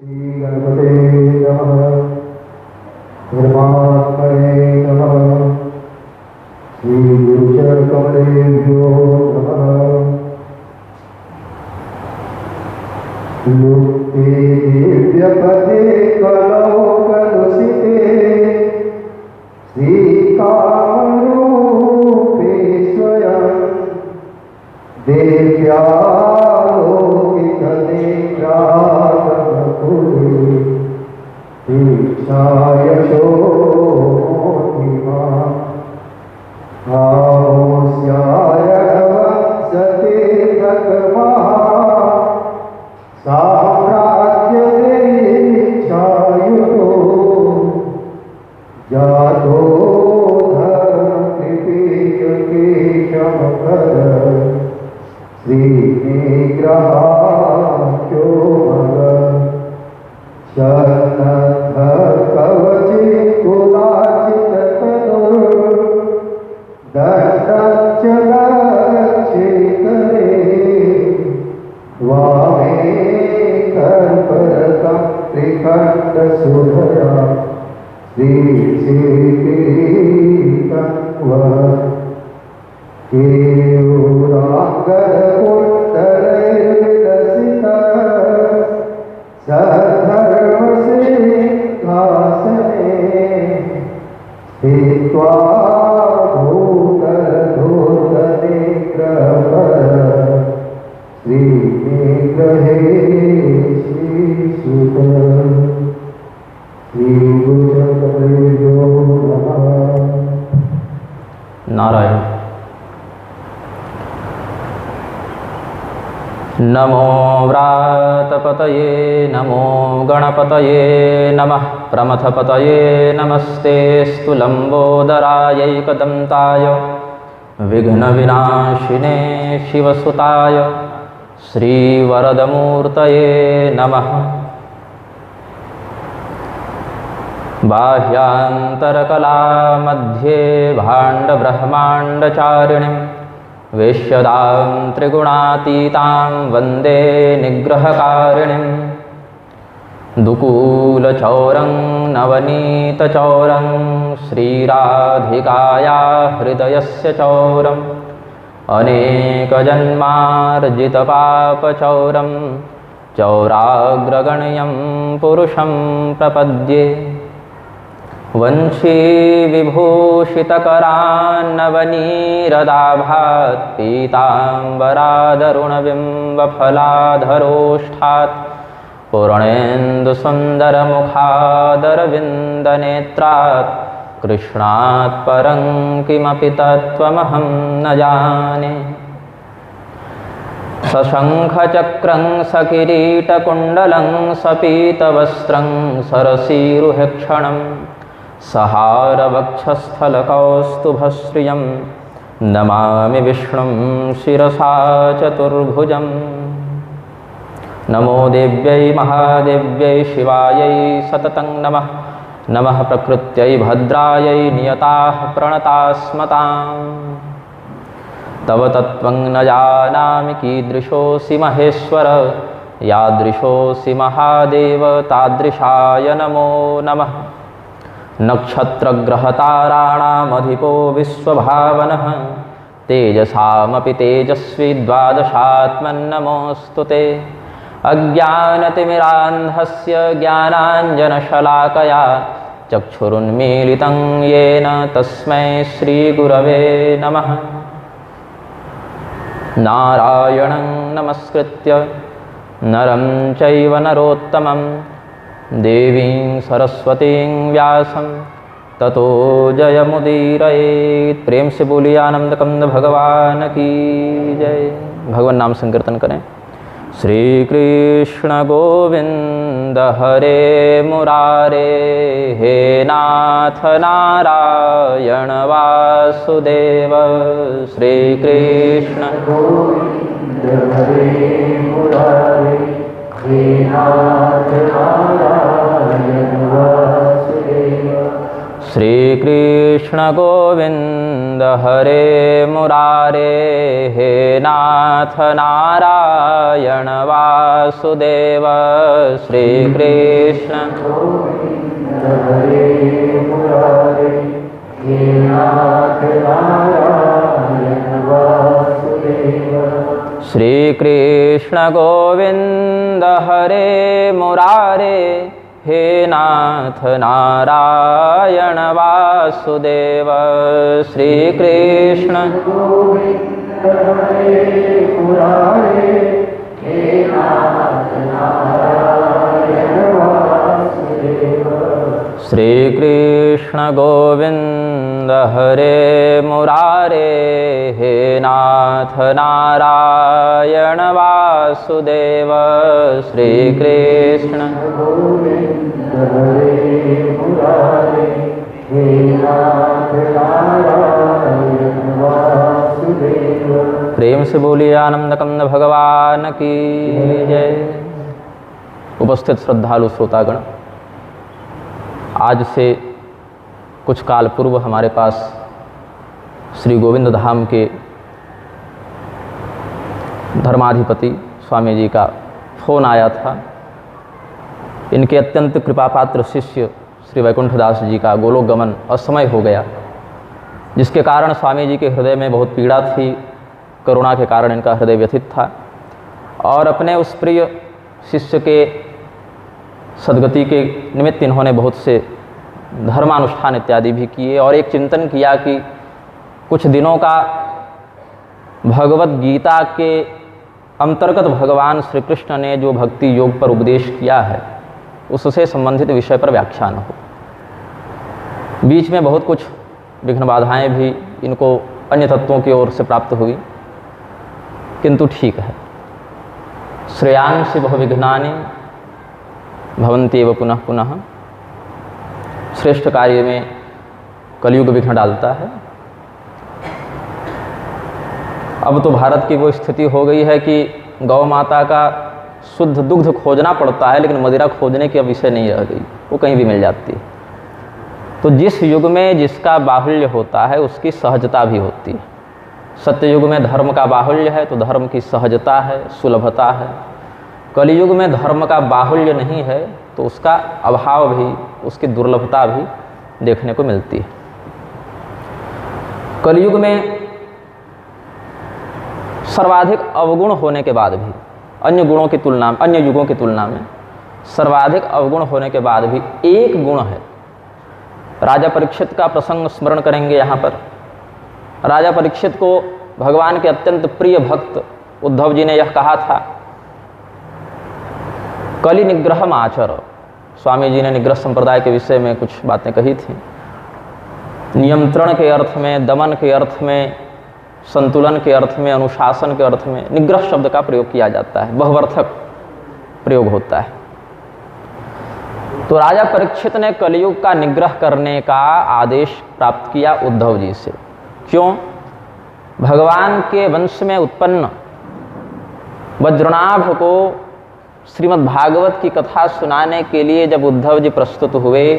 श्रीगणपते नमः। परमात्मने नमः। श्रीगुरुचरणकमलेभ्यो नमः। लुप्ते दिव्यपथे कलौ कलुषिते श्रीकामरूपे स्वयं देव्यालोकितनेत्रागमकुले दीक्षायशो मोहिमा आमोस्यायवत्सते तकमा साम्राज्यते दीक्षायुतो जातो धर्मकृपेयकेशमकर श्रीनिग्रहाख्यो मग शरणकवचे कुलाचिततनुर् दण्डश्च गच्छेतरे वामे कर्परकं त्रिखण्डसुधया श्रीश्रीकिरीटं केयूराङ्गदकुण्डलैर्विलसितः सधर्मसिंहासने स्थित्वा भूतलधूतनेत्रपर श्रीनिग्रहे श्रीसुत श्रीगुरुचरणकमलेभ्यो नमः। नारायण। नमो व्रातपतये नमो गणपतये नमः प्रमथपतये नमस्तेऽस्तु लम्बोदरायैकदन्ताय विघ्नविनाशिने शिवसुताय श्रीवरदमूर्तये नमः। बाह्यान्तरकलामध्ये भाण्डब्रह्माण्डचारिणीं वेश्यदां त्रिगुणातीतां वन्दे निग्रहकारिणीं दुकूलचौरं नवनीतचौरं श्रीराधिकाया हृदयस्य चौरम् अनेकजन्मार्जितपापचौरं चौराग्रगण्यं पुरुषं प्रपद्ये वंशीविभूषितकरान्नवनीरदाभात् पीताम्बरादरुणबिम्बफलाधरोष्ठात् पूर्णेन्दुसुन्दरमुखादरविन्दनेत्रात् कृष्णात् परं किमपि तत्त्वमहं न जाने। सशङ्खचक्रं सकिरीटकुण्डलं सपीतवस्त्रं सरसीरुहेक्षणं सहारवक्षस्थलकौस्तुभश्रियं नमामि विष्णुं शिरसा चतुर्भुजं। नमो देव्यै महादेव्यै शिवायै सततं नमः। नमः प्रकृत्यै भद्रायै नियताः प्रणतास्मताम्। तव तत्त्वं न जानामि कीदृशोऽसि महेश्वर यादृशोऽसि महादेव तादृशाय नमो नमः। नक्षत्रग्रहताराणामधिपो विश्वभावनः तेजसामपि तेजस्वी द्वादशात्मन्नमोऽस्तु ते। अज्ञानतिमिरान्धस्य ज्ञानाञ्जनशलाकया चक्षुरुन्मीलितं येन तस्मै श्रीगुरवे नमः। नारायणं नमस्कृत्य नरं चैव नरोत्तमं देवीं सरस्वतीं व्यासं ततो जयमुदीरयेत्। प्रेम से बोलिए आनंदकंद भगवान की जय। भगवान नाम संकीर्तन करें। श्री कृष्ण गोविंद हरे मुरारे हे नाथ नारायण वासुदेव। श्री कृष्ण गोविंद हरे मुरारे हे नाथ नारायण वासुदेव। श्री कृष्ण गोविंद गोविंद हरे मुरारे, हे नाथ नारायण वासुदेव, श्री कृष्ण हरे मुरारे, हे नाथ नारायण वासुदेव। श्री कृष्ण गोविंद हरे मुरारे, हे नाथ नारायण वासुदेव, श्री कृष्ण गोविंद हरे मुरारे, हे नाथ नारायण वासुदेव। श्री कृष्ण गोविंद हरे मुरारे, हे नाथ नारायण वासुदेव, श्री कृष्ण गोविंद हरे मुरारे, हे नाथ नारायण वासुदेव। प्रेम से बोलिए आनंद कंद भगवान की जय। उपस्थित श्रद्धालु श्रोतागण, आज से कुछ काल पूर्व हमारे पास श्री गोविंद धाम के धर्माधिपति स्वामी जी का फ़ोन आया था। इनके अत्यंत कृपापात्र शिष्य श्री वैकुंठदास जी का गोलोक गमन असमय हो गया, जिसके कारण स्वामी जी के हृदय में बहुत पीड़ा थी। करुणा के कारण इनका हृदय व्यथित था और अपने उस प्रिय शिष्य के सद्गति के निमित्त इन्होंने बहुत से धर्मानुष्ठान इत्यादि भी किए और एक चिंतन किया कि कुछ दिनों का भगवत गीता के अंतर्गत भगवान श्री कृष्ण ने जो भक्ति योग पर उपदेश किया है उससे संबंधित विषय पर व्याख्यान हो। बीच में बहुत कुछ विघ्न बाधाएं भी इनको अन्य तत्वों की ओर से प्राप्त हुई, किंतु ठीक है। श्रेयांसि बहुविघ्नानि भवन्त्येव पुनः पुनः। श्रेष्ठ कार्य में कलयुग विघ्न डालता है। अब तो भारत की वो स्थिति हो गई है कि गौ माता का शुद्ध दुग्ध खोजना पड़ता है, लेकिन मदिरा खोजने की अब विषय नहीं रह गई, वो कहीं भी मिल जाती है। तो जिस युग में जिसका बाहुल्य होता है उसकी सहजता भी होती है। सत्ययुग में धर्म का बाहुल्य है तो धर्म की सहजता है, सुलभता है। कलियुग में धर्म का बाहुल्य नहीं है तो उसका अभाव भी, उसकी दुर्लभता भी देखने को मिलती है। कलियुग में सर्वाधिक अवगुण होने के बाद भी, अन्य गुणों की तुलना में, अन्य युगों की तुलना में सर्वाधिक अवगुण होने के बाद भी एक गुण है। राजा परीक्षित का प्रसंग स्मरण करेंगे यहाँ पर। राजा परीक्षित को भगवान के अत्यंत प्रिय भक्त उद्धव जी ने यह कहा था, कलि निग्रह आचर। स्वामी जी ने निग्रह संप्रदाय के विषय में कुछ बातें कही थी। नियंत्रण के अर्थ में, दमन के अर्थ में, संतुलन के अर्थ में, अनुशासन के अर्थ में निग्रह शब्द का प्रयोग किया जाता है, बहुवर्थक प्रयोग होता है। तो राजा परीक्षित ने कलियुग का निग्रह करने का आदेश प्राप्त किया उद्धव जी से। क्यों? भगवान के वंश में उत्पन्न वज्रनाभ को श्रीमद् भागवत की कथा सुनाने के लिए जब उद्धव जी प्रस्तुत हुए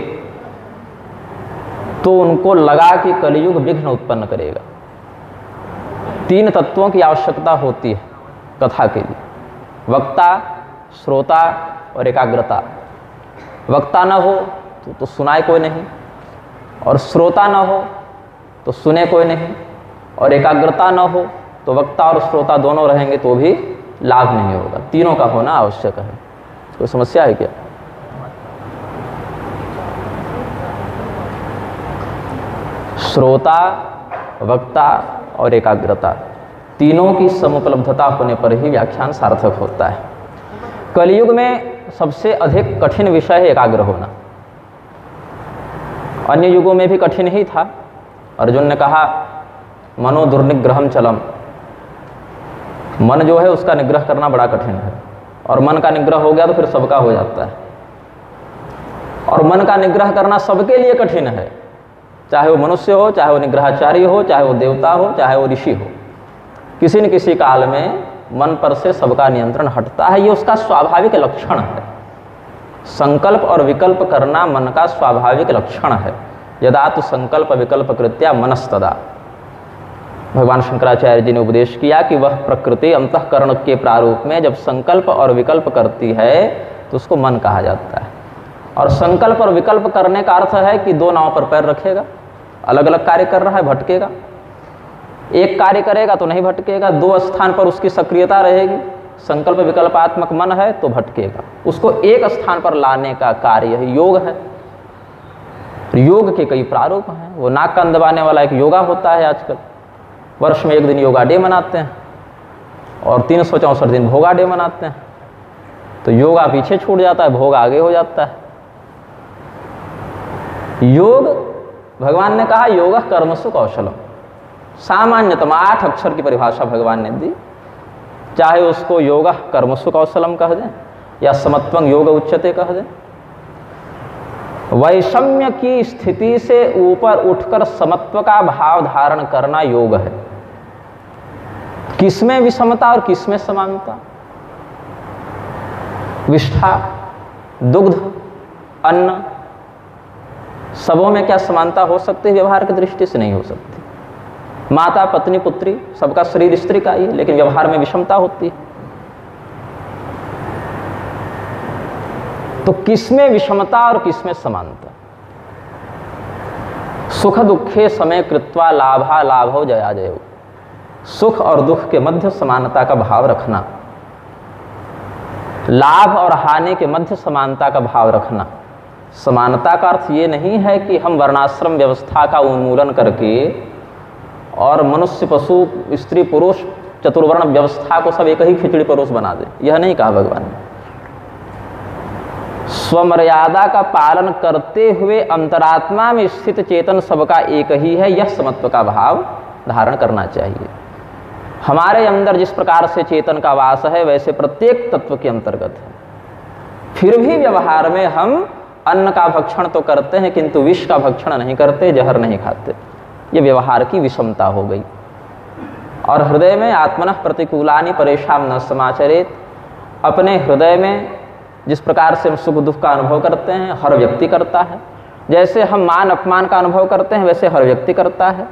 तो उनको लगा कि कलियुग विघ्न उत्पन्न करेगा। 3 तत्वों की आवश्यकता होती है कथा के लिए, वक्ता, श्रोता और एकाग्रता। वक्ता न हो तो सुनाए कोई नहीं, और श्रोता न हो तो सुने कोई नहीं, और एकाग्रता न हो तो वक्ता और श्रोता दोनों रहेंगे तो भी लाभ नहीं होगा। तीनों का होना आवश्यक है। कोई समस्या है क्या? श्रोता, वक्ता और एकाग्रता, तीनों की समुपलब्धता होने पर ही व्याख्यान सार्थक होता है। कलियुग में सबसे अधिक कठिन विषय है एकाग्र होना। अन्य युगों में भी कठिन ही था। अर्जुन ने कहा मनो दुर्निग्रहम चलम। मन जो है उसका निग्रह करना बड़ा कठिन है, और मन का निग्रह हो गया तो फिर सबका हो जाता है। और मन का निग्रह करना सबके लिए कठिन है, चाहे वो मनुष्य हो, चाहे वो निग्रहाचार्य हो, चाहे वो देवता हो, चाहे वो ऋषि हो। किसी न किसी काल में मन पर से सबका नियंत्रण हटता है, ये उसका स्वाभाविक लक्षण है। संकल्प और विकल्प करना मन का स्वाभाविक लक्षण है। यदा तो संकल्प विकल्प कृत्या मनस्तदा। भगवान शंकराचार्य जी ने उपदेश किया कि वह प्रकृति अंतःकरण के प्रारूप में जब संकल्प और विकल्प करती है तो उसको मन कहा जाता है। और संकल्प और विकल्प करने का अर्थ है कि दो नाव पर पैर रखेगा, अलग अलग कार्य कर रहा है, भटकेगा। एक कार्य करेगा तो नहीं भटकेगा, दो स्थान पर उसकी सक्रियता रहेगी। संकल्प विकल्पात्मक मन है तो भटकेगा। उसको एक स्थान पर लाने का कार्य ही योग है। योग के कई प्रारूप हैं। वो नाक कान दबाने वाला एक योगा होता है आजकल, वर्ष में एक दिन योगा डे मनाते हैं और 364 दिन भोगा डे मनाते हैं। तो योगा पीछे छूट जाता है, भोग आगे हो जाता है। योग, भगवान ने कहा योग कर्मसु कौशलम, सामान्यतम 8 अक्षर की परिभाषा भगवान ने दी। चाहे उसको योग कर्मसु कौशलम कह दें या समत्वं योग उच्यते कह दें। वैषम्य की स्थिति से ऊपर उठकर समत्व का भाव धारण करना योग है। किसमें विषमता और किसमें समानता? विष्ठा, दुग्ध, अन्न, सबों में क्या समानता हो सकती है? व्यवहार की दृष्टि से नहीं हो सकती। माता, पत्नी, पुत्री, सबका शरीर स्त्री का ही, लेकिन व्यवहार में विषमता होती है। तो किसमें विषमता और किसमें समानता? सुख दुखे समय कृत्वा लाभा लाभो जया जयो। सुख और दुख के मध्य समानता का भाव रखना, लाभ और हानि के मध्य समानता का भाव रखना। समानता का अर्थ ये नहीं है कि हम वर्णाश्रम व्यवस्था का उन्मूलन करके और मनुष्य, पशु, स्त्री, पुरुष, चतुर्वर्ण व्यवस्था को सब एक ही खिचड़ी परोस बना दे। यह नहीं कहा भगवान ने। स्वमर्यादा का पालन करते हुए अंतरात्मा में स्थित चेतन सबका एक ही है, यह समत्व का भाव धारण करना चाहिए। हमारे अंदर जिस प्रकार से चेतन का वास है वैसे प्रत्येक तत्व के अंतर्गत है। फिर भी व्यवहार में हम अन्न का भक्षण तो करते हैं किंतु विष का भक्षण नहीं करते, जहर नहीं खाते। ये व्यवहार की विषमता हो गई। और हृदय में आत्मनः प्रतिकूलानि परेशान न समाचरेत। अपने हृदय में जिस प्रकार से हम सुख दुख का अनुभव करते हैं हर व्यक्ति करता है। जैसे हम मान अपमान का अनुभव करते हैं वैसे हर व्यक्ति करता है।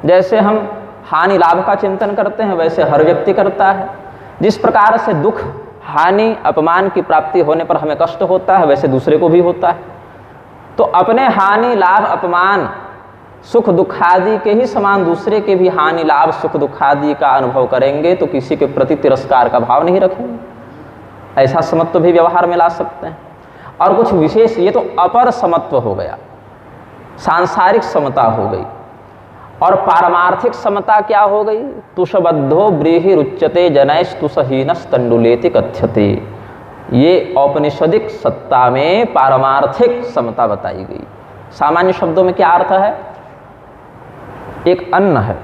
जैसे हम हानि लाभ का चिंतन करते हैं वैसे हर व्यक्ति करता है। जिस प्रकार से दुख, हानि, अपमान की प्राप्ति होने पर हमें कष्ट होता है वैसे दूसरे को भी होता है। तो अपने हानि लाभ अपमान सुख दुखादि के ही समान दूसरे के भी हानि लाभ सुख दुखादि का अनुभव करेंगे तो किसी के प्रति तिरस्कार का भाव नहीं रखेंगे। ऐसा समत्व भी व्यवहार में ला सकते हैं। और कुछ विशेष, ये तो अपर समत्व हो गया, सांसारिक समता हो गई। और पारमार्थिक समता क्या हो गई? तुषबद्धो ब्रीहिरुच्यते जनैस् तुषहीनस् तंडुलेति कथ्यते। ये औपनिषदिक सत्ता में पारमार्थिक समता बताई गई। सामान्य शब्दों में क्या अर्थ है? एक अन्न है,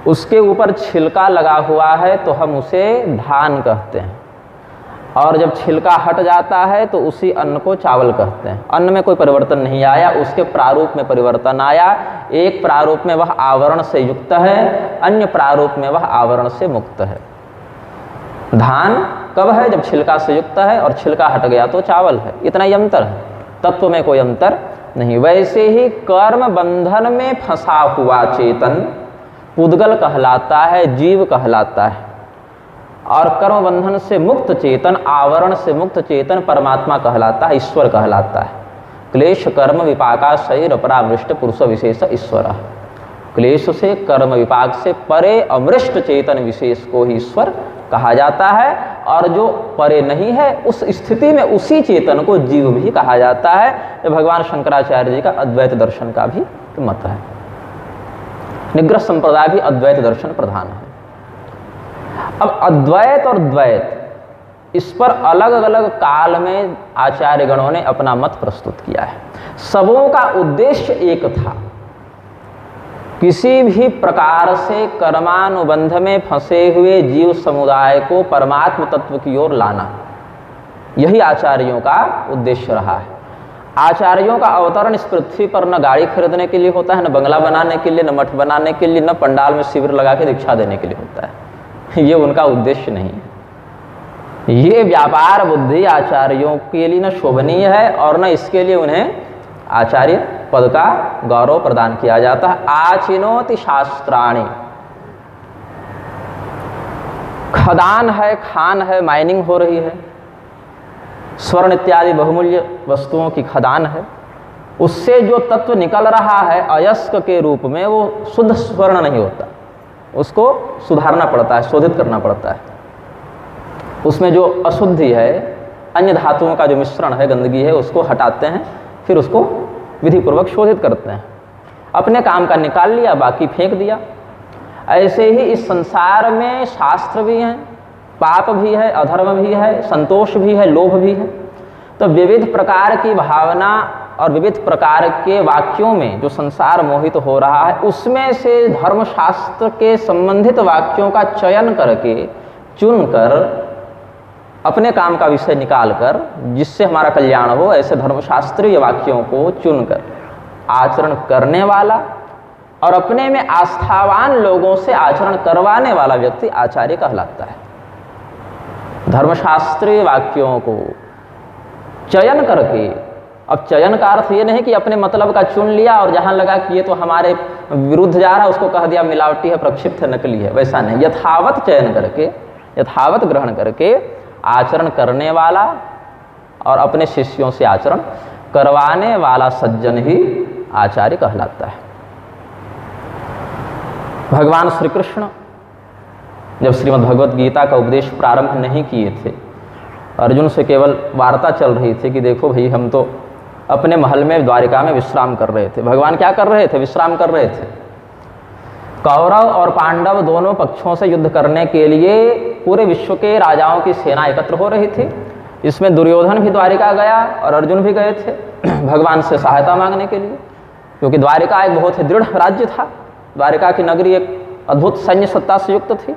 उसके ऊपर छिलका लगा हुआ है तो हम उसे धान कहते हैं, और जब छिलका हट जाता है तो उसी अन्न को चावल कहते हैं। अन्न में कोई परिवर्तन नहीं आया, उसके प्रारूप में परिवर्तन आया। एक प्रारूप में वह आवरण से युक्त है, अन्य प्रारूप में वह आवरण से मुक्त है। धान कब है? जब छिलका से युक्त है, और छिलका हट गया तो चावल है। इतना ही अंतर है, तत्व में कोई अंतर नहीं। वैसे ही कर्म बंधन में फंसा हुआ चेतन पुद्गल कहलाता है, जीव कहलाता है। और कर्म बंधन से मुक्त चेतन, आवरण से मुक्त चेतन परमात्मा कहलाता है, ईश्वर कहलाता है। क्लेश कर्म विपाकाशैर अपरामृष्ट पुरुष विशेष ईश्वर। क्लेश से, कर्म विपाक से परे अमृष्ट चेतन विशेष को ही ईश्वर कहा जाता है। और जो परे नहीं है उस स्थिति में उसी चेतन को जीव भी कहा जाता है। ये भगवान शंकराचार्य जी का अद्वैत दर्शन का भी मत है। निग्रह संप्रदाय भी अद्वैत दर्शन प्रधान है। अब अद्वैत और द्वैत, इस पर अलग अलग काल में आचार्य गणों ने अपना मत प्रस्तुत किया है। सबों का उद्देश्य एक था, किसी भी प्रकार से कर्मानुबंध में फंसे हुए जीव समुदाय को परमात्म तत्व की ओर लाना। यही आचार्यों का उद्देश्य रहा है। आचार्यों का अवतरण इस पृथ्वी पर न गाड़ी खरीदने के लिए होता है, न बंगला बनाने के लिए, न मठ बनाने के लिए, न पंडाल में शिविर लगा के दीक्षा देने के लिए होता है। ये उनका उद्देश्य नहीं है। ये व्यापार बुद्धि आचार्यों के लिए न शोभनीय है और न इसके लिए उन्हें आचार्य पद का गौरव प्रदान किया जाता है। आचिनोति शास्त्राणि, खदान है, खान है, माइनिंग हो रही है, स्वर्ण इत्यादि बहुमूल्य वस्तुओं की खदान है, उससे जो तत्व निकल रहा है अयस्क के रूप में वो शुद्ध स्वर्ण नहीं होता, उसको सुधारना पड़ता है, शोधित करना पड़ता है। उसमें जो अशुद्धि है, अन्य धातुओं का जो मिश्रण है, गंदगी है, उसको हटाते हैं, फिर उसको विधिपूर्वक शोधित करते हैं। अपने काम का निकाल लिया, बाकी फेंक दिया। ऐसे ही इस संसार में शास्त्र भी हैं, पाप भी है, अधर्म भी है, संतोष भी है, लोभ भी है। तो विविध प्रकार की भावना और विविध प्रकार के वाक्यों में जो संसार मोहित हो रहा है, उसमें से धर्मशास्त्र के संबंधित वाक्यों का चयन करके, चुनकर, अपने काम का विषय निकालकर, जिससे हमारा कल्याण हो, ऐसे धर्मशास्त्रीय वाक्यों को चुनकर आचरण करने वाला और अपने में आस्थावान लोगों से आचरण करवाने वाला व्यक्ति आचार्य कहलाता है। धर्मशास्त्रीय वाक्यों को चयन करके, अब चयन का अर्थ ये नहीं कि अपने मतलब का चुन लिया और जहां लगा कि ये तो हमारे विरुद्ध जा रहा है उसको कह दिया मिलावटी है, प्रक्षिप्त है, नकली है, वैसा नहीं। यथावत चयन करके, यथावत ग्रहण करके आचरण करने वाला और अपने शिष्यों से आचरण करवाने वाला सज्जन ही आचार्य कहलाता है। भगवान श्री कृष्ण जब श्रीमद् भगवत गीता का उपदेश प्रारंभ नहीं किए थे, अर्जुन से केवल वार्ता चल रही थी कि देखो भाई, हम तो अपने महल में द्वारिका में विश्राम कर रहे थे। भगवान क्या कर रहे थे? विश्राम कर रहे थे। कौरव और पांडव दोनों पक्षों से युद्ध करने के लिए पूरे विश्व के राजाओं की सेना एकत्र हो रही थी। इसमें दुर्योधन भी द्वारिका गया और अर्जुन भी गए थे भगवान से सहायता मांगने के लिए, क्योंकि द्वारिका एक बहुत ही दृढ़ राज्य था। द्वारिका की नगरी एक अद्भुत सैन्य सत्ता से युक्त थी।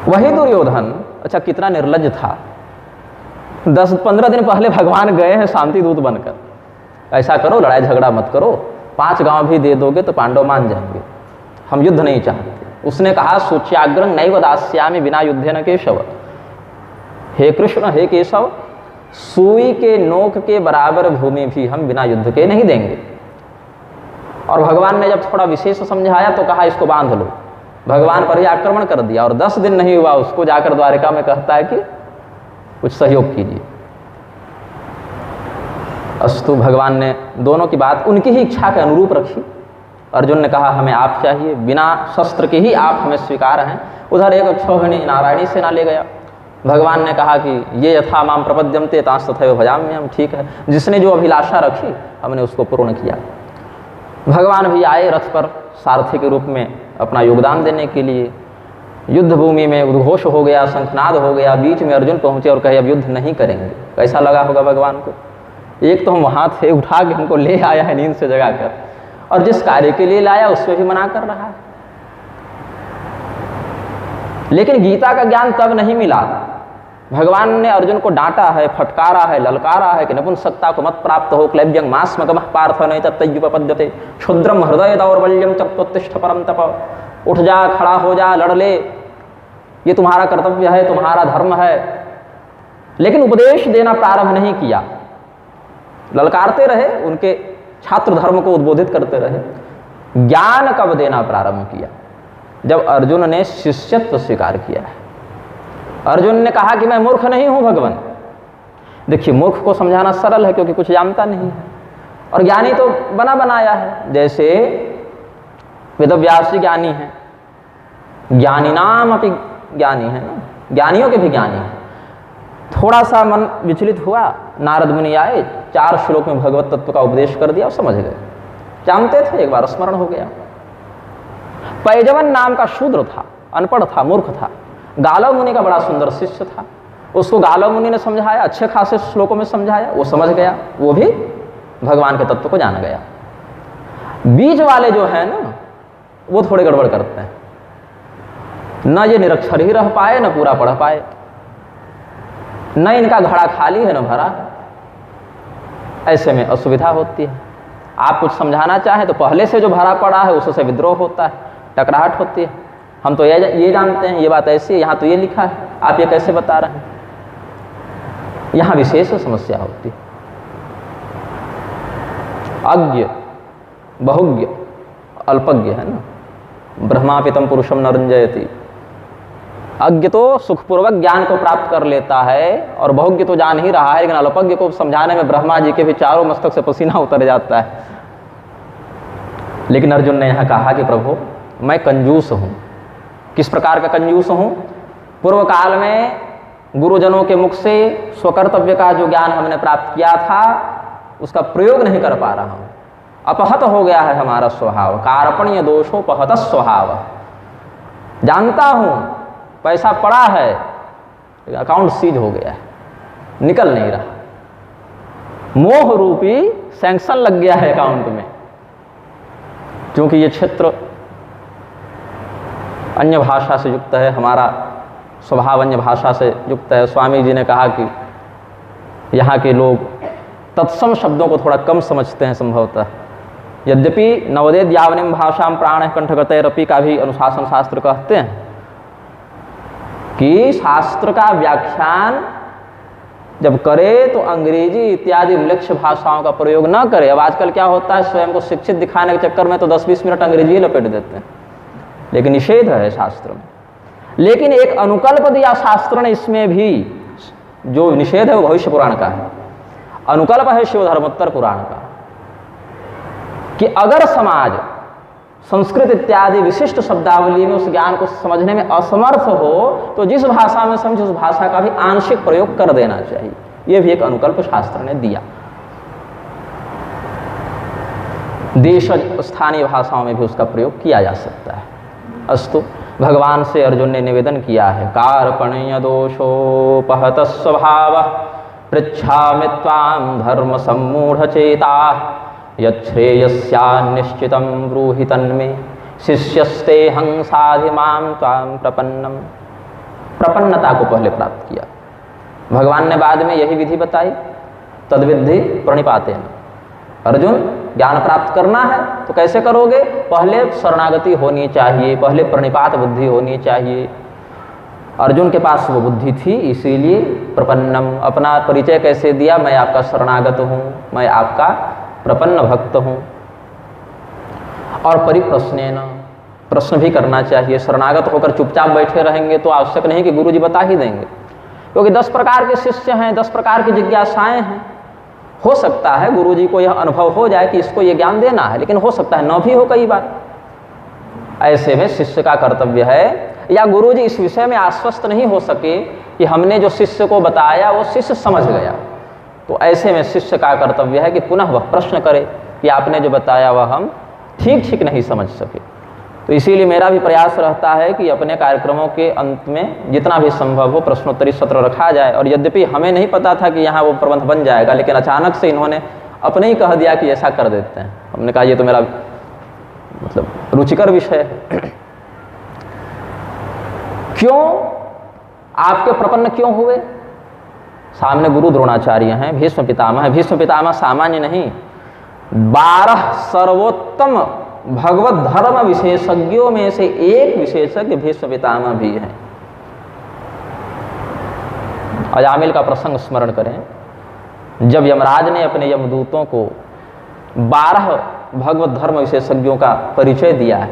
वही दुर्योधन, अच्छा कितना निर्लज्ज था, 10-15 दिन पहले भगवान गए हैं शांति दूत बनकर, ऐसा करो, लड़ाई झगड़ा मत करो, 5 गांव भी दे दोगे तो पांडव मान जाएंगे, हम युद्ध नहीं चाहते। उसने कहा सूच्याग्रं नैव दास्यामि विना युद्धेन केशव, हे कृष्ण, हे केशव, सुई के नोक के बराबर भूमि भी हम बिना युद्ध के नहीं देंगे। और भगवान ने जब थोड़ा विशेष समझाया तो कहा इसको बांध लो। भगवान पर ही आक्रमण कर दिया और 10 दिन नहीं हुआ उसको जाकर द्वारिका में कहता है कि कुछ सहयोग कीजिए। अस्तु, भगवान ने दोनों की बात उनकी ही इच्छा के अनुरूप रखी। अर्जुन ने कहा हमें आप चाहिए, बिना शस्त्र के ही आप हमें स्वीकार हैं। उधर एक अक्षौहिणी नारायणी सेना ले गया। भगवान ने कहा कि ये यथा माम प्रपद्यन्ते तांस तथैव भजाम्यहम्, ठीक है, जिसने जो अभिलाषा रखी हमने उसको पूर्ण किया। भगवान भी आए रथ पर सारथी के रूप में अपना योगदान देने के लिए। युद्ध भूमि में उद्घोष हो गया, शंखनाद हो गया, बीच में अर्जुन पहुंचे और कहे अब युद्ध नहीं करेंगे। कैसा लगा होगा भगवान को? एक तो हम वहाँ थे, उठा के हमको ले आया है नींद से जगाकर, और जिस कार्य के लिए लाया उसमें भी मना कर रहा है। लेकिन गीता का ज्ञान तब नहीं मिला। भगवान ने अर्जुन को डांटा है, फटकारा है, ललकारा है कि नपुंसकता को मत प्राप्त हो, क्लैब्यं मास्मगमः पार्थ नैतत्तयुपपद्यते, क्षुद्रम हृदय दौर्बल्यम चत्वोत्तिष्ठ परम तप। उठ जा, खड़ा हो जा, लड़ ले, ये तुम्हारा कर्तव्य है, तुम्हारा धर्म है। लेकिन उपदेश देना प्रारंभ नहीं किया। ललकारते रहे, उनके छात्र धर्म को उद्बोधित करते रहे। ज्ञान कब देना प्रारंभ किया? जब अर्जुन ने शिष्यत्व स्वीकार किया है। अर्जुन ने कहा कि मैं मूर्ख नहीं हूं भगवान। देखिए, मूर्ख को समझाना सरल है क्योंकि कुछ जानता नहीं है, और ज्ञानी तो बना बनाया है। जैसे वेदव्यास जी ज्ञानी हैं, ज्ञानीनाम अपि ज्ञानी है ना, ज्ञानियों के भी ज्ञानी हैं। थोड़ा सा मन विचलित हुआ, नारद मुनि आए, 4 श्लोक में भगवत तत्व का उपदेश कर दिया और समझ गए। जानते थे, एक बार स्मरण हो गया। पैजवन नाम का शूद्र था, अनपढ़ था, मूर्ख था। गालव मुनि का बड़ा सुंदर शिष्य था, उसको गालव मुनि ने समझाया, अच्छे खासे श्लोकों में समझाया, वो समझ गया, वो भी भगवान के तत्व को जान गया। बीच वाले जो है ना, वो थोड़े गड़बड़ करते हैं, न ये निरक्षर ही रह पाए, न पूरा पढ़ पाए, न इनका घड़ा खाली है न भरा। ऐसे में असुविधा होती है। आप कुछ समझाना चाहें तो पहले से जो भरा पड़ा है उससे विद्रोह होता है, टकराहट होती है। हम तो ये जानते हैं, ये बात ऐसी है, यहाँ तो ये लिखा है, आप ये कैसे बता रहे हैं? यहाँ विशेष समस्या होती है। अज्ञ, बहुज्ञ, अल्पज्ञ है ना, ब्रह्मापितम पुरुषम न रंजयति, अज्ञ तो सुखपूर्वक ज्ञान को प्राप्त कर लेता है और बहुज्ञ तो जान ही रहा है, लेकिन अल्पज्ञ को समझाने में ब्रह्मा जी के भी चारों मस्तक से पसीना उतर जाता है। लेकिन अर्जुन ने यहाँ कहा कि प्रभु मैं कंजूस हूँ। किस प्रकार का कंजूस हूँ? पूर्व काल में गुरुजनों के मुख से स्वकर्तव्य का जो ज्ञान हमने प्राप्त किया था उसका प्रयोग नहीं कर पा रहा हूँ। अपहत हो गया है हमारा स्वभाव, कार्पण्य दोषोपहत स्वभाव। जानता हूँ पैसा पड़ा है, अकाउंट सीज हो गया है, निकल नहीं रहा, मोह रूपी सैंक्शन लग गया है अकाउंट में। क्योंकि ये क्षेत्र अन्य भाषा से युक्त है, हमारा स्वभाव अन्य भाषा से युक्त है। स्वामी जी ने कहा कि यहाँ के लोग तत्सम शब्दों को थोड़ा कम समझते हैं संभवतः। यद्यपि नवोदित यावनिम भाषाम प्राण कंठगतैरपि का भी अनुशासन शास्त्र कहते हैं कि शास्त्र का व्याख्यान जब करे तो अंग्रेजी इत्यादि विलक्ष्य भाषाओं का प्रयोग न करे। अब आजकल क्या होता है, स्वयं को शिक्षित दिखाने के चक्कर में तो 10-20 मिनट अंग्रेजी लपेट देते हैं, लेकिन निषेध है शास्त्र में। लेकिन एक अनुकल्प दिया शास्त्र ने इसमें भी, जो निषेध है वो भविष्य पुराण का है, अनुकल्प है शिव धर्मोत्तर पुराण का, कि अगर समाज संस्कृत इत्यादि विशिष्ट शब्दावली में उस ज्ञान को समझने में असमर्थ हो तो जिस भाषा में समझे उस भाषा का भी आंशिक प्रयोग कर देना चाहिए। यह भी एक अनुकल्प शास्त्र ने दिया। देश स्थानीय भाषाओं में भी उसका प्रयोग किया जा सकता है। अस्तु, भगवान से अर्जुन ने निवेदन किया है, कार्पण्य दोषोपहत स्वभाव पृच्छामि त्वां धर्म सम्मूढ़ चेता यच्छ्रेयस्यान्निश्चितं ब्रूहि तन्मे शिष्यस्ते हं साधि मां त्वां प्रपन्नम। प्रपन्नता को पहले प्राप्त किया। भगवान ने बाद में यही विधि बताई, तद्विद्धि प्रणिपातेन। अर्जुन, ज्ञान प्राप्त करना है तो कैसे करोगे? पहले शरणागति होनी चाहिए, पहले प्रणिपात बुद्धि होनी चाहिए। अर्जुन के पास वो बुद्धि थी, इसीलिए प्रपन्नम। अपना परिचय कैसे दिया? मैं आपका शरणागत हूँ, मैं आपका प्रपन्न भक्त हूँ। और परिप्रश्नेन, प्रश्न भी करना चाहिए। शरणागत होकर चुपचाप बैठे रहेंगे तो आवश्यक नहीं कि गुरु जी बता ही देंगे, क्योंकि 10 प्रकार के शिष्य हैं, 10 प्रकार की जिज्ञासाएं हैं। हो सकता है गुरु जी को यह अनुभव हो जाए कि इसको यह ज्ञान देना है, लेकिन हो सकता है न भी हो कई बार। ऐसे में शिष्य का कर्तव्य है, या गुरु जी इस विषय में आश्वस्त नहीं हो सके कि हमने जो शिष्य को बताया वो शिष्य समझ गया, तो ऐसे में शिष्य का कर्तव्य है कि पुनः वह प्रश्न करे कि आपने जो बताया वह हम ठीक नहीं समझ सके। तो इसीलिए मेरा भी प्रयास रहता है कि अपने कार्यक्रमों के अंत में जितना भी संभव हो प्रश्नोत्तरी सत्र रखा जाए। और यद्यपि हमें नहीं पता था कि यहाँ वो प्रबंध बन जाएगा, लेकिन अचानक से इन्होंने अपने ही कह दिया कि ऐसा कर देते हैं। हमने कहा ये तो मेरा मतलब रुचिकर विषय है। क्यों आपके प्रपन्न क्यों हुए? सामने गुरु द्रोणाचार्य हैं, भीष्म पितामह है। भीष्म पितामह सामान्य नहीं, 12 सर्वोत्तम भगवत धर्म विशेषज्ञों में से एक विशेषज्ञ भीष्म पितामह भी हैं। अजामिल का प्रसंग स्मरण करें, जब यमराज ने अपने यमदूतों को 12 भगवत धर्म विशेषज्ञों का परिचय दिया है,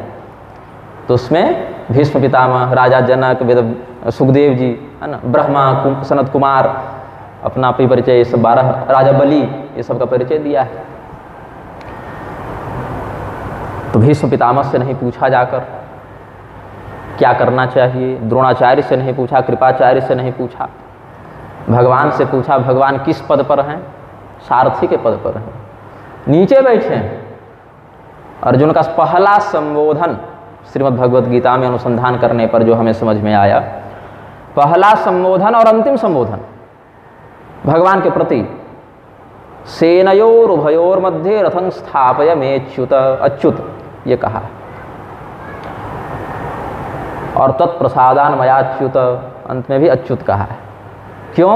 तो उसमें भीष्म पितामह, राजा जनक, वेद सुखदेव जी, है ना, ब्रह्मा, सनत कुमार, अपना भी परिचय, ये सब 12, राजा बलि, ये सब का परिचय दिया है। तो भीष्म पितामह से नहीं पूछा जाकर क्या करना चाहिए, द्रोणाचार्य से नहीं पूछा, कृपाचार्य से नहीं पूछा, भगवान से पूछा। भगवान किस पद पर हैं? सारथी के पद पर हैं, नीचे बैठे हैं। अर्जुन का पहला संबोधन श्रीमद् भगवद गीता में अनुसंधान करने पर जो हमें समझ में आया, पहला संबोधन और अंतिम संबोधन भगवान के प्रति, सेनयोरुभयोर मध्य रथं स्थापय मेच्युत, अच्युत ये कहा, और तत्प्रसादान मयाच्युत, अंत में भी अच्युत कहा है। क्यों?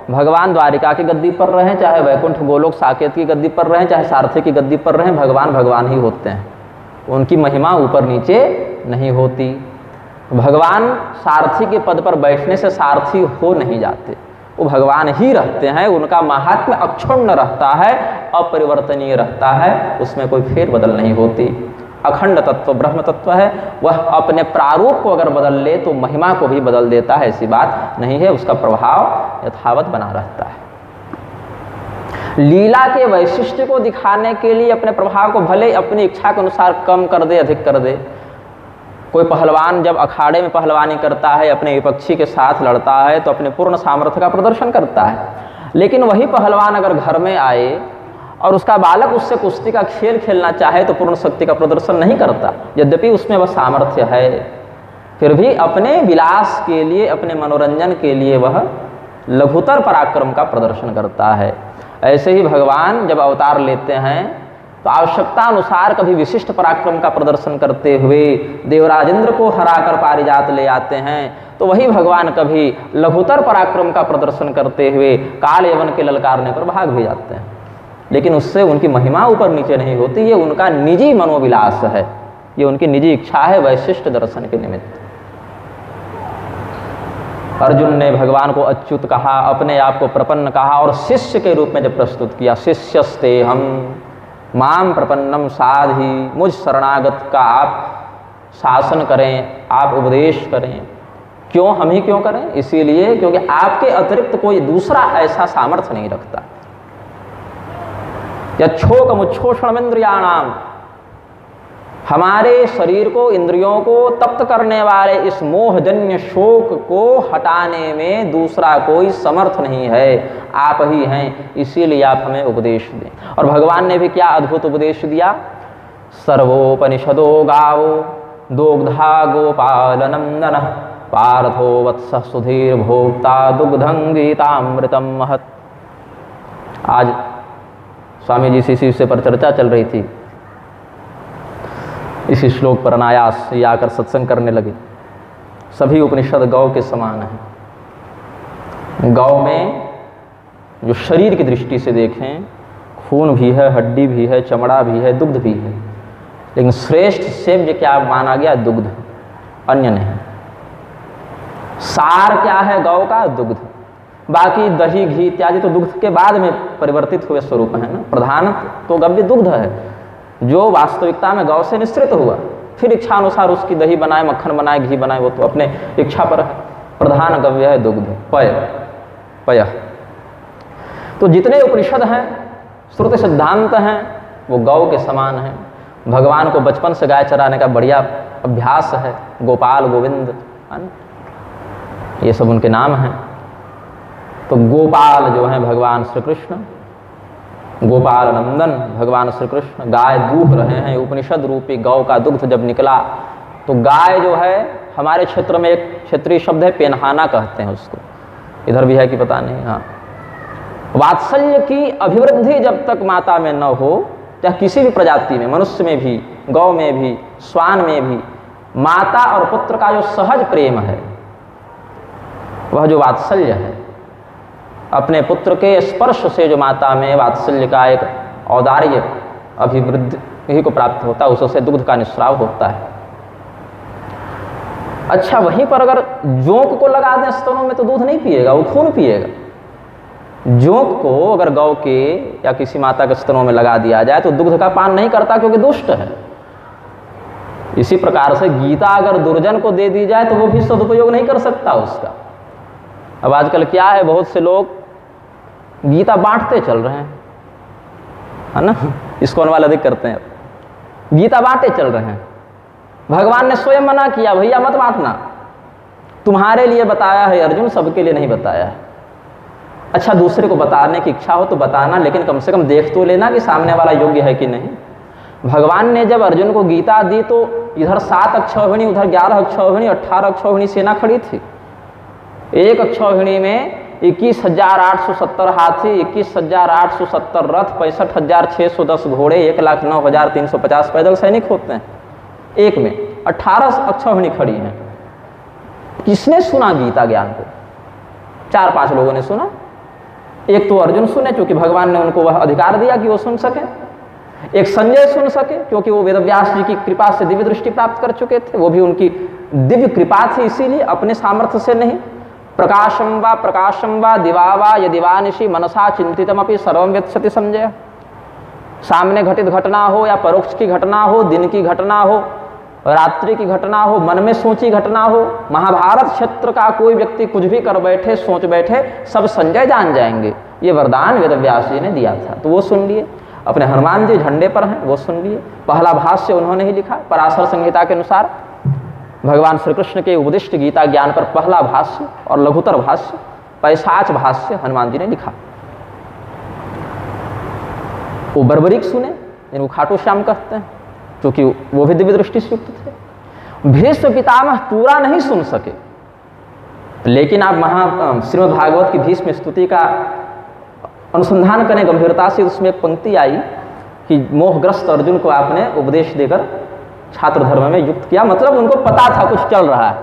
भगवान द्वारिका की गद्दी पर रहें, चाहे वैकुंठ गोलोक साकेत की गद्दी पर रहें, चाहे सारथी की गद्दी पर रहें, भगवान भगवान ही होते हैं। उनकी महिमा ऊपर नीचे नहीं होती। भगवान सारथी के पद पर बैठने से सारथी हो नहीं जाते, वो भगवान ही रहते हैं। उनका महात्म्य अक्षुण्ण रहता है, अपरिवर्तनीय रहता है, उसमें कोई फेरबदल नहीं होती। अखंड तत्व ब्रह्म तत्व है, वह अपने प्रारूप को अगर बदल ले तो महिमा को भी बदल देता है, ऐसी बात नहीं है, उसका प्रभाव यथावत बना रहता है। लीला के वैशिष्ट्य को दिखाने के लिए अपने प्रभाव को भले अपनी इच्छा के अनुसार कम कर दे, अधिक कर दे। कोई पहलवान जब अखाड़े में पहलवानी करता है, अपने विपक्षी के साथ लड़ता है तो अपने पूर्ण सामर्थ्य का प्रदर्शन करता है, लेकिन वही पहलवान अगर घर में आए और उसका बालक उससे कुश्ती का खेल खेलना चाहे तो पूर्ण शक्ति का प्रदर्शन नहीं करता, यद्यपि उसमें वह सामर्थ्य है, फिर भी अपने विलास के लिए, अपने मनोरंजन के लिए वह लघुतर पराक्रम का प्रदर्शन करता है। ऐसे ही भगवान जब अवतार लेते हैं तो आवश्यकता अनुसार कभी विशिष्ट पराक्रम का प्रदर्शन करते हुए देवराज इंद्र को हराकर पारिजात ले आते हैं, तो वही भगवान कभी लघुतर पराक्रम का प्रदर्शन करते हुए काल यवन के ललकारने पर भाग भी जाते हैं, लेकिन उससे उनकी महिमा ऊपर नीचे नहीं होती, ये उनका निजी मनोविलास है, ये उनकी निजी इच्छा है वैशिष्ट दर्शन के निमित्त। अर्जुन ने भगवान को अच्युत कहा, अपने आप को प्रपन्न कहा और शिष्य के रूप में जब प्रस्तुत किया, शिष्यस्ते हम माम प्रपन्नम साधि, मुझ शरणागत का आप शासन करें, आप उपदेश करें। क्यों, हम ही क्यों करें? इसीलिए क्योंकि आपके अतिरिक्त कोई दूसरा ऐसा सामर्थ्य नहीं रखता। यच्छोकमुच्छोषणमिन्द्रियाणाम, हमारे शरीर को, इंद्रियों को तप्त करने वाले इस मोहजन्य शोक को हटाने में दूसरा कोई समर्थ नहीं है, आप ही हैं, इसीलिए आप हमें उपदेश दें। और भगवान ने भी क्या अद्भुत उपदेश दिया, सर्वोपनिषदो गावो दुग्धा गोपालनंदन पार्थो वत्स सुधीर भोक्ता दुग्धं गीतामृतम महत्। आज स्वामी जी इसी विषय पर चर्चा चल रही थी, इसी श्लोक पर अनायास ये आकर सत्संग करने लगे। सभी उपनिषद गौ के समान हैं। गौ में जो शरीर की दृष्टि से देखें, खून भी है, हड्डी भी है, चमड़ा भी है, दुग्ध भी है, लेकिन श्रेष्ठ सेव्य क्या माना गया? दुग्ध, अन्य नहीं। सार क्या है गौ का? दुग्ध। बाकी दही घी इत्यादि तो दुग्ध के बाद में परिवर्तित हुए स्वरूप है ना, प्रधान तो गव्य दुग्ध है, जो वास्तविकता में गौ से निश्चित हुआ, फिर इच्छा अनुसार उसकी दही बनाए, मक्खन बनाए, घी बनाए, वो तो अपने इच्छा पर है। प्रधान गव्य है दुग्ध, पय। तो जितने उपनिषद हैं, श्रुति सिद्धांत हैं, वो गौ के समान हैं। भगवान को बचपन से गाय चराने का बढ़िया अभ्यास है, गोपाल, गोविंद, ये सब उनके नाम हैं। तो गोपाल जो हैं भगवान श्री कृष्ण, गोपाल नंदन भगवान श्री कृष्ण गाय दूह रहे हैं। उपनिषद रूपी गौ का दुग्ध जब निकला तो गाय जो है, हमारे क्षेत्र में एक क्षेत्रीय शब्द है पेनहाना कहते हैं उसको, इधर भी है कि पता नहीं। हाँ, वात्सल्य की अभिवृद्धि जब तक माता में न हो, चाहे किसी भी प्रजाति में, मनुष्य में भी, गौ में भी, श्वान में भी, माता और पुत्र का जो सहज प्रेम है, वह जो वात्सल्य है, अपने पुत्र के स्पर्श से जो माता में वात्सल्य का एक औदार्य अभिवृद्धि को प्राप्त होता है, उससे दुग्ध का निस्राव होता है। अच्छा, वहीं पर अगर जोंक को लगा दें स्तनों में तो दूध नहीं पिएगा, वो खून पिएगा। जोंक को अगर गौ के या किसी माता के स्तनों में लगा दिया जाए तो दुग्ध का पान नहीं करता, क्योंकि दुष्ट है। इसी प्रकार से गीता अगर दुर्जन को दे दी जाए तो वो भी सदुपयोग नहीं कर सकता उसका। अब आजकल क्या है, बहुत से लोग गीता बांटते चल रहे हैं, है ना, इस्कॉन वाले अधिक करते हैं, गीता बांटे चल रहे हैं। भगवान ने स्वयं मना किया, भैया मत बांटना, तुम्हारे लिए बताया है अर्जुन, सबके लिए नहीं बताया है। अच्छा, दूसरे को बताने की इच्छा हो तो बताना, लेकिन कम से कम देख तो लेना कि सामने वाला योग्य है कि नहीं। भगवान ने जब अर्जुन को गीता दी तो इधर 7 अक्षौहिणी, उधर 11 अक्षौहिणी, 18 अक्षौहिणी सेना खड़ी थी। एक अक्षौहिणी में 21,870 हाथी, 21,870 रथ, 65,610 घोड़े, 1,09,350 पैदल सैनिक होते हैं। एक में 18 अक्षौहिणी खड़ी हैं। किसने सुना गीता ज्ञान को? 4-5 लोगों ने सुना। एक तो अर्जुन सुने, क्योंकि भगवान ने उनको वह अधिकार दिया कि वो सुन सके। एक संजय सुन सके, क्योंकि वो वेदव्यास जी की कृपा से दिव्य दृष्टि प्राप्त कर चुके थे, वो भी उनकी दिव्य कृपा थी, इसीलिए अपने सामर्थ्य से नहीं। प्रकाशम वा दिवा वा यदिवानिशि मनसा चिंतितमपि सर्वं वेत्स्यति संजय। सामने घटित घटना हो या परोक्ष की घटना हो, दिन की घटना हो, रात्रि की घटना हो, मन में सोची घटना हो, महाभारत क्षेत्र का कोई व्यक्ति कुछ भी कर बैठे, सोच बैठे, सब संजय जान जाएंगे। ये वरदान वेदव्यास जी ने दिया था, तो वो सुन लिए। अपने हनुमान जी झंडे पर हैं, वो सुन लिए। पहला भाष्य उन्होंने ही लिखा, पराशर संहिता के अनुसार भगवान श्री कृष्ण के उपदिष्ट गीता ज्ञान पर पहला भाष्य और लघुतर भाष्य, पैशाच भाष्य हनुमान जी ने लिखा। वो बर्बरीक सुने, जिनको खाटू श्याम कहते हैं, क्योंकि वो भी दिव्य दृष्टि से युक्त थे। भीष्म पितामह पूरा नहीं सुन सके, लेकिन आप श्रीमद् भागवत की भीष्म स्तुति का अनुसंधान करें गंभीरता से, उसमें एक पंक्ति आई कि मोहग्रस्त अर्जुन को आपने उपदेश देकर छात्र धर्म में युक्त किया। मतलब उनको पता था कुछ चल रहा है,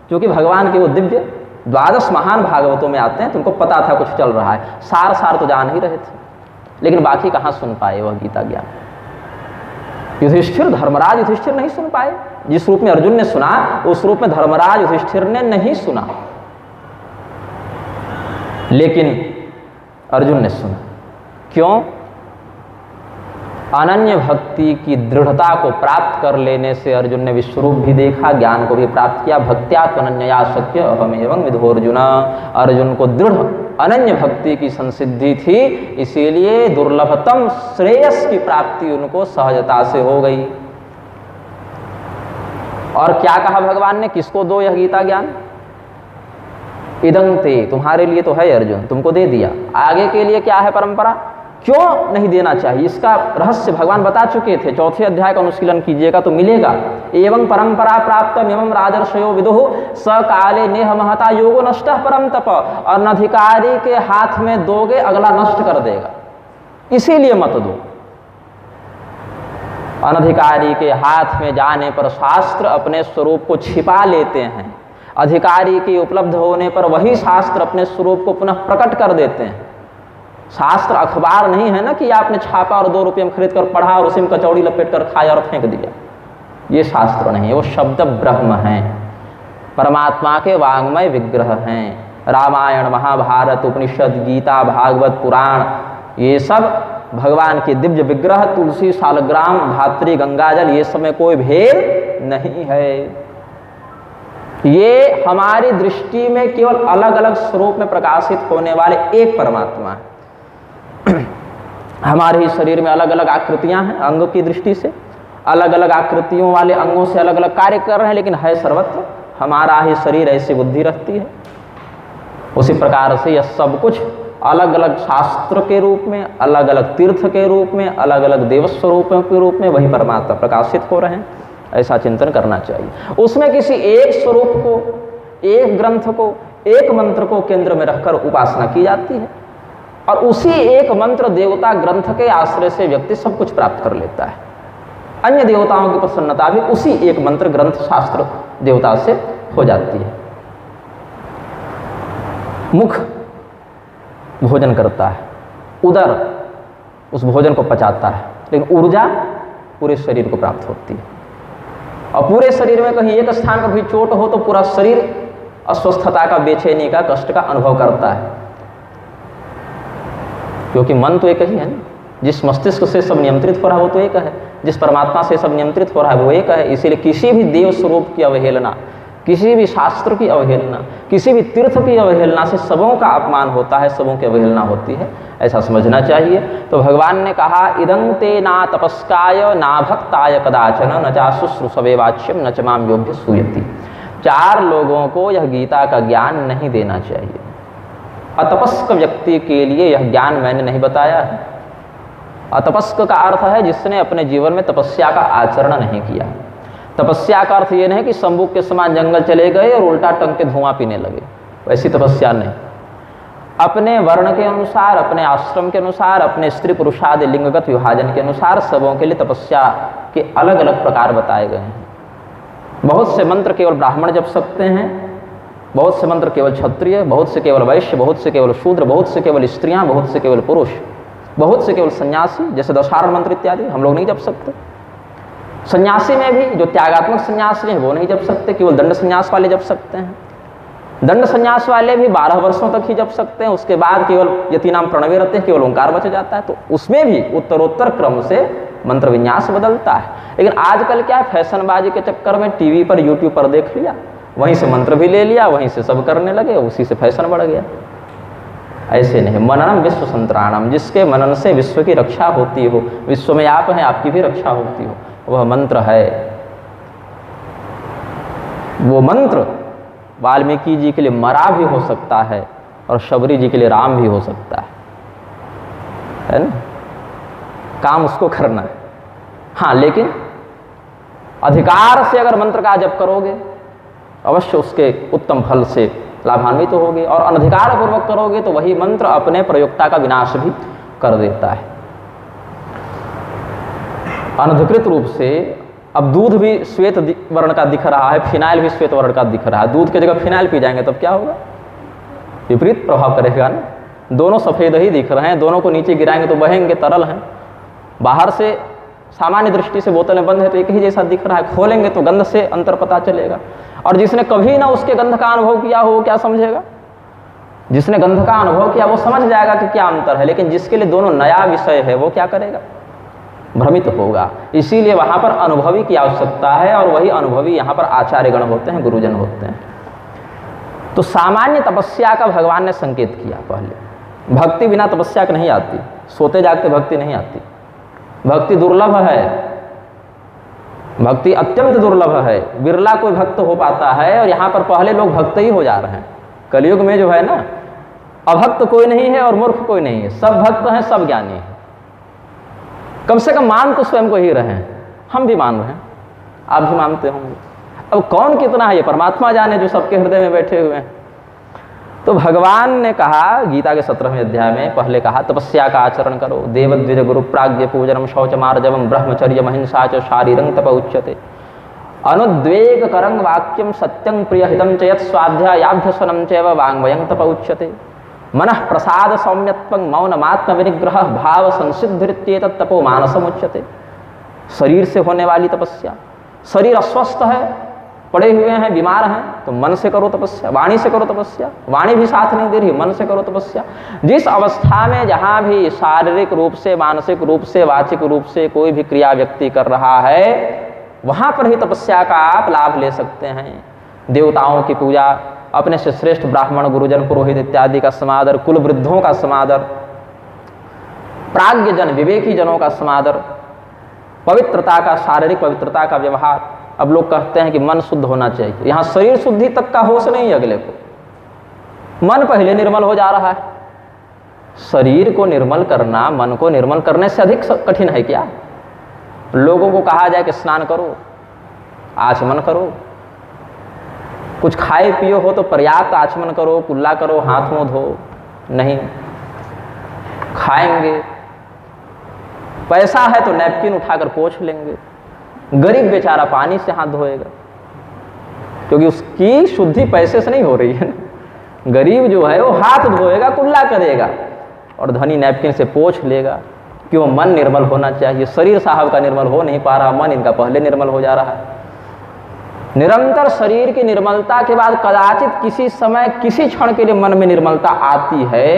क्योंकि भगवान के वो दिव्य 12 महान भागवतों में आते हैं, तो उनको पता था कुछ चल रहा है। सार तो जान ही रहे थे, लेकिन बाकी कहाँ सुन पाए वह गीता ज्ञान। युधिष्ठिर, धर्मराज युधिष्ठिर नहीं सुन पाए। जिस रूप में अर्जुन ने सुना, उस रूप में धर्मराज युधिष्ठिर ने नहीं सुना, लेकिन अर्जुन ने सुना। क्यों? अनन्य भक्ति की दृढ़ता को प्राप्त कर लेने से अर्जुन ने विश्वरूप भी देखा, ज्ञान को भी प्राप्त किया। भक्त्या त्वनन्यया शक्य अहमेवं विधोर्जुन। अर्जुन को दृढ़ अनन्य भक्ति की संसिद्धि थी, इसीलिए दुर्लभतम श्रेयस की प्राप्ति उनको सहजता से हो गई। और क्या कहा भगवान ने, किसको दो यह गीता ज्ञान? इदं ते, तुम्हारे लिए तो है अर्जुन, तुमको दे दिया। आगे के लिए क्या है परंपरा, क्यों नहीं देना चाहिए, इसका रहस्य भगवान बता चुके थे। 4 अध्याय का अनुशीलन कीजिएगा तो मिलेगा। एवं परंपरा प्राप्तम एवं राजर्षयो विदुः स काले नेह महता योगो नष्टः परम तप। अनधिकारी के हाथ में दोगे, अगला नष्ट कर देगा, इसीलिए मत दो। अनधिकारी के हाथ में जाने पर शास्त्र अपने स्वरूप को छिपा लेते हैं, अधिकारी के उपलब्ध होने पर वही शास्त्र अपने स्वरूप को पुनः प्रकट कर देते हैं। शास्त्र अखबार नहीं है ना कि आपने छापा और 2 रुपये में खरीद कर पढ़ा और उसी में कचौड़ी लपेट कर खाया और फेंक दिया। ये शास्त्र नहीं है, वो शब्द ब्रह्म हैं, परमात्मा के वाङ्मय विग्रह हैं। रामायण, महाभारत, उपनिषद, गीता, भागवत, पुराण, ये सब भगवान के दिव्य विग्रह। तुलसी, शालग्राम, धात्री, गंगाजल, ये सब में कोई भेद नहीं है। ये हमारी दृष्टि में केवल अलग अलग स्वरूप में प्रकाशित होने वाले एक परमात्मा है। हमारे ही शरीर में अलग अलग आकृतियां हैं, अंग की दृष्टि से अलग अलग आकृतियों वाले अंगों से अलग अलग कार्य कर रहे हैं, लेकिन है सर्वत्र। हमारा ही शरीर, ऐसी बुद्धि रखती है। उसी प्रकार से यह सब कुछ अलग अलग शास्त्र के रूप में, अलग अलग तीर्थ के रूप में, अलग अलग देवस्वरूपों के रूप में वही परमात्मा प्रकाशित हो रहे हैं। ऐसा चिंतन करना चाहिए। उसमें किसी एक स्वरूप को, एक ग्रंथ को, एक मंत्र को केंद्र में रखकर उपासना की जाती है, और उसी एक मंत्र, देवता, ग्रंथ के आश्रय से व्यक्ति सब कुछ प्राप्त कर लेता है। अन्य देवताओं की प्रसन्नता भी उसी एक मंत्र, ग्रंथ, शास्त्र, देवता से हो जाती है। मुख भोजन करता है, उदर उस भोजन को पचाता है, लेकिन ऊर्जा पूरे शरीर को प्राप्त होती है। और पूरे शरीर में कहीं एक स्थान पर भी चोट हो तो पूरा शरीर अस्वस्थता का, बेचैनी का, कष्ट का अनुभव करता है, क्योंकि मन तो एक ही है ना। जिस मस्तिष्क से सब नियंत्रित हो रहा है वो तो एक है, जिस परमात्मा से सब नियंत्रित हो रहा है वो एक है। इसीलिए किसी भी देव स्वरूप की अवहेलना, किसी भी शास्त्र की अवहेलना, किसी भी तीर्थ की अवहेलना से सबों का अपमान होता है, सबों की अवहेलना होती है, ऐसा समझना चाहिए। तो भगवान ने कहा, इदं ते ना तपस्काय ना भक्ताय कदाचन न चा शुश्रूषवे वाच्यम न च माम योग्य सूयति। 4 लोगों को यह गीता का ज्ञान नहीं देना चाहिए। अतपस्क व्यक्ति के लिए यह ज्ञान मैंने नहीं बताया है। अतपस्क का अर्थ है जिसने अपने जीवन में तपस्या का आचरण नहीं किया। तपस्या का अर्थ ये नहीं कि शंभू के समान जंगल चले गए और उल्टा टंग के धुआं पीने लगे, वैसी तपस्या नहीं। अपने वर्ण के अनुसार, अपने आश्रम के अनुसार, अपने स्त्री पुरुषादि लिंगगत विभाजन के अनुसार सबों के लिए तपस्या के अलग अलग प्रकार बताए गए हैं। बहुत से मंत्र केवल ब्राह्मण जप सकते हैं, बहुत से मंत्र केवल क्षत्रिय, बहुत से केवल वैश्य, बहुत से केवल शूद्र, बहुत से केवल स्त्रियां, बहुत से केवल पुरुष, बहुत से केवल सन्यासी, जैसे दशारण मंत्र इत्यादि हम लोग नहीं जप सकते। सन्यासी में भी जो त्यागात्मक सन्यासी हैं वो नहीं जप सकते, केवल दंड सन्यास वाले जप सकते हैं। दंड संन्यास वाले भी 12 वर्षों तक ही जप सकते हैं, उसके बाद केवल यतिनाम प्रणवे रहते हैं, केवल ओंकार बच जाता है। तो उसमें भी उत्तरोत्तर क्रम से मंत्र विन्यास बदलता है। लेकिन आजकल क्या है, फैशनबाजी के चक्कर में टीवी पर यूट्यूब पर देख लिया, वहीं से मंत्र भी ले लिया, वहीं से सब करने लगे, उसी से फैशन बढ़ गया। ऐसे नहीं, मननम विश्व संतराणम, जिसके मनन से विश्व की रक्षा होती हो, विश्व में आप हैं, आपकी भी रक्षा होती हो, वह मंत्र है। वो मंत्र वाल्मीकि जी के लिए मरा भी हो सकता है और शबरी जी के लिए राम भी हो सकता है ना। काम उसको करना है। हाँ, लेकिन अधिकार से अगर मंत्र का जप करोगे अवश्य उसके उत्तम फल से लाभान्वित तो होगे, और अनधिकार पूर्वक करोगे तो वही मंत्र अपने प्रयोक्ता का विनाश भी कर देता है। अनधिकृत रूप से अब दूध भी श्वेत वर्ण का दिख रहा है, फिनाइल भी श्वेत वर्ण का दिख रहा है, दूध की जगह फिनाइल पी जाएंगे तब क्या होगा? विपरीत प्रभाव करेगा ना। दोनों सफ़ेद ही दिख रहे हैं, दोनों को नीचे गिराएंगे तो बहेंगे, तरल हैं। बाहर से सामान्य दृष्टि से बोतलें बंद है तो एक ही जैसा दिख रहा है, खोलेंगे तो गंध से अंतर पता चलेगा। और जिसने कभी ना उसके गंध का अनुभव किया हो वो क्या समझेगा? जिसने गंध का अनुभव किया वो समझ जाएगा कि क्या अंतर है, लेकिन जिसके लिए दोनों नया विषय है वो क्या करेगा? भ्रमित होगा। इसीलिए वहाँ पर अनुभवी की आवश्यकता है, और वही अनुभवी यहाँ पर आचार्यगण होते हैं, गुरुजन होते हैं। तो सामान्य तपस्या का भगवान ने संकेत किया पहले। भक्ति बिना तपस्या के नहीं आती, सोते जागते भक्ति नहीं आती। भक्ति दुर्लभ है, भक्ति अत्यंत दुर्लभ है, बिरला कोई भक्त हो पाता है। और यहाँ पर पहले लोग भक्त ही हो जा रहे हैं। कलयुग में जो है ना, अभक्त कोई नहीं है और मूर्ख कोई नहीं है, सब भक्त हैं, सब ज्ञानी हैं। कम से कम मान तो स्वयं को ही रहे हैं। हम भी मान रहे हैं, आप भी मानते होंगे। अब कौन कितना है ये परमात्मा जाने, जो सबके हृदय में बैठे हुए हैं। तो भगवान ने कहा गीता के 17वें अध्याय में, पहले कहा तपस्या का आचरण करो, देवद्विज गुरु प्राज्ञ पूजनम शौचमार्जवम ब्रह्मचर्य महिंसा च शारीरं तप उच्यते, अनुद्वेग करं वाक्यम सत्यं प्रियहितं च यत् स्वाध्यायाभ्यसनं चैव वाङ्मयं तप उच्यते, मनः प्रसाद सौम्यत्वं मौनमात्म विनिग्रह भाव संसिद्धिरित्येतत् तपो मानसमुच्यते। शरीर से होने वाली तपस्या, शरीर अस्वस्थ है, पड़े हुए हैं, बीमार हैं, तो मन से करो तपस्या, वाणी से करो तपस्या। वाणी भी साथ नहीं दे रही, मन से करो तपस्या। जिस अवस्था में जहाँ भी शारीरिक रूप से, मानसिक रूप से, वाचिक रूप से कोई भी क्रिया व्यक्ति कर रहा है, वहाँ पर ही तपस्या का आप लाभ ले सकते हैं। देवताओं की पूजा, अपने से श्रेष्ठ ब्राह्मण, गुरुजन, पुरोहित इत्यादि का समादर, कुल वृद्धों का समादर, प्राज्ञ जन, विवेकी जनों का समादर, पवित्रता का, शारीरिक पवित्रता का व्यवहार। अब लोग कहते हैं कि मन शुद्ध होना चाहिए, यहाँ शरीर शुद्धि तक का होश नहीं है अगले को। मन पहले निर्मल हो जा रहा है। शरीर को निर्मल करना मन को निर्मल करने से अधिक कठिन है क्या? लोगों को कहा जाए कि स्नान करो, आचमन करो, कुछ खाए पियो हो तो पर्याप्त आचमन करो, कुल्ला करो, हाथ मुंह धो, नहीं। खाएंगे, पैसा है तो नैपकिन उठाकर पोंछ लेंगे। गरीब बेचारा पानी से हाथ धोएगा, क्योंकि उसकी शुद्धि पैसे से नहीं हो रही है ना। गरीब जो है वो हाथ धोएगा, कुल्ला करेगा, और धनी नैपकिन से पोंछ लेगा। क्यों? मन निर्मल होना चाहिए। शरीर साहब का निर्मल हो नहीं पा रहा, मन इनका पहले निर्मल हो जा रहा है। निरंतर शरीर की निर्मलता के बाद कदाचित किसी समय, किसी क्षण के लिए मन में निर्मलता आती है,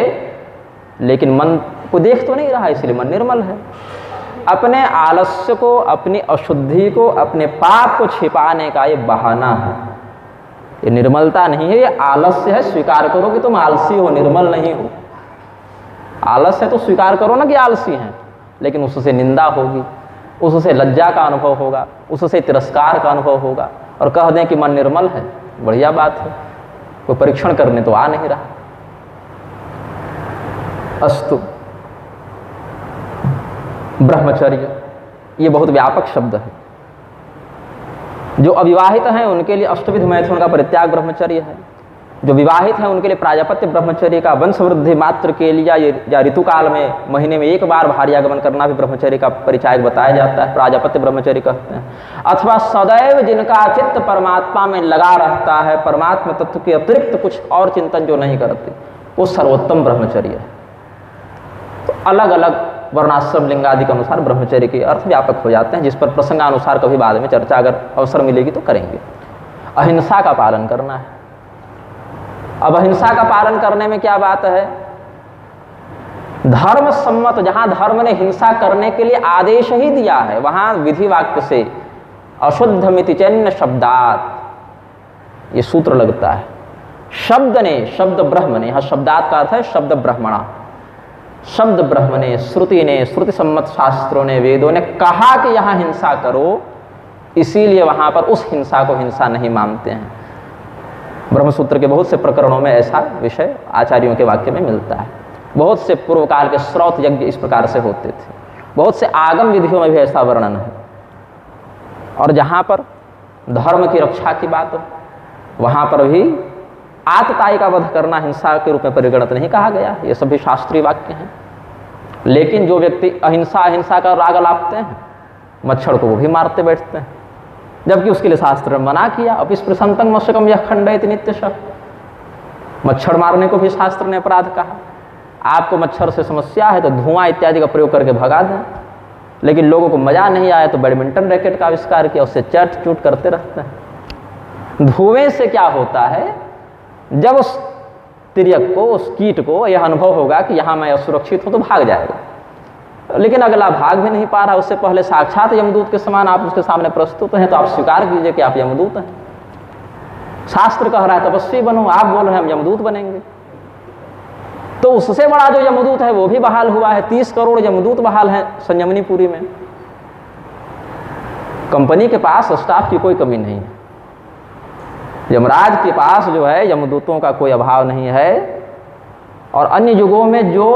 लेकिन मन को देख तो नहीं रहा, इसलिए मन निर्मल है। अपने आलस्य को, अपनी अशुद्धि को, अपने पाप को छिपाने का ये बहाना है। ये निर्मलता नहीं है, ये आलस्य है। स्वीकार करो कि तुम आलसी हो, निर्मल नहीं हो। आलस्य है तो स्वीकार करो ना कि आलसी हैं, लेकिन उससे निंदा होगी, उससे लज्जा का अनुभव होगा, उससे तिरस्कार का अनुभव होगा, और कह दें कि मन निर्मल है, बढ़िया बात है। कोई परीक्षण करने तो आ नहीं रहा। अस्तु, ब्रह्मचर्य ये बहुत व्यापक शब्द है। जो अविवाहित हैं उनके लिए अष्टविध मैथुन का परित्याग ब्रह्मचर्य है। जो विवाहित हैं उनके लिए प्राजापत्य ब्रह्मचर्य का, वंश वृद्धि मात्र के लिए या ऋतुकाल में महीने में एक बार भार्यागमन करना भी ब्रह्मचर्य का परिचायक बताया जाता है, प्राजापत्य ब्रह्मचर्य कहते हैं। अथवा सदैव जिनका चित्त परमात्मा में लगा रहता है, परमात्मा तत्व के अतिरिक्त कुछ और चिंतन जो नहीं करते, वो सर्वोत्तम ब्रह्मचर्य है। तो अलग अलग वर्णाश्रम लिंगादि के अनुसार ब्रह्मचर्य के अर्थ व्यापक हो जाते हैं, जिस पर प्रसंगानुसार कभी बाद में चर्चा अगर अवसर मिलेगी तो करेंगे। अहिंसा का पालन करना है, अब अहिंसा का पालन करने में क्या बात है, धर्म सम्मत, जहां धर्म ने हिंसा करने के लिए आदेश ही दिया है वहां विधि वाक्य से अशुद्धमिति चैन्य शब्दात, ये सूत्र लगता है। शब्द ने, शब्द ब्रह्म ने, यहां शब्दात का अर्थ है शब्द ब्रह्मणा, शब्द ब्रह्म ने, श्रुति ने, श्रुति सम्मत शास्त्रों ने, वेदों ने कहा कि यहां हिंसा करो, इसीलिए वहां पर उस हिंसा को हिंसा नहीं मानते हैं। ब्रह्मसूत्र के बहुत से प्रकरणों में ऐसा विषय आचार्यों के वाक्य में मिलता है। बहुत से पूर्व काल के श्रौत यज्ञ इस प्रकार से होते थे, बहुत से आगम विधियों में भी ऐसा वर्णन है। और जहां पर धर्म की रक्षा की बात हो वहां पर भी आतताई का वध करना हिंसा के रूप में परिगणित नहीं कहा गया। ये सभी शास्त्रीय वाक्य हैं। लेकिन जो व्यक्ति अहिंसा अहिंसा का राग लापते हैं, मच्छर को वो भी मारते बैठते हैं, जबकि उसके लिए शास्त्र ने मना किया। अब इस प्रसंतंग मशकम यह खंडित नित्यशः, मच्छर मारने को भी शास्त्र ने अपराध कहा। आपको मच्छर से समस्या है तो धुआं इत्यादि का प्रयोग करके भगा दें, लेकिन लोगों को मजा नहीं आया तो बैडमिंटन रैकेट का आविष्कार किया, उससे चट चूट करते रहते हैं। धुएं से क्या होता है, जब उस तिर्यक को, उस कीट को यह अनुभव होगा कि यहाँ मैं असुरक्षित हूं तो भाग जाएगा। लेकिन अगला भाग भी नहीं पा रहा, उससे पहले साक्षात यमदूत के समान आप उसके सामने प्रस्तुत हैं, तो आप स्वीकार कीजिए कि आप यमदूत हैं। शास्त्र कह रहा है तपस्वी बनो, आप बोल रहे हैं हम यमदूत बनेंगे। तो उससे बड़ा जो यमदूत है वो भी बहाल हुआ है। 30 करोड़ यमदूत बहाल हैं संयमनीपुरी में। कंपनी के पास स्टाफ की कोई कमी नहीं है, यमराज के पास जो है यमदूतों का कोई अभाव नहीं है। और अन्य युगों में जो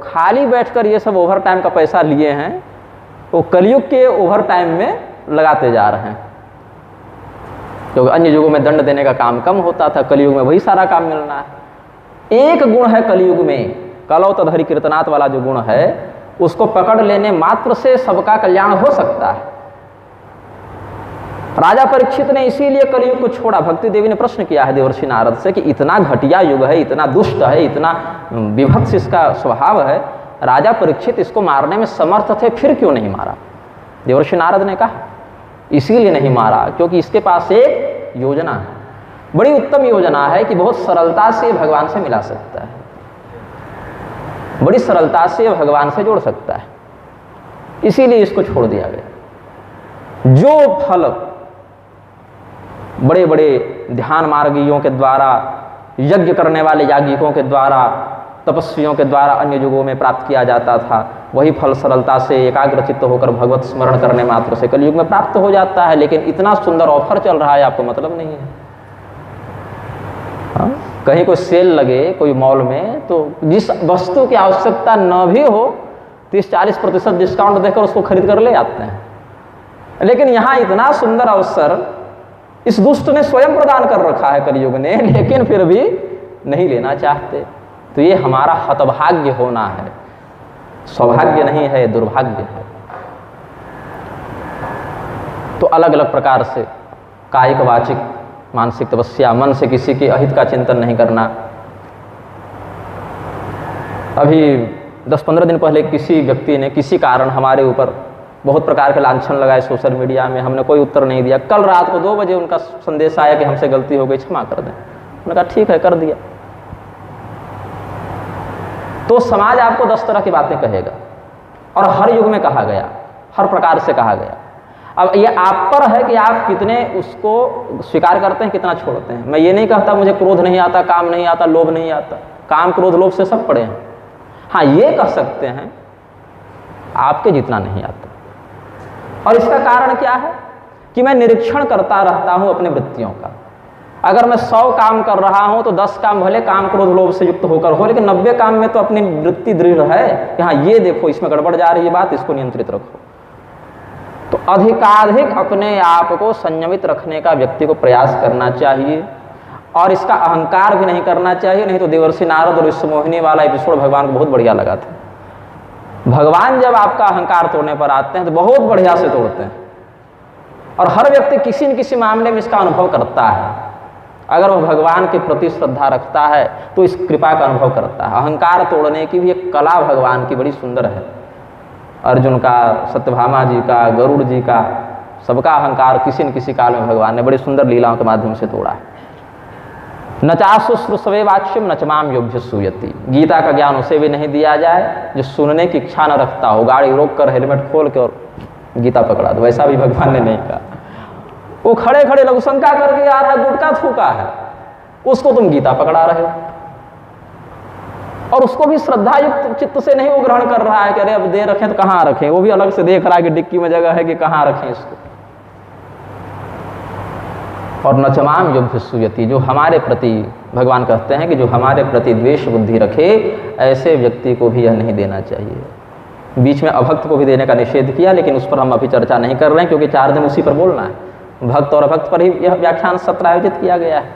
खाली बैठकर ये सब ओवर टाइम का पैसा लिए हैं, वो कलयुग के ओवर टाइम में लगाते जा रहे हैं। क्योंकि अन्य युगों में दंड देने का काम कम होता था, कलयुग में वही सारा काम मिलना है। एक गुण है कलयुग में, कलौ तधरि कीर्तनात् वाला जो गुण है, उसको पकड़ लेने मात्र से सबका कल्याण हो सकता है। राजा परीक्षित ने इसीलिए कलयुग को छोड़ा। भक्ति देवी ने प्रश्न किया है देवर्षि नारद से कि इतना घटिया युग है, इतना दुष्ट है, इतना विभत्स इसका स्वभाव है, राजा परीक्षित इसको मारने में समर्थ थे, फिर क्यों नहीं मारा? देवर्षि नारद ने कहा इसीलिए नहीं मारा क्योंकि इसके पास एक योजना है, बड़ी उत्तम योजना है कि बहुत सरलता से भगवान से मिला सकता है, बड़ी सरलता से भगवान से जोड़ सकता है, इसीलिए इसको छोड़ दिया गया। जो फल बड़े बड़े ध्यान मार्गियों के द्वारा, यज्ञ करने वाले याज्ञिकों के द्वारा, तपस्वियों के द्वारा अन्य युगों में प्राप्त किया जाता था, वही फल सरलता से एकाग्रचित्त होकर भगवत स्मरण करने मात्र से कलयुग में प्राप्त हो जाता है। लेकिन इतना सुंदर ऑफर चल रहा है, आपको मतलब नहीं है। कहीं कोई सेल लगे कोई मॉल में, तो जिस वस्तु की आवश्यकता न भी हो 30-40% डिस्काउंट देकर उसको खरीद कर ले आते हैं। लेकिन यहाँ इतना सुंदर अवसर इस दुष्ट ने स्वयं प्रदान कर रखा है कलयुग ने, लेकिन फिर भी नहीं लेना चाहते। तो ये हमारा हतभाग्य होना है, सौभाग्य नहीं है, दुर्भाग्य है। तो अलग अलग प्रकार से कायिक वाचिक मानसिक तपस्या, मन से किसी के अहित का चिंतन नहीं करना। अभी 10-15 दिन पहले किसी व्यक्ति ने किसी कारण हमारे ऊपर बहुत प्रकार के लांछन लगाए सोशल मीडिया में, हमने कोई उत्तर नहीं दिया। कल रात को 2 बजे उनका संदेश आया कि हमसे गलती हो गई, क्षमा कर दें। उन्होंने कहा ठीक है, कर दिया। तो समाज आपको 10 तरह की बातें कहेगा, और हर युग में कहा गया, हर प्रकार से कहा गया। अब ये आप पर है कि आप कितने उसको स्वीकार करते हैं, कितना छोड़ते हैं। मैं ये नहीं कहता मुझे क्रोध नहीं आता, काम नहीं आता, लोभ नहीं आता। काम क्रोध लोभ से सब पड़े हैं। हाँ, ये कह सकते हैं आपके जितना नहीं आता। और इसका कारण क्या है कि मैं निरीक्षण करता रहता हूं अपने वृत्तियों का। अगर मैं 100 काम कर रहा हूं तो 10 काम भले काम क्रोध लोभ से युक्त होकर हो, लेकिन 90 काम में तो अपनी वृत्ति दृढ़ है कि हाँ ये देखो इसमें गड़बड़ जा रही है बात, इसको नियंत्रित रखो। तो अधिकाधिक अपने आप को संयमित रखने का व्यक्ति को प्रयास करना चाहिए, और इसका अहंकार भी नहीं करना चाहिए। नहीं तो देवर्षि नारद और विश्वमोहिनी वाला एपिसोड भगवान को बहुत बढ़िया लगा था। भगवान जब आपका अहंकार तोड़ने पर आते हैं तो बहुत बढ़िया से तोड़ते हैं, और हर व्यक्ति किसी न किसी मामले में इसका अनुभव करता है। अगर वह भगवान के प्रति श्रद्धा रखता है तो इस कृपा का अनुभव करता है। अहंकार तोड़ने की भी एक कला भगवान की बड़ी सुंदर है। अर्जुन का, सत्यभामा जी का, गरुड़ जी का, सबका अहंकार किसी न किसी काल में भगवान ने बड़ी सुंदर लीलाओं के माध्यम से तोड़ा है। न चाशुश्रुषवे वाच्यम न च माम योभ्य सूयति। गीता का ज्ञान उसे भी नहीं दिया जाए जो सुनने की इच्छा न रखता हो, गाड़ी रोक कर हेलमेट खोल के और गीता पकड़ा दो, वैसा भी भगवान ने नहीं कहा। वो खड़े खड़े लघुशंका करके आ रहा है, गुटखा थूका है, उसको तुम गीता पकड़ा रहे हो, और उसको भी श्रद्धा युक्त चित्त से नहीं वो ग्रहण कर रहा है कि अरे अब दे रखें तो कहाँ रखें, वो भी अलग से देख रहा है कि डिक्की में जगह है कि कहाँ रखें इसको। और न चमाम योभ्य सूयति, जो हमारे प्रति, भगवान कहते हैं कि जो हमारे प्रति द्वेष बुद्धि रखे, ऐसे व्यक्ति को भी यह नहीं देना चाहिए। बीच में अभक्त को भी देने का निषेध किया, लेकिन उस पर हम अभी चर्चा नहीं कर रहे हैं, क्योंकि 4 दिन उसी पर बोलना है। भक्त और अभक्त पर ही यह व्याख्यान सत्र आयोजित किया गया है,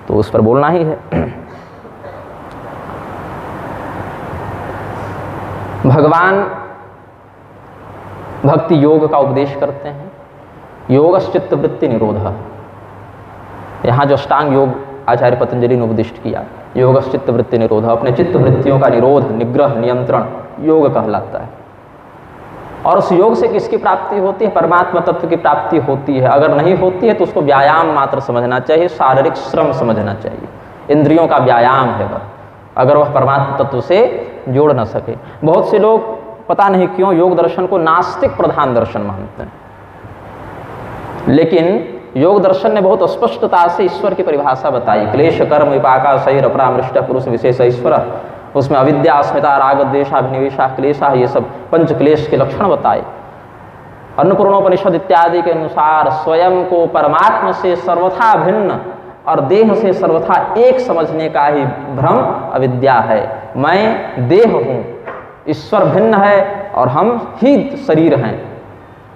तो उस पर बोलना ही है। भगवान भक्ति योग का उपदेश करते हैं। योगश्चित्त वृत्ति निरोध, यहाँ जो अष्टांग योग आचार्य पतंजलि ने उपदिष्ट किया, योगश्चित्त वृत्ति निरोध, अपने चित्त वृत्तियों का निरोध, निग्रह, नियंत्रण योग कहलाता है। और उस योग से किसकी प्राप्ति होती है? परमात्मा तत्व की प्राप्ति होती है। अगर नहीं होती है तो उसको व्यायाम मात्र समझना चाहिए, शारीरिक श्रम समझना चाहिए, इंद्रियों का व्यायाम है वह, अगर वह परमात्मा तत्व से जोड़ न सके। बहुत से लोग पता नहीं क्यों योग दर्शन को नास्तिक प्रधान दर्शन मानते हैं, लेकिन योग दर्शन ने बहुत स्पष्टता से ईश्वर की परिभाषा बताई। क्लेश कर्म विपाका शरीर अपरामृष्ट पुरुष विशेष ईश्वर, उसमें अविद्या, अस्मिता, राग, द्वेषाभिनिवेशा, क्लेशा, ये सब पंच क्लेश के लक्षण बताए। अन्नपूर्णोपनिषद इत्यादि के अनुसार स्वयं को परमात्मा से सर्वथा भिन्न और देह से सर्वथा एक समझने का ही भ्रम अविद्या है। मैं देह हूँ, ईश्वर भिन्न है और हम ही शरीर हैं।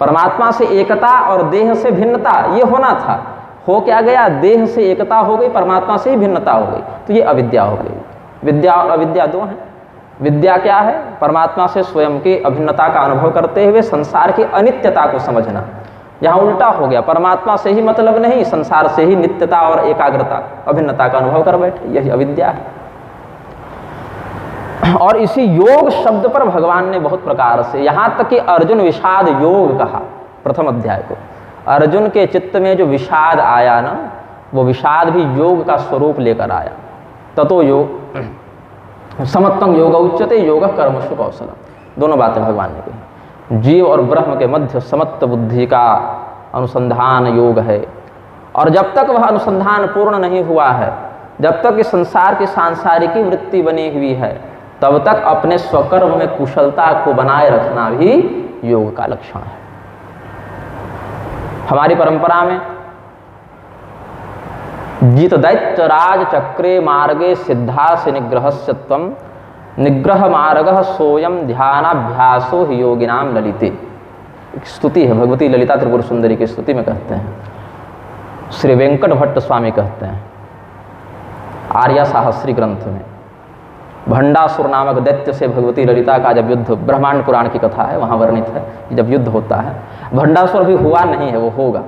परमात्मा से एकता और देह से भिन्नता ये होना था, हो क्या गया? देह से एकता हो गई, परमात्मा से ही भिन्नता हो गई, तो ये अविद्या हो गई। विद्या और अविद्या दो हैं। विद्या क्या है? परमात्मा से स्वयं की अभिन्नता का अनुभव करते हुए संसार की अनित्यता को समझना। यहाँ उल्टा हो गया, परमात्मा से ही मतलब नहीं, संसार से ही नित्यता और एकाग्रता, अभिन्नता का अनुभव कर बैठे, यही अविद्या है। और इसी योग शब्द पर भगवान ने बहुत प्रकार से, यहाँ तक कि अर्जुन विषाद योग कहा प्रथम अध्याय को। अर्जुन के चित्त में जो विषाद आया ना, वो विषाद भी योग का स्वरूप लेकर आया। ततो योग समत्वं योग उच्यते, योग कर्मसु कौशलम, दोनों बातें भगवान ने कही। जीव और ब्रह्म के मध्य समत्व बुद्धि का अनुसंधान योग है, और जब तक वह अनुसंधान पूर्ण नहीं हुआ है, जब तक इस संसार की सांसारिकी वृत्ति बनी हुई है, तब तक अपने स्वकर्म में कुशलता को बनाए रखना भी योग का लक्षण है। हमारी परंपरा में जित दैत्य राज चक्रे मार्गे सिद्धास्य निग्रहस्य त्वं निग्रह मार्गः सोयम ध्यानाभ्यासो हि योगिनाम ललिते। एक स्तुति है, भगवती ललिता त्रिपुर सुंदरी की स्तुति में कहते हैं, श्री वेंकट भट्ट स्वामी कहते हैं आर्या साहस्री ग्रंथ में, भंडासुर नामक दैत्य से भगवती ललिता का जब युद्ध, ब्रह्मांड पुराण की कथा है, वहाँ वर्णित है, जब युद्ध होता है, भंडासुर भी हुआ नहीं है, वो होगा,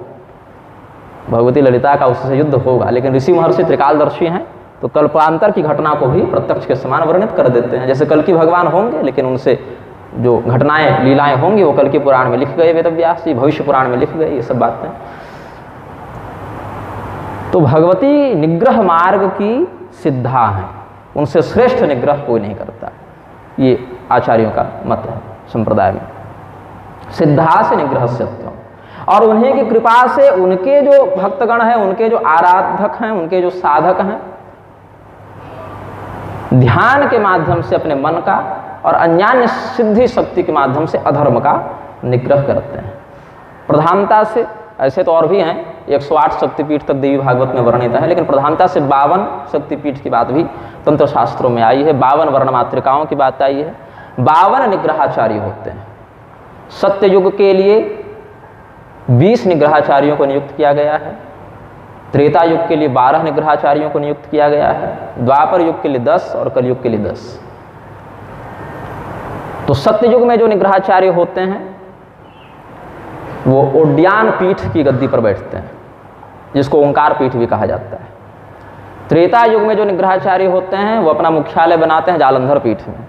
भगवती ललिता का उससे युद्ध होगा, लेकिन ऋषि महर्षि त्रिकालदर्शी हैं तो कल्पांतर की घटना को भी प्रत्यक्ष के समान वर्णित कर देते हैं। जैसे कल की भगवान होंगे, लेकिन उनसे जो घटनाएं लीलाएं होंगी वो कल के पुराण में लिख गए, वेदव्यास जी भविष्य पुराण में लिख गए, ये सब बातें। तो भगवती निग्रह मार्ग की सिद्धा हैं, उनसे श्रेष्ठ निग्रह कोई नहीं करता, ये आचार्यों का मत है संप्रदाय में। सिद्धा से निग्रह सत्यम, और उन्हीं की कृपा से उनके जो भक्तगण हैं, उनके जो आराधक हैं, उनके जो साधक हैं, ध्यान के माध्यम से अपने मन का और अन्यान्य सिद्धि शक्ति के माध्यम से अधर्म का निग्रह करते हैं। प्रधानता से, ऐसे तो और भी हैं, 108 शक्तिपीठ तक देवी भागवत में वर्णित है, लेकिन प्रधानता से 52 शक्तिपीठ की बात भी तंत्र शास्त्रों में आई है, 52 वर्ण मातृकाओं की बात आई है, 52 निग्रहाचार्य होते हैं। सत्य युग के लिए 20 निग्रहाचार्यों को नियुक्त किया गया है, त्रेता युग के लिए 12 निग्रहाचार्यों को नियुक्त किया गया है, द्वापर युग के लिए 10 और कलयुग के लिए 10। तो सत्य युग में जो निग्रहाचार्य होते हैं वो ओड्यान पीठ की गद्दी पर बैठते हैं, जिसको ओंकार पीठ भी कहा जाता है। त्रेता युग में जो निग्रहाचार्य होते हैं वो अपना मुख्यालय बनाते हैं जालंधर पीठ में।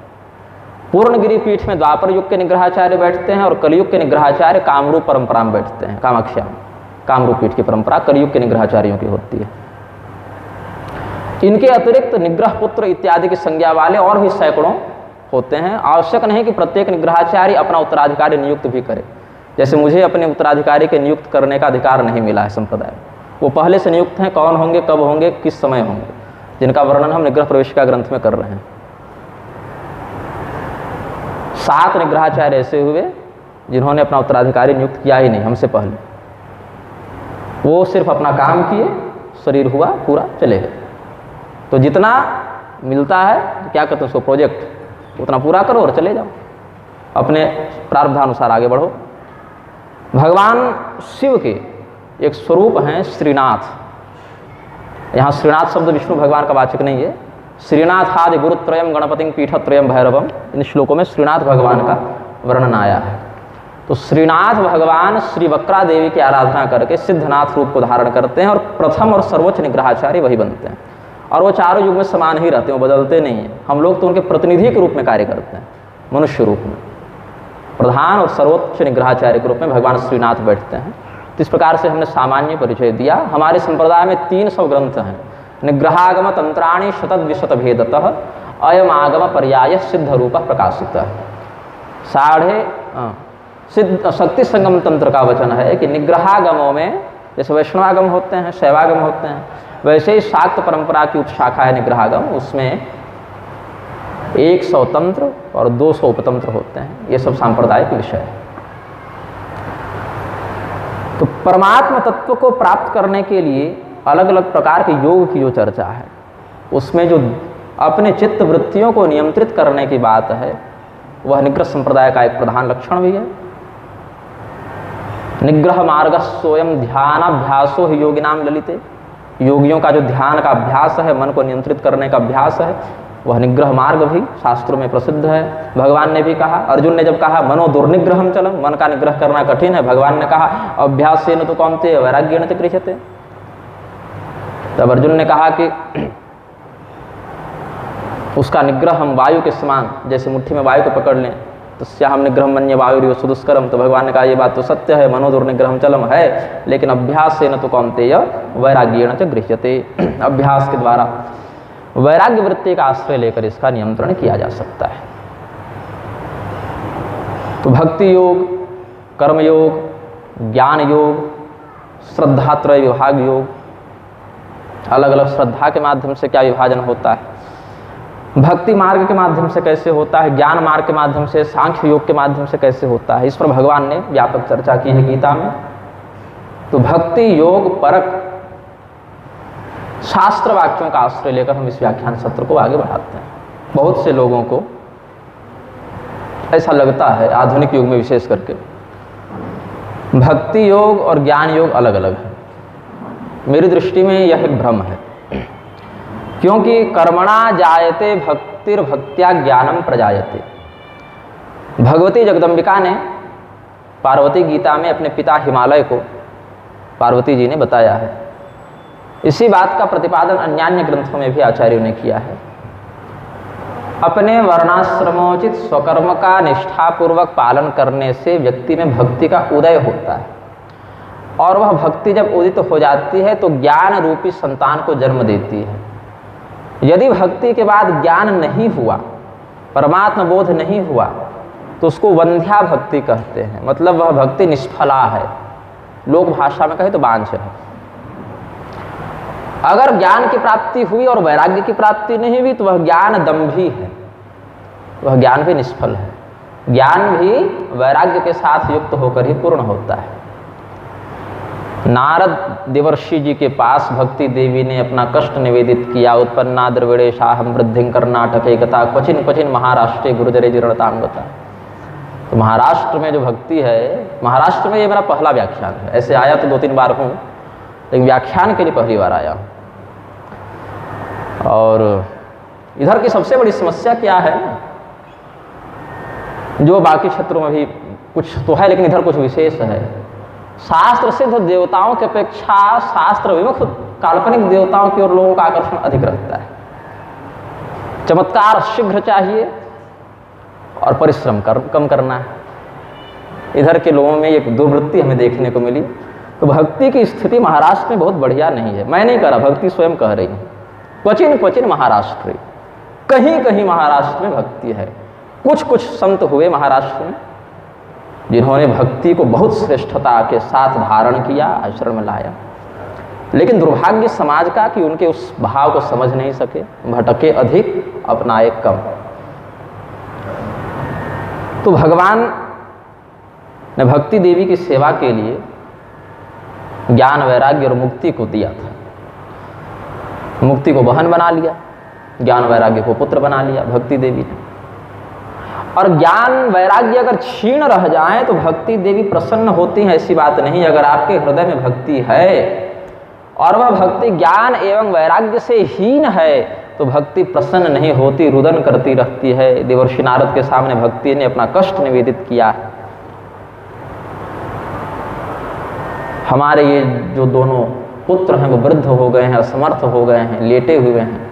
पूर्णगिरि पीठ में द्वापर युग के निग्रहाचार्य बैठते हैं, और कलयुग के निग्रहाचार्य कामरूप परंपरा में बैठते हैं, कामाख्या कामरूप पीठ की परंपरा कलयुग के निग्रहाचार्यों की होती है। इनके अतिरिक्त निग्रह पुत्र इत्यादि की संज्ञा वाले और भी सैकड़ों होते हैं। आवश्यक नहीं कि प्रत्येक निग्रहाचार्य अपना उत्तराधिकारी नियुक्त भी करे। जैसे मुझे अपने उत्तराधिकारी के नियुक्त करने का अधिकार नहीं मिला है संप्रदाय, वो पहले से नियुक्त हैं, कौन होंगे, कब होंगे, किस समय होंगे, जिनका वर्णन हम निग्रह प्रवेशिका ग्रंथ में कर रहे हैं। 7 निग्रहाचार्य ऐसे हुए जिन्होंने अपना उत्तराधिकारी नियुक्त किया ही नहीं हमसे पहले, वो सिर्फ अपना काम किए, शरीर हुआ पूरा, चले गए। तो जितना मिलता है क्या कहते हैं उसको, प्रोजेक्ट, उतना पूरा करो और चले जाओ, अपने प्रारब्धानुसार आगे बढ़ो। भगवान शिव के एक स्वरूप हैं श्रीनाथ। यहाँ श्रीनाथ शब्द विष्णु भगवान का वाचक नहीं है। श्रीनाथ आदि गुरुत्रयम गणपतिं पीठत्रयम भैरवम, इन श्लोकों में श्रीनाथ भगवान का वर्णन आया है। तो श्रीनाथ भगवान श्री वक्रा देवी की आराधना करके सिद्धनाथ रूप को धारण करते हैं और प्रथम और सर्वोच्च निग्रहाचार्य वही बनते हैं। और वो चारों युग में समान ही रहते हैं, वो बदलते नहीं हैं। हम लोग तो उनके प्रतिनिधि के रूप में कार्य करते हैं, मनुष्य रूप में। प्रधान और सर्वोच्च निग्रहाचार्य के रूप में भगवान श्रीनाथ बैठते हैं। तो इस प्रकार से हमने सामान्य परिचय दिया। हमारे संप्रदाय में 300 ग्रंथ हैं। निग्रहागम तंत्राणि शतद्विशत भेदतः अयम आगम पर्याय सिद्ध रूप प्रकाशित। शक्ति संगम तंत्र का वचन है कि निग्रहागमों में जैसे वैष्णवागम होते हैं, शैवागम होते हैं, वैसे ही शाक्त परंपरा की उपशाखा है निग्रहागम। उसमें 100 तंत्र और 200 उपतंत्र होते हैं। ये सब सांप्रदायिक विषय है। तो परमात्मा तत्व को प्राप्त करने के लिए अलग अलग प्रकार के योग की जो चर्चा है, उसमें जो अपने चित्त वृत्तियों को नियंत्रित करने की बात है, वह निग्रह संप्रदाय का एक प्रधान लक्षण भी है। निग्रह मार्ग स्वयं ध्यानाभ्यासो ही योगिनाम ललिते। योगियों का जो ध्यान का अभ्यास है, मन को नियंत्रित करने का अभ्यास है, वह निग्रह मार्ग भी शास्त्रों में प्रसिद्ध है। भगवान ने भी कहा, अर्जुन ने जब कहा मनो दुर्निग्रहम चलम, मन का निग्रह करना कठिन है, भगवान ने कहा अभ्यास से न तो कौनते वैराग्येण च गृह्यते। तब अर्जुन ने कहा कि उसका निग्रह हम वायु के समान, जैसे मुट्ठी में वायु को पकड़ लें, तो स्याम निग्रह मन्य वायु सुदुष्करम। तो भगवान ने कहा ये बात तो सत्य है, मनो दुर्निग्रहम चलम है, लेकिन अभ्यास से न तो कौनतेय वैराग्येण च गृह्यते। अभ्यास के द्वारा वैराग्य वृत्ति का आश्रय लेकर इसका नियंत्रण किया जा सकता है। तो भक्ति योग, कर्म योग, ज्ञान योग, श्रद्धात्रय विभाग योग, अलग अलग श्रद्धा के माध्यम से क्या विभाजन होता है, भक्ति मार्ग के माध्यम से कैसे होता है, ज्ञान मार्ग के माध्यम से, सांख्य योग के माध्यम से कैसे होता है, इस पर भगवान ने व्यापक चर्चा की है गीता में। तो भक्ति योग परक शास्त्र वाक्यों का आश्रय लेकर हम इस व्याख्यान सत्र को आगे बढ़ाते हैं। बहुत से लोगों को ऐसा लगता है, आधुनिक युग में विशेष करके, भक्ति योग और ज्ञान योग अलग अलग है। मेरी दृष्टि में यह एक भ्रम है, क्योंकि कर्मणा जायते भक्तिर्भक्त्या ज्ञानम प्रजायते। भगवती जगदम्बिका ने पार्वती गीता में अपने पिता हिमालय को पार्वती जी ने बताया है। इसी बात का प्रतिपादन अन्यान्य ग्रंथों में भी आचार्यों ने किया है। अपने वर्णाश्रमोचित स्वकर्म का निष्ठापूर्वक पालन करने से व्यक्ति में भक्ति का उदय होता है, और वह भक्ति जब उदित हो जाती है तो ज्ञान रूपी संतान को जन्म देती है। यदि भक्ति के बाद ज्ञान नहीं हुआ, परमात्मा बोध नहीं हुआ, तो उसको वंध्या भक्ति कहते हैं। मतलब वह भक्ति निष्फला है, लोक भाषा में कहे तो बांझ है। अगर ज्ञान की प्राप्ति हुई और वैराग्य की प्राप्ति नहीं हुई तो वह ज्ञान दंभी है, वह ज्ञान भी निष्फल है। ज्ञान भी वैराग्य के साथ युक्त होकर ही पूर्ण होता है। नारद देवर्षि जी के पास भक्ति देवी ने अपना कष्ट निवेदित किया। उत्पन्ना द्रविड़ेशाहम वृद्धि कर्नाटके गता क्वचिन क्वचिन महाराष्ट्रे गुरुजरे जीर्णतांगता। तो महाराष्ट्र में जो भक्ति है, महाराष्ट्र में ये मेरा पहला व्याख्यान है। ऐसे आया तो 2-3 बार हूँ, लेकिन व्याख्यान के लिए पहली बार आया हूँ। और इधर की सबसे बड़ी समस्या क्या है, जो बाकी क्षेत्रों में भी कुछ तो है लेकिन इधर कुछ विशेष है, शास्त्र सिद्ध देवताओं की अपेक्षा शास्त्र विमुख काल्पनिक देवताओं की ओर लोगों का आकर्षण अधिक रहता है। चमत्कार शीघ्र चाहिए और परिश्रम कम करना है। इधर के लोगों में एक दुर्वृत्ति हमें देखने को मिली। तो भक्ति की स्थिति महाराष्ट्र में बहुत बढ़िया नहीं है। मैं नहीं कह रहा, भक्ति स्वयं कह रही है। क्वचिन क्वचिन महाराष्ट्र, कहीं कहीं महाराष्ट्र में भक्ति है। कुछ कुछ संत हुए महाराष्ट्र में जिन्होंने भक्ति को बहुत श्रेष्ठता के साथ धारण किया, आचरण में लाया। लेकिन दुर्भाग्य समाज का कि उनके उस भाव को समझ नहीं सके, भटके अधिक, अपनाए कम। तो भगवान ने भक्ति देवी की सेवा के लिए ज्ञान, वैराग्य और मुक्ति को दिया था। मुक्ति को बहन बना लिया, ज्ञान वैराग्य को पुत्र बना लिया भक्ति देवी ने। और ज्ञान वैराग्य अगर क्षीण रह जाए तो भक्ति देवी प्रसन्न होती हैं, ऐसी बात नहीं। अगर आपके हृदय में भक्ति है और वह भक्ति ज्ञान एवं वैराग्य से हीन है तो भक्ति प्रसन्न नहीं होती, रुदन करती रहती है। देवर्षि नारद के सामने भक्ति ने अपना कष्ट निवेदित किया। हमारे ये जो दोनों पुत्र हैं वो वृद्ध हो गए हैं, असमर्थ हो गए हैं, लेटे हुए हैं।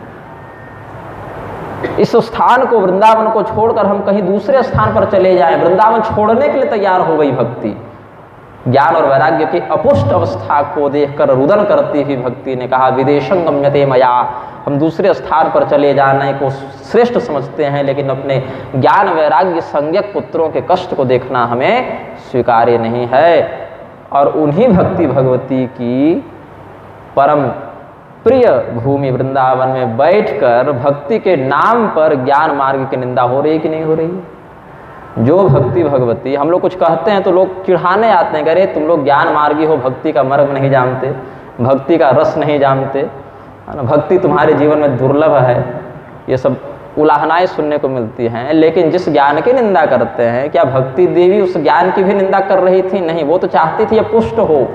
इस स्थान को, वृंदावन को छोड़कर हम कहीं दूसरे स्थान पर चले जाएं। वृंदावन छोड़ने के लिए तैयार हो गई भक्ति। ज्ञान और वैराग्य की अपुष्ट अवस्था को देखकर रुदन करती हुई भक्ति ने कहा, विदेशं गम्यते मया, हम दूसरे स्थान पर चले जाने को श्रेष्ठ समझते हैं, लेकिन अपने ज्ञान वैराग्य संज्ञक पुत्रों के कष्ट को देखना हमें स्वीकार्य नहीं है। और उन्हीं भक्ति भगवती की परम प्रिय भूमि वृंदावन में बैठकर भक्ति के नाम पर ज्ञान मार्ग की निंदा हो रही कि नहीं हो रही? जो भक्ति भगवती, हम लोग कुछ कहते हैं तो लोग चिढ़ाने आते हैं, अरे तुम लोग ज्ञान मार्गी हो, भक्ति का मर्म नहीं जानते, भक्ति का रस नहीं जानते, भक्ति तुम्हारे जीवन में दुर्लभ है। ये सब उलाहनाएं सुनने को मिलती हैं। लेकिन जिस ज्ञान की निंदा करते हैं, क्या भक्ति देवी उस ज्ञान की भी निंदा कर रही थी? नहीं, वो तो चाहती थी ये पुष्ट हो,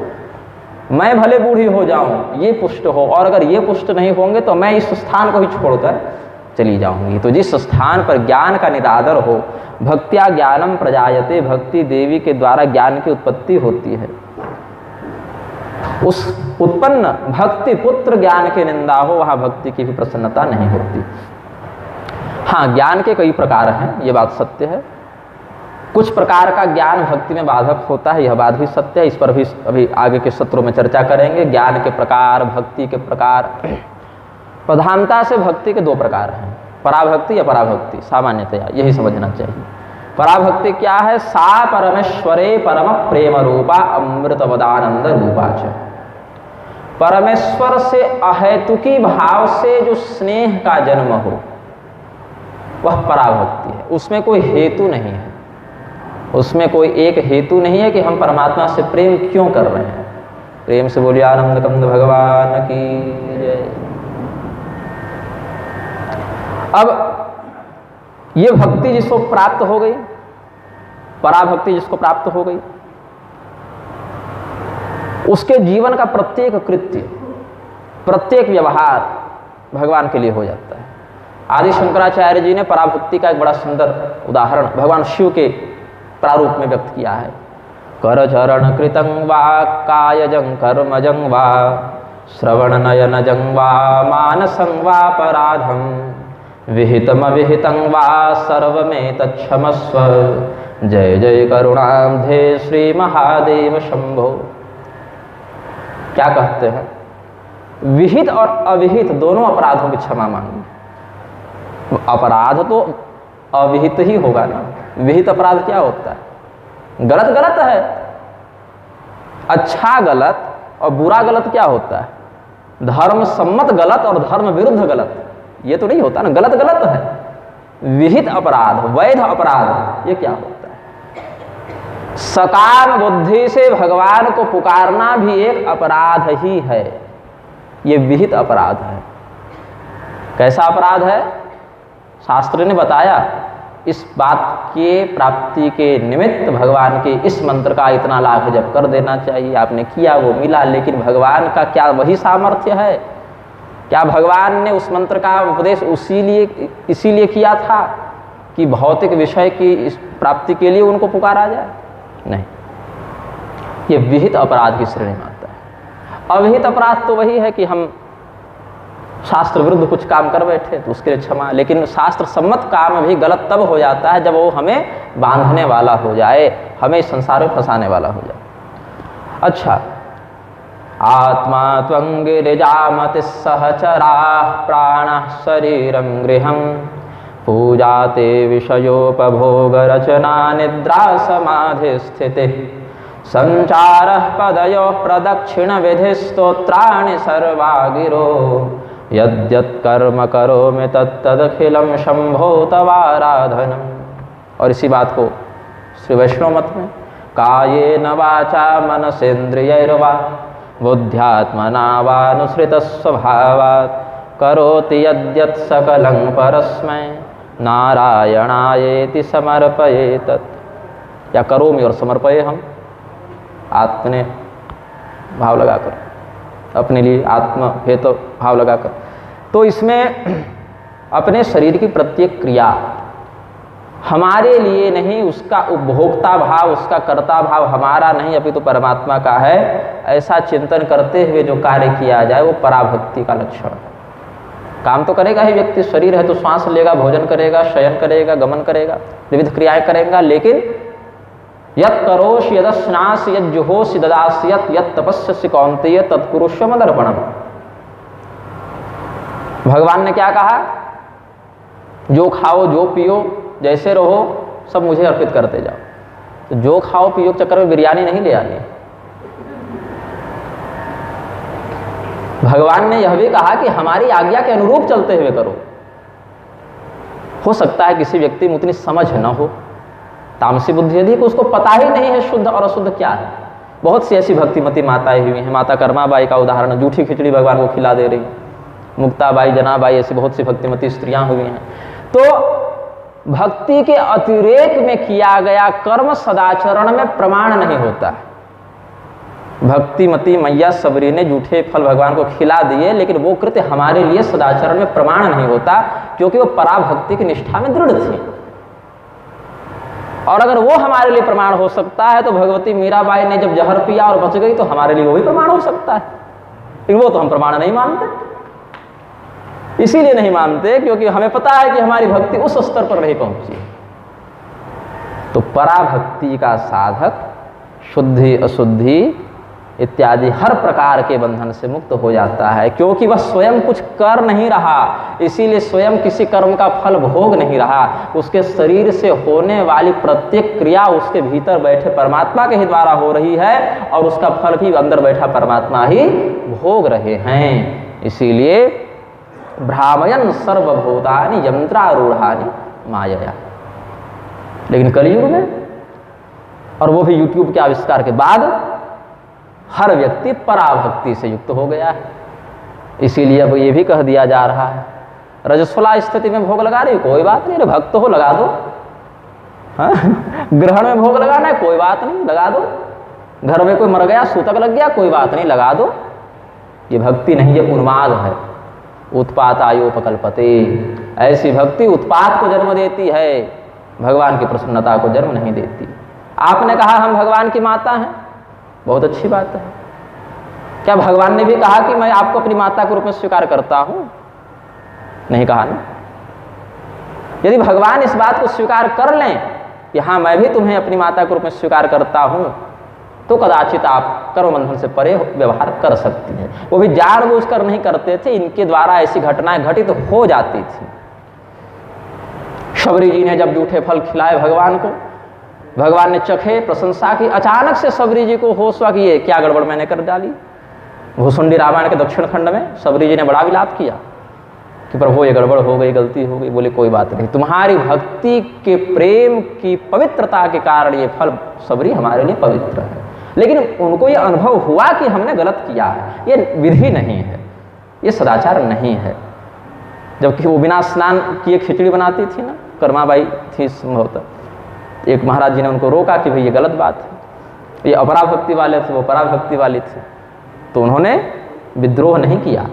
मैं भले बूढ़ी हो जाऊं, ये पुष्ट हो, और अगर ये पुष्ट नहीं होंगे तो मैं इस स्थान को ही छोड़कर चली जाऊंगी। तो जिस स्थान पर ज्ञान का निरादर हो, भक्त्या ज्ञानम प्रजायते, भक्ति देवी के द्वारा ज्ञान की उत्पत्ति होती है, उस उत्पन्न भक्ति पुत्र ज्ञान की निंदा हो, वहां भक्ति की भी प्रसन्नता नहीं होती। हाँ, ज्ञान के कई प्रकार हैं, ये बात सत्य है। कुछ प्रकार का ज्ञान भक्ति में बाधक होता है, यह बात भी सत्य है। इस पर भी अभी आगे के सत्रों में चर्चा करेंगे। ज्ञान के प्रकार, भक्ति के प्रकार। प्रधानता से भक्ति के दो प्रकार हैं, पराभक्ति या पराभक्ति। सामान्यतया यही समझना चाहिए। पराभक्ति क्या है? सा परमेश्वरे परम प्रेम रूपा अमृतवदानंद रूपा च। परमेश्वर से अहेतुकी भाव से जो स्नेह का जन्म हो, वह पराभक्ति है। उसमें कोई हेतु नहीं है, उसमें कोई एक हेतु नहीं है कि हम परमात्मा से प्रेम क्यों कर रहे हैं। प्रेम से बोलिए आनंद कंद भगवान की जय। अब ये भक्ति जिसको प्राप्त हो गई, पराभक्ति जिसको प्राप्त हो गई, उसके जीवन का प्रत्येक कृत्य, प्रत्येक व्यवहार भगवान के लिए हो जाता है। आदि शंकराचार्य जी ने पराभक्ति का एक बड़ा सुंदर उदाहरण भगवान शिव के प्रारूप में व्यक्त किया है। कर चरण कृतं वा कायजं कर्मजं वा श्रवण नयनजं वा मानसं वा पराधं विहितम विहितं वा सर्वमेतच्छमस्व जय जय करुणाब्धे श्री महादेव शंभो। क्या कहते हैं? विहित और अविहित दोनों अपराधों की क्षमा मांगी। अपराध तो अविहित ही होगा ना। विहित अपराध क्या होता है? गलत गलत है, अच्छा गलत, और बुरा गलत क्या होता है? धर्म सम्मत गलत और धर्म विरुद्ध गलत, ये तो नहीं होता ना, गलत गलत है। विहित अपराध, वैध अपराध, ये क्या होता है? सकाम बुद्धि से भगवान को पुकारना भी एक अपराध ही है, ये विहित अपराध है। कैसा अपराध है? शास्त्र ने बताया, इस बात के प्राप्ति के निमित्त भगवान के इस मंत्र का इतना लाभ जप कर देना चाहिए। आपने किया, वो मिला, लेकिन भगवान का क्या वही सामर्थ्य है? क्या भगवान ने उस मंत्र का उपदेश इसीलिए किया था कि भौतिक विषय की इस प्राप्ति के लिए उनको पुकारा जाए? नहीं, ये विहित अपराध की श्रेणी में आता है। अविहित अपराध तो वही है कि हम शास्त्र विरुद्ध कुछ काम कर बैठे तो उसके लिए क्षमा, लेकिन शास्त्र सम्मत काम भी गलत तब हो जाता है जब वो हमें बांधने वाला हो जाए, हमें इस संसार में फंसाने वाला हो जाए। अच्छा, आत्मा त्वंगिरिजामति सहचराः प्राणः शरीरं गृहं पूजाते विषयोपभोगरचना निद्रा समाधिस्थितिः संचारः पदयोः प्रदक्षिणविधिस्तोत्राणि सर्वा गिरो यद्यत् कर्म करोमि तत्तदखिलं शंभो तवाराधनम्। और इसी बात को श्री वैष्णव मत में कायेन वाचा मनसेन्द्रियैर्वा बुद्ध्यात्मना वानुसृतस्वभावात् करोति यद्यत् सकलं परस्मै नारायणायेति समर्पयेतत्। या करोमि और समर्पये हम आत्मने भाव लगाकर, अपने लिए आत्म हेतु भाव लगाकर। तो इसमें अपने शरीर की प्रत्येक क्रिया हमारे लिए नहीं, उसका उपभोक्ता भाव, उसका कर्ता भाव हमारा नहीं अपितु परमात्मा का है, ऐसा चिंतन करते हुए जो कार्य किया जाए वो पराभक्ति का लक्षण है। काम तो करेगा ही व्यक्ति, शरीर है तो श्वास लेगा, भोजन करेगा, शयन करेगा, गमन करेगा, विविध क्रियाएं करेगा, लेकिन यत् करोष यदस्नास यज्जुहोषि ददासि यत् तपस्यसि कौन्तेय तत्कुरुष्व मदर्पणम्। भगवान ने क्या कहा? जो खाओ, जो पियो, जैसे रहो, सब मुझे अर्पित करते जाओ। तो जो खाओ पियो के चक्कर में बिरयानी नहीं ले आनी। भगवान ने यह भी कहा कि हमारी आज्ञा के अनुरूप चलते हुए करो। हो सकता है किसी व्यक्ति में उतनी समझ न हो, तामसी बुद्धि यदि को उसको पता ही नहीं है शुद्ध और अशुद्ध क्या है। बहुत सी ऐसी भक्तिमती माताएं हुई हैं। माता कर्माबाई का उदाहरण, जूठी खिचड़ी भगवान को खिला दे रही। मुक्ताबाई, जनाबाई, ऐसी बहुत सी भक्तिमती स्त्रियां हुई हैं। तो भक्ति के अतिरेक में किया गया कर्म सदाचरण में प्रमाण नहीं होता। भक्तिमती मैया सबरी ने जूठे फल भगवान को खिला दिए, लेकिन वो कृत्य हमारे लिए सदाचरण में प्रमाण नहीं होता, क्योंकि वो पराभक्ति की निष्ठा में दृढ़ थी। और अगर वो हमारे लिए प्रमाण हो सकता है तो भगवती मीराबाई ने जब जहर पिया और बच गई, तो हमारे लिए वो भी प्रमाण हो सकता है। लेकिन वो तो हम प्रमाण नहीं मानते। इसीलिए नहीं मानते क्योंकि हमें पता है कि हमारी भक्ति उस स्तर पर नहीं पहुंची। तो पराभक्ति का साधक शुद्धि, अशुद्धि इत्यादि हर प्रकार के बंधन से मुक्त हो जाता है, क्योंकि वह स्वयं कुछ कर नहीं रहा, इसीलिए स्वयं किसी कर्म का फल भोग नहीं रहा। उसके शरीर से होने वाली प्रत्येक क्रिया उसके भीतर बैठे परमात्मा के ही द्वारा हो रही है, और उसका फल भी अंदर बैठा परमात्मा ही भोग रहे हैं। इसीलिए भ्रामयन् सर्वभूतानि यंत्रारूढ़ानि मायया। लेकिन कलयुग में, और वो भी यूट्यूब के आविष्कार के बाद, हर व्यक्ति पराभक्ति से युक्त हो गया है। इसीलिए अब ये भी कह दिया जा रहा है, रजस्वला स्थिति में भोग लगा रही, कोई बात नहीं, भक्त हो लगा दो। हाँ? ग्रहण में भोग लगाना है, कोई बात नहीं, लगा दो। घर में कोई मर गया, सूतक लग गया, कोई बात नहीं, लगा दो। ये भक्ति नहीं, ये उन्माद है। उत्पात आयोपकल्पते। ऐसी भक्ति उत्पात को जन्म देती है, भगवान की प्रसन्नता को जन्म नहीं देती। आपने कहा हम भगवान की माता हैं, बहुत अच्छी बात है। क्या भगवान ने भी कहा कि मैं आपको अपनी माता के रूप में स्वीकार करता हूं? नहीं कहा ना। यदि भगवान इस बात को स्वीकार कर लें कि हाँ मैं भी तुम्हें अपनी माता के रूप में स्वीकार करता हूं, तो कदाचित आप कर्मबंधन से परे व्यवहार कर सकती हैं। वो भी जानबूझकर नहीं करते थे, इनके द्वारा ऐसी घटनाएं घटित हो जाती थी। शबरी जी ने जब जूठे फल खिलाए भगवान को, भगवान ने चखे, प्रशंसा की, अचानक से शबरी जी को होश हुआ कि ये क्या गड़बड़ मैंने कर डाली। भूसुंडी रामायण के दक्षिण खंड में शबरी जी ने बड़ा विलाप किया कि प्रभु ये गड़बड़ हो गई, गलती हो गई। बोले कोई बात नहीं, तुम्हारी भक्ति के प्रेम की पवित्रता के कारण ये फल शबरी हमारे लिए पवित्र है। लेकिन उनको ये अनुभव हुआ कि हमने गलत किया है, ये विधि नहीं है, ये सदाचार नहीं है। जबकि वो बिना स्नान किए खिचड़ी बनाती थी ना, कर्माबाई थी संभवतः, एक महाराज जी ने उनको रोका कि भाई ये गलत बात है। ये अपराभक्ति वाले थे, वो पराभक्ति वाली थी, तो उन्होंने विद्रोह नहीं किया।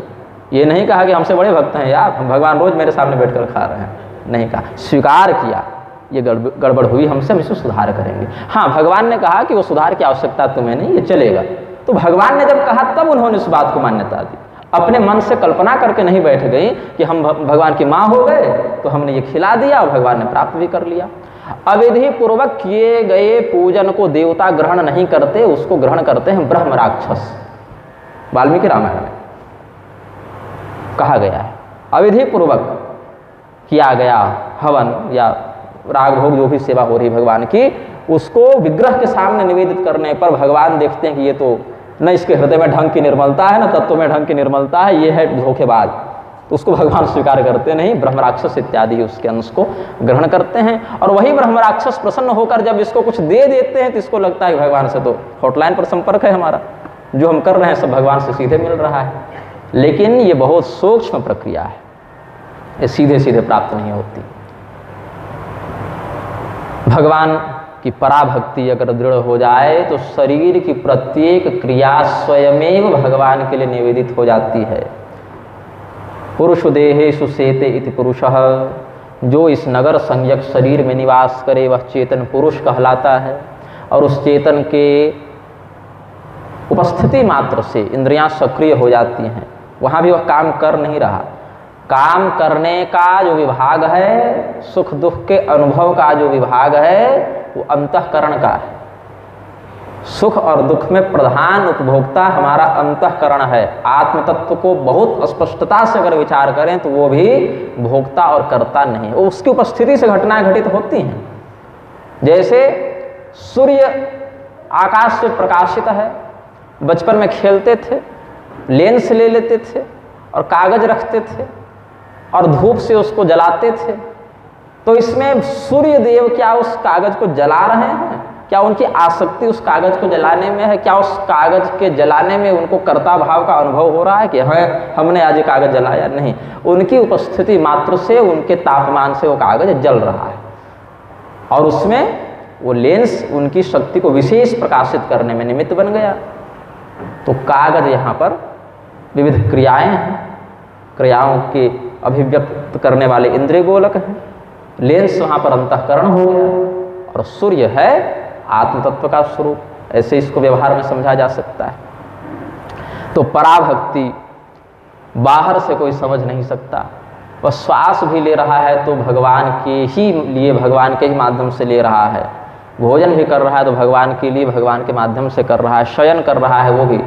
ये नहीं कहा कि हमसे बड़े भक्त हैं यार, भगवान रोज मेरे सामने बैठकर खा रहे हैं, नहीं कहा, स्वीकार किया ये गड़बड़ हुई हमसे, हम इसे सुधार करेंगे। हाँ, भगवान ने कहा कि वो सुधार की आवश्यकता तुम्हें नहीं, ये चलेगा। तो भगवान ने जब कहा तब उन्होंने उस बात को मान्यता दी। अपने मन से कल्पना करके नहीं बैठ गई कि हम भगवान की माँ हो गए तो हमने ये खिला दिया और भगवान ने प्राप्त भी कर लिया। अविधि पूर्वक किए गए पूजन को देवता ग्रहण नहीं करते, उसको ग्रहण करते हैं ब्रह्म राक्षस। वाल्मीकि रामायण में कहा गया है। अविधि पूर्वक किया गया हवन या राग भोग जो भी सेवा हो रही भगवान की, उसको विग्रह के सामने निवेदित करने पर भगवान देखते हैं कि ये तो न इसके हृदय में ढंग की निर्मलता है, न तत्व में ढंग की निर्मलता है, ये है धोखेबाज। तो उसको भगवान स्वीकार करते नहीं, ब्रह्म राक्षस इत्यादि उसके अंश को ग्रहण करते हैं। और वही ब्रह्म राक्षस प्रसन्न होकर जब इसको कुछ दे देते हैं तो इसको लगता है भगवान से तो हॉटलाइन पर संपर्क है हमारा, जो हम कर रहे हैं सब भगवान से सीधे मिल रहा है। लेकिन ये बहुत सूक्ष्म प्रक्रिया है, ये सीधे सीधे प्राप्त नहीं होती। भगवान की पराभक्ति अगर दृढ़ हो जाए तो शरीर की प्रत्येक क्रिया स्वयमेव भगवान के लिए निवेदित हो जाती है। पुरुष देहेषु सेते इति पुरुषः, जो इस नगर संज्ञक शरीर में निवास करे वह चेतन पुरुष कहलाता है। और उस चेतन के उपस्थिति मात्र से इंद्रियां सक्रिय हो जाती हैं, वहाँ भी वह काम कर नहीं रहा। काम करने का जो विभाग है, सुख दुख के अनुभव का जो विभाग है, वो अंतःकरण का है। सुख और दुख में प्रधान उपभोक्ता हमारा अंतःकरण है। आत्म तत्व को बहुत स्पष्टता से अगर विचार करें तो वो भी भोक्ता और कर्ता नहीं है, उसकी उपस्थिति से घटनाएं घटित होती हैं। जैसे सूर्य आकाश से प्रकाशित है, बचपन में खेलते थे, लेंस ले लेते थे और कागज रखते थे और धूप से उसको जलाते थे। तो इसमें सूर्य देव क्या उस कागज को जला रहे हैं? क्या उनकी आसक्ति उस कागज को जलाने में है? क्या उस कागज के जलाने में उनको कर्ता भाव का अनुभव हो रहा है कि हमने आज ये कागज जलाया? नहीं, उनकी उपस्थिति मात्र से, उनके तापमान से वो कागज जल रहा है और उसमें वो लेंस उनकी शक्ति को विशेष प्रकाशित करने में निमित्त बन गया। तो कागज यहाँ पर विविध क्रियाएं हैं, क्रियाओं के अभिव्यक्त करने वाले इंद्रिय गोलक हैं, लेंस वहाँ पर अंतःकरण हो गया और सूर्य है आत्म तत्व का स्वरूप। ऐसे इसको व्यवहार में समझा जा सकता है। तो पराभक्ति बाहर से कोई समझ नहीं सकता। वह श्वास भी ले रहा है तो भगवान के ही लिए, भगवान के ही माध्यम से ले रहा है। भोजन भी कर रहा है तो भगवान के लिए, भगवान के माध्यम से कर रहा है। शयन कर रहा है वो भी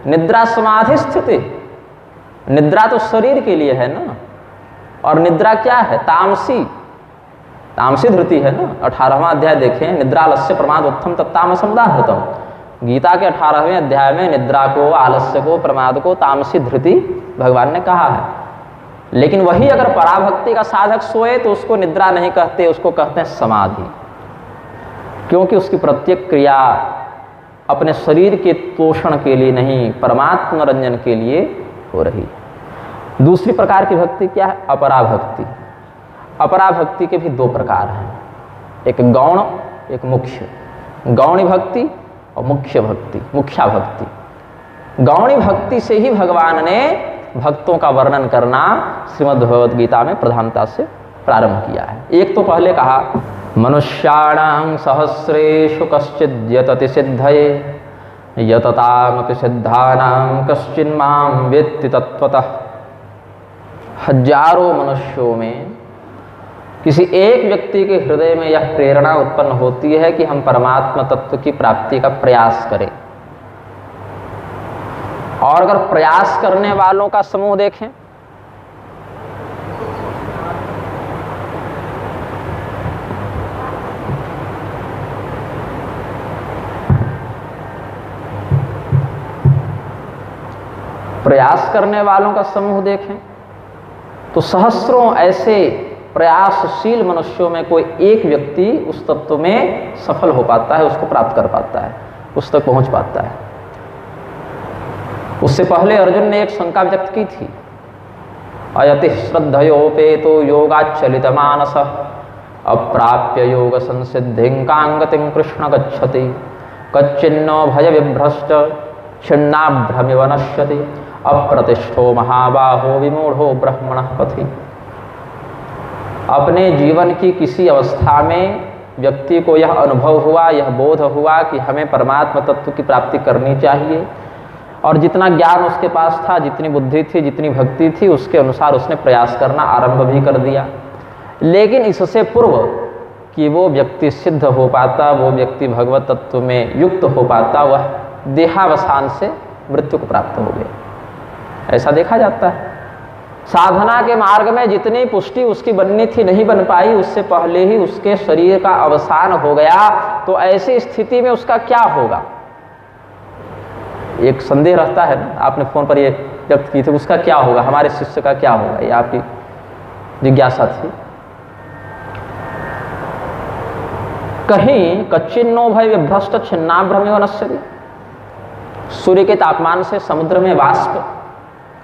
निद्रा समाधि स्थिति। निद्रा तो शरीर के लिए है ना, और निद्रा क्या है? तामसी धृति है ना। 18वां अध्याय देखें, निद्रालस्य प्रमाद उत्थम तत्तामसम उदाहृतम। गीता के 18वें अध्याय में निद्रा को, आलस्य को, प्रमाद को तामसी धृति भगवान ने कहा है। लेकिन वही अगर पराभक्ति का साधक सोए तो उसको निद्रा नहीं कहते, उसको कहते हैं समाधि, क्योंकि उसकी प्रत्येक क्रिया अपने शरीर के पोषण के लिए नहीं, परमात्मा रंजन के लिए हो रही। दूसरी प्रकार की भक्ति क्या है? अपराभक्ति। अपराभक्ति के भी दो प्रकार हैं, एक गौण, एक मुख्य। गौणी भक्ति और मुख्य भक्ति, मुख्या भक्ति। गौणी भक्ति से ही भगवान ने भक्तों का वर्णन करना श्रीमद् भगवद गीता में प्रधानता से प्रारंभ किया है। एक तो पहले कहा, मनुष्याणां सहस्रेषु कश्चिद् यतति सिद्धये यततामपि सिद्धानां कश्चिन्मां वेत्ति तत्त्वतः। हजारों मनुष्यों में किसी एक व्यक्ति के हृदय में यह प्रेरणा उत्पन्न होती है कि हम परमात्मा तत्व की प्राप्ति का प्रयास करें। और अगर प्रयास करने वालों का समूह देखें, प्रयास करने वालों का समूह देखें तो सहस्रों ऐसे प्रयासशील मनुष्यों में कोई एक व्यक्ति उस तत्व में सफल हो पाता है, उसको प्राप्त कर पाता है, उस तक पहुंच पाता है। उससे पहले अर्जुन ने एक शंका व्यक्त की थी, अयति श्रद्धयोपेतो योगाच्चलित मानस अप्राप्य योग संसिद्धिं कांगतिं कृष्ण गच्छति कच्चिन्नो भय विभ्रष्ट छिन्नाभ्रमिव नश्यति अप्रतिष्ठो महाबाहो विमूढ़ो ब्रह्मणः पथि। अपने जीवन की किसी अवस्था में व्यक्ति को यह अनुभव हुआ, यह बोध हुआ कि हमें परमात्मा तत्व की प्राप्ति करनी चाहिए, और जितना ज्ञान उसके पास था, जितनी बुद्धि थी, जितनी भक्ति थी, उसके अनुसार उसने प्रयास करना आरंभ भी कर दिया। लेकिन इससे पूर्व कि वो व्यक्ति सिद्ध हो पाता, वो व्यक्ति भगवत तत्व में युक्त हो पाता, वह देहावसान से मृत्यु को प्राप्त हो गया। ऐसा देखा जाता है। साधना के मार्ग में जितनी पुष्टि उसकी बननी थी नहीं बन पाई, उससे पहले ही उसके शरीर का अवसान हो गया। तो ऐसी स्थिति में उसका क्या होगा? एक संदेह रहता है ना, आपने फोन पर ये व्यक्त की थी, उसका क्या होगा, हमारे शिष्य का क्या होगा, ये आपकी जिज्ञासा थी। कहीं कच्चिन्नो भय विभ्रष्ट छिन्नाभ्रमेव नश्यति। सूर्य के तापमान से समुद्र में वाष्प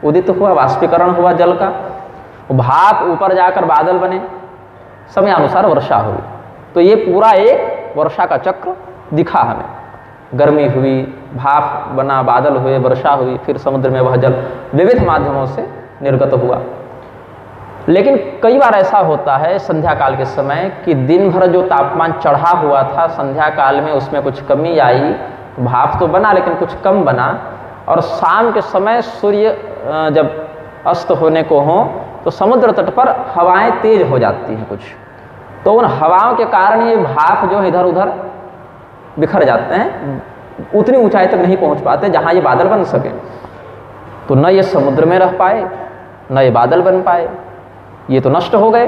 उदित हुआ, वाष्पीकरण हुआ जल का, भाप ऊपर जाकर बादल बने, समयानुसार वर्षा हुई। तो ये पूरा एक वर्षा का चक्र दिखा हमें। गर्मी हुई, भाप बना, बादल हुए, वर्षा हुई, फिर समुद्र में वह जल विविध माध्यमों से निर्गत हुआ। लेकिन कई बार ऐसा होता है संध्या काल के समय कि दिन भर जो तापमान चढ़ा हुआ था, संध्या काल में उसमें कुछ कमी आई, भाप तो बना लेकिन कुछ कम बना, और शाम के समय सूर्य जब अस्त होने को हो तो समुद्र तट पर हवाएं तेज हो जाती हैं कुछ, तो उन हवाओं के कारण ये भाप जो इधर उधर बिखर जाते हैं, उतनी ऊंचाई तक नहीं पहुंच पाते जहां ये बादल बन सके। तो न ये समुद्र में रह पाए, न ये बादल बन पाए, ये तो नष्ट हो गए।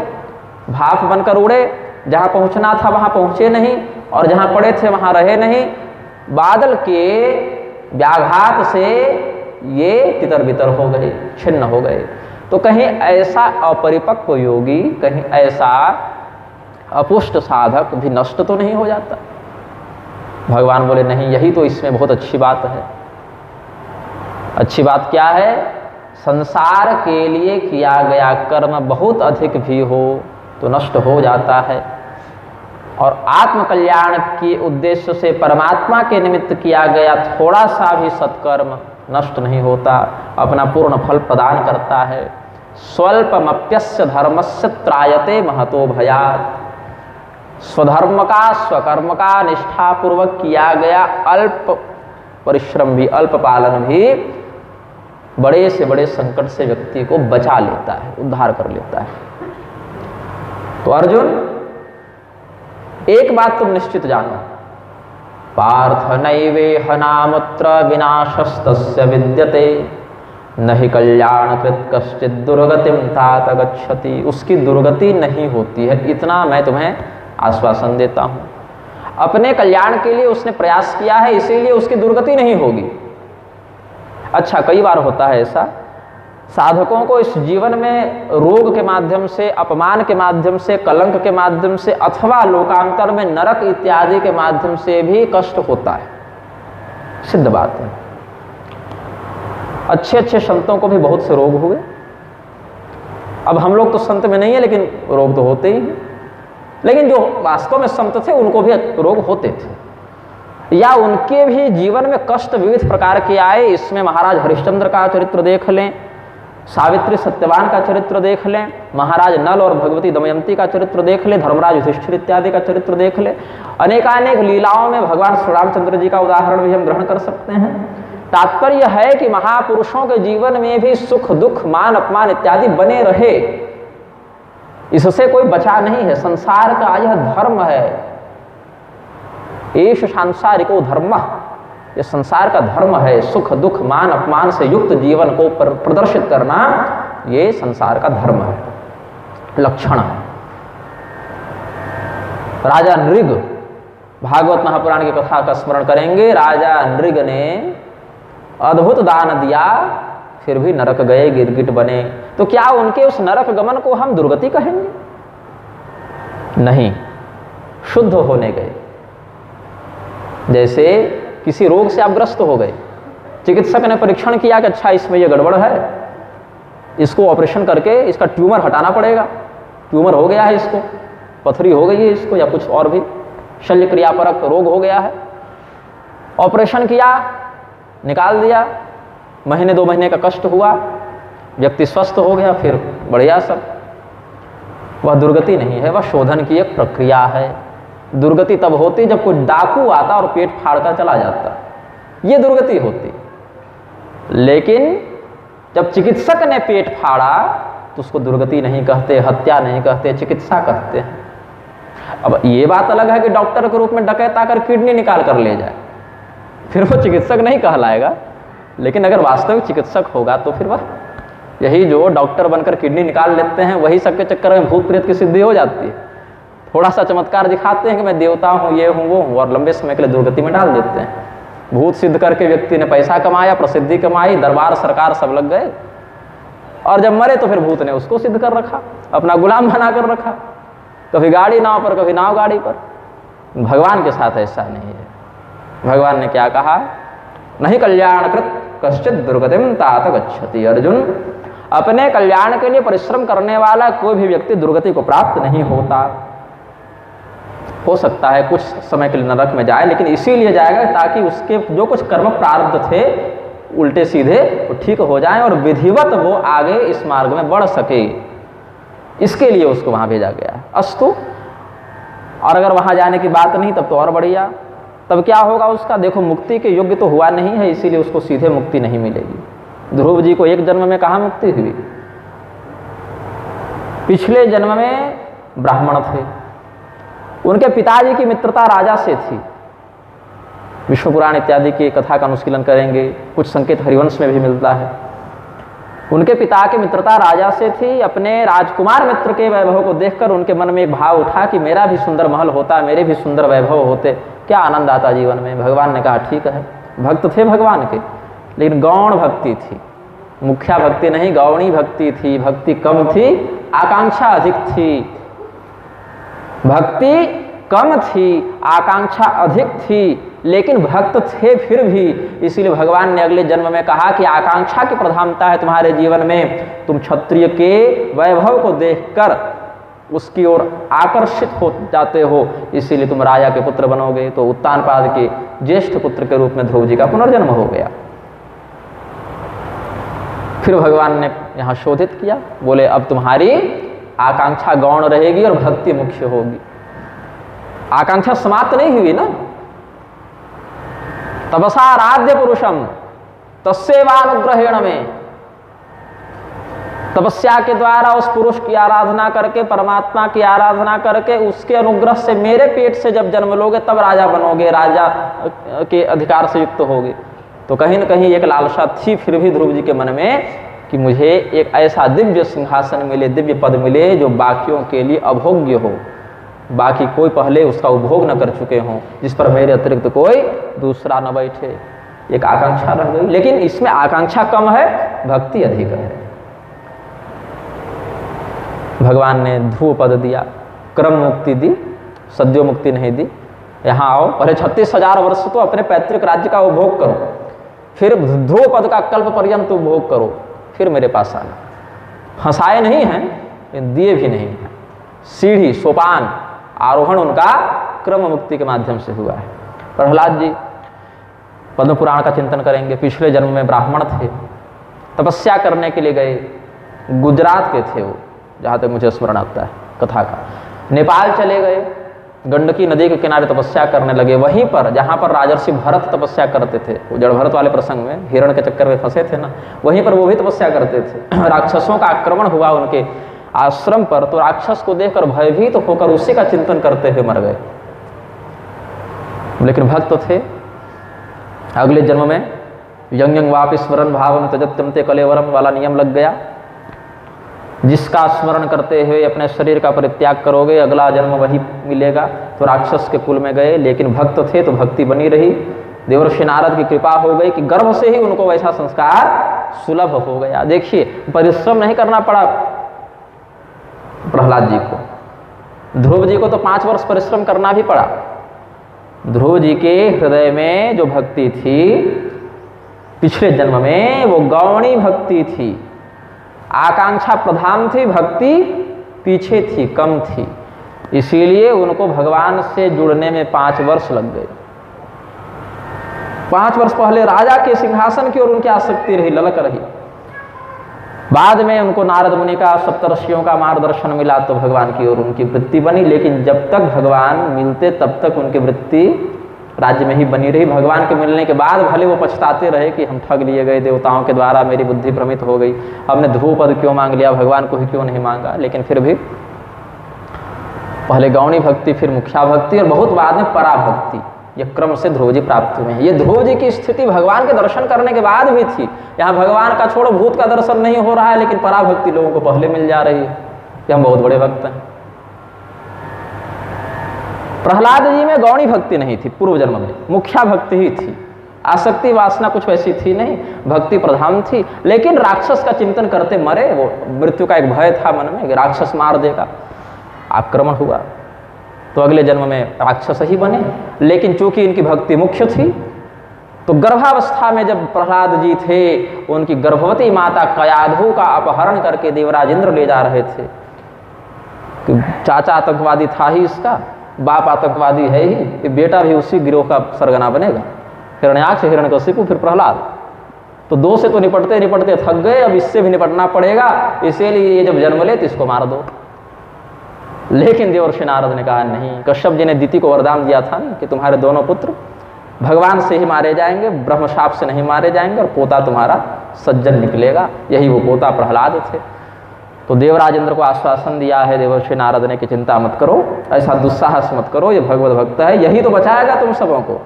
भाप बनकर उड़े, जहां पहुंचना था वहां पहुंचे नहीं, और जहां पड़े थे वहां रहे नहीं। बादल के व्याघात से ये तितर बितर हो गए, छिन्न हो गए। तो कहीं ऐसा अपरिपक्व योगी, कहीं ऐसा अपुष्ट साधक भी नष्ट तो नहीं हो जाता? भगवान बोले नहीं, यही तो इसमें बहुत अच्छी बात है। अच्छी बात क्या है? संसार के लिए किया गया कर्म बहुत अधिक भी हो तो नष्ट हो जाता है, और आत्म कल्याण के उद्देश्य से परमात्मा के निमित्त किया गया थोड़ा सा भी सत्कर्म नष्ट नहीं होता, अपना पूर्ण फल प्रदान करता है। स्वल्पमप्यस्य धर्मस्य त्रायते महतो भयात्। स्वधर्म का, स्वकर्म का निष्ठापूर्वक किया गया अल्प परिश्रम भी, अल्प पालन भी बड़े से बड़े संकट से व्यक्ति को बचा लेता है, उद्धार कर लेता है। तो अर्जुन, एक बात तुम निश्चित जानो, पार्थ नैवेह नामुत्र विनाशस्तस्य विद्यते, नहि कल्याणकृत कश्चित् दुर्गतिं तात गच्छति। उसकी दुर्गति नहीं होती है, इतना मैं तुम्हें आश्वासन देता हूं। अपने कल्याण के लिए उसने प्रयास किया है, इसीलिए उसकी दुर्गति नहीं होगी। अच्छा, कई बार होता है ऐसा, साधकों को इस जीवन में रोग के माध्यम से, अपमान के माध्यम से, कलंक के माध्यम से, अथवा लोकांतर में नरक इत्यादि के माध्यम से भी कष्ट होता है, सिद्ध बात है। अच्छे अच्छे संतों को भी बहुत से रोग हुए। अब हम लोग तो संत में नहीं है, लेकिन रोग तो होते ही हैं। लेकिन जो वास्तव में संत थे उनको भी रोग होते थे, या उनके भी जीवन में कष्ट विविध प्रकार के आए। इसमें महाराज हरिश्चंद्र का चरित्र देख लें, सावित्री सत्यवान का चरित्र देख लें, महाराज नल और भगवती दमयंती का चरित्र देख लें, धर्मराज युधिष्ठिर इत्यादि का चरित्र देख लें। अनेकानेक लीलाओं में भगवान श्री रामचंद्र जी का उदाहरण भी हम ग्रहण कर सकते हैं। तात्पर्य है कि महापुरुषों के जीवन में भी सुख दुख, मान अपमान इत्यादि बने रहे, इससे कोई बचा नहीं है। संसार का यह धर्म है, एष सांसारिको धर्म, ये संसार का धर्म है। सुख दुख, मान अपमान से युक्त जीवन को प्रदर्शित करना, ये संसार का धर्म है, लक्षण है। राजा नृग, भागवत महापुराण की कथा का स्मरण करेंगे। राजा नृग ने अद्भुत दान दिया, फिर भी नरक गए, गिरगिट बने। तो क्या उनके उस नरक गमन को हम दुर्गति कहेंगे? नहीं, शुद्ध होने गए। जैसे किसी रोग से आप ग्रस्त हो गए, चिकित्सक ने परीक्षण किया कि अच्छा इसमें ये गड़बड़ है, इसको ऑपरेशन करके इसका ट्यूमर हटाना पड़ेगा। ट्यूमर हो गया है इसको, पथरी हो गई है इसको, या कुछ और भी शल्य क्रियापरक रोग हो गया है। ऑपरेशन किया, निकाल दिया, महीने 2 महीने का कष्ट हुआ, व्यक्ति स्वस्थ हो गया, फिर बढ़िया सब। वह दुर्गति नहीं है, वह शोधन की एक प्रक्रिया है। दुर्गति तब होती जब कोई डाकू आता और पेट फाड़कर चला जाता, ये दुर्गति होती। लेकिन जब चिकित्सक ने पेट फाड़ा तो उसको दुर्गति नहीं कहते, हत्या नहीं कहते, चिकित्सा कहते हैं। अब ये बात अलग है कि डॉक्टर के रूप में डकैत आकर किडनी निकाल कर ले जाए, फिर वो चिकित्सक नहीं कहलाएगा, लेकिन अगर वास्तविक चिकित्सक होगा तो फिर वह यही जो डॉक्टर बनकर किडनी निकाल लेते हैं वही सबके चक्कर में भूत प्रेत की सिद्धि हो जाती है। थोड़ा सा चमत्कार दिखाते हैं कि मैं देवता हूँ, ये हूँ, वो हूँ, और लंबे समय के लिए दुर्गति में डाल देते हैं। भूत सिद्ध करके व्यक्ति ने पैसा कमाया, प्रसिद्धि कमाई, दरबार सरकार सब लग गए, और जब मरे तो फिर भूत ने उसको सिद्ध कर रखा, अपना गुलाम बना कर रखा, कभी गाड़ी नाव पर, कभी नाव गाड़ी पर। भगवान के साथ ऐसा नहीं है। भगवान ने क्या कहा? नहीं कल्याणकृत कश्चित दुर्गतिम तात गच्छति। अर्जुन, अपने कल्याण के लिए परिश्रम करने वाला कोई भी व्यक्ति दुर्गति को प्राप्त नहीं होता। हो सकता है कुछ समय के लिए नरक में जाए, लेकिन इसीलिए जाएगा ताकि उसके जो कुछ कर्म प्रारब्ध थे उल्टे सीधे वो ठीक हो जाएं और विधिवत वो आगे इस मार्ग में बढ़ सके, इसके लिए उसको वहाँ भेजा गया है। अस्तु। और अगर वहाँ जाने की बात नहीं तब तो और बढ़िया। तब क्या होगा उसका? देखो, मुक्ति के योग्य तो हुआ नहीं है, इसीलिए उसको सीधे मुक्ति नहीं मिलेगी। ध्रुव जी को एक जन्म में कहाँ मुक्ति हुई? पिछले जन्म में ब्राह्मण थे, उनके पिताजी की मित्रता राजा से थी। विष्णु पुराण इत्यादि की कथा का अनुशीलन करेंगे, कुछ संकेत हरिवंश में भी मिलता है। उनके पिता की मित्रता राजा से थी। अपने राजकुमार मित्र के वैभव को देखकर उनके मन में एक भाव उठा कि मेरा भी सुंदर महल होता, मेरे भी सुंदर वैभव होते, क्या आनंद आता जीवन में। भगवान ने कहा ठीक है। भक्त थे भगवान के, लेकिन गौण भक्ति थी, मुख्या भक्ति नहीं, गौणी भक्ति थी। भक्ति कम थी, आकांक्षा अधिक थी। भक्ति कम थी, आकांक्षा अधिक थी, लेकिन भक्त थे फिर भी। इसीलिए भगवान ने अगले जन्म में कहा कि आकांक्षा की प्रधानता है तुम्हारे जीवन में, तुम क्षत्रिय के वैभव को देखकर उसकी ओर आकर्षित हो जाते हो, इसीलिए तुम राजा के पुत्र बनोगे। तो उत्तानपाद के ज्येष्ठ पुत्र के रूप में ध्रुव जी का पुनर्जन्म हो गया। फिर भगवान ने यहाँ शोधित किया, बोले अब तुम्हारी आकांक्षा गौण रहेगी और भक्ति मुख्य होगी। आकांक्षा समाप्त नहीं हुई ना। तपसा आराध्य पुरुषम तस्सेवानुग्रहेण में, तपस्या के द्वारा उस पुरुष की आराधना करके, परमात्मा की आराधना करके, उसके अनुग्रह से मेरे पेट से जब जन्म लोगे तब राजा बनोगे, राजा के अधिकार से युक्त होगे। तो कहीं न कहीं एक लालसा थी फिर भी ध्रुव जी के मन में कि मुझे एक ऐसा दिव्य सिंहासन मिले, दिव्य पद मिले जो बाकियों के लिए अभोग्य हो, बाकी कोई पहले उसका उपभोग न कर चुके हों, जिस पर मेरे अतिरिक्त कोई दूसरा न बैठे। एक आकांक्षा रह गई, लेकिन इसमें आकांक्षा कम है, भक्ति अधिक है। भगवान ने ध्रुव पद दिया, क्रम मुक्ति दी, सद्यो मुक्ति नहीं दी। यहाँ आओ, पहले 36,000 वर्ष तो अपने पैतृक राज्य का उपभोग करो, फिर ध्रुव पद का कल्प पर्यंत उपभोग करो, फिर मेरे पास आना। फंसाए नहीं हैं, दिए भी नहीं हैं। सीढ़ी सोपान आरोहण उनका क्रम मुक्ति के माध्यम से हुआ है। प्रहलाद जी पद्म पुराण का चिंतन करेंगे। पिछले जन्म में ब्राह्मण थे, तपस्या करने के लिए गए, गुजरात के थे वो, जहाँ तक मुझे स्मरण आता है कथा का। नेपाल चले गए, गंडकी नदी के किनारे तपस्या करने लगे, वहीं पर जहाँ पर राजर्षि भरत तपस्या करते थे। वो जड़ भरत वाले प्रसंग में हिरण के चक्कर में फंसे थे ना, वहीं पर वो भी तपस्या करते थे। राक्षसों का आक्रमण हुआ उनके आश्रम पर, तो राक्षस को देखकर भयभीत होकर उसी का चिंतन करते हुए मर गए। लेकिन भक्त थे। अगले जन्म में यंग यंग वापि स्मरण भावम त्यजत्यम ते कलेवरम वाला नियम लग गया। जिसका स्मरण करते हुए अपने शरीर का परित्याग करोगे, अगला जन्म वही मिलेगा। तो राक्षस के कुल में गए, लेकिन भक्त थे तो भक्ति बनी रही। देवर्षि नारद की कृपा हो गई कि गर्भ से ही उनको वैसा संस्कार सुलभ हो गया। देखिए, परिश्रम नहीं करना पड़ा प्रहलाद जी को। ध्रुव जी को तो 5 वर्ष परिश्रम करना भी पड़ा। ध्रुव जी के हृदय में जो भक्ति थी पिछले जन्म में, वो गौणी भक्ति थी, आकांक्षा प्रधान थी, भक्ति पीछे थी, कम थी। इसीलिए उनको भगवान से जुड़ने में 5 वर्ष लग गए। 5 वर्ष पहले राजा के सिंहासन की ओर उनकी आसक्ति रही, ललक रही। बाद में उनको नारद मुनि का, सप्तर्षियों का मार्गदर्शन मिला तो भगवान की ओर उनकी वृत्ति बनी। लेकिन जब तक भगवान मिलते तब तक उनकी वृत्ति राज्य में ही बनी रही। भगवान के मिलने के बाद भले वो पछताते रहे कि हम ठग लिए गए देवताओं के द्वारा, मेरी बुद्धि भ्रमित हो गई, हमने ध्रुव पद क्यों मांग लिया, भगवान को ही क्यों नहीं मांगा। लेकिन फिर भी पहले गौणी भक्ति, फिर मुख्या भक्ति और बहुत बाद में पराभक्ति। यह क्रम से ध्रुव जी प्राप्त हुए हैं। ये ध्रुव जी की स्थिति भगवान के दर्शन करने के बाद भी थी। यहाँ भगवान का छोड़ो, भूत का दर्शन नहीं हो रहा है, लेकिन पराभक्ति लोगों को पहले मिल जा रही है। ये हम बहुत बड़े भक्त हैं। प्रहलाद जी में गौणी भक्ति नहीं थी, पूर्व जन्म में मुख्या भक्ति ही थी। आसक्ति वासना कुछ वैसी थी नहीं, भक्ति प्रधान थी। लेकिन राक्षस का चिंतन करते मरे। वो मृत्यु का एक भय था मन में कि राक्षस मार देगा। आक्रमण हुआ तो अगले जन्म में राक्षस ही बने। लेकिन चूंकि इनकी भक्ति मुख्य थी, तो गर्भावस्था में जब प्रहलाद जी थे, उनकी गर्भवती माता कयाधु का अपहरण करके देवराज इंद्र ले जा रहे थे। कि चाचा आतंकवादी था ही इसका, बाप आतंकवादी है ही, कि बेटा भी उसी गिरोह का सरगना बनेगा। हिरण्याक्ष, हिरण्यकशिपु, फिर प्रहलाद। तो दो से तो निपटते निपटते थक गए, अब इससे भी निपटना पड़ेगा, इसीलिए ये जब जन्म ले तो इसको मार दो। लेकिन देवर्षि नारद ने कहा नहीं। कश्यप जी ने दिति को वरदान दिया था कि तुम्हारे दोनों पुत्र भगवान से ही मारे जाएंगे, ब्रह्मशाप से नहीं मारे जाएंगे, और पोता तुम्हारा सज्जन निकलेगा। यही वो पोता प्रहलाद थे। तो देवराज इंद्र को आश्वासन दिया है देवर्षि नारद ने कि चिंता मत करो, ऐसा दुस्साहस मत करो, ये भगवत भक्त है, यही तो बचाएगा तुम सबों को।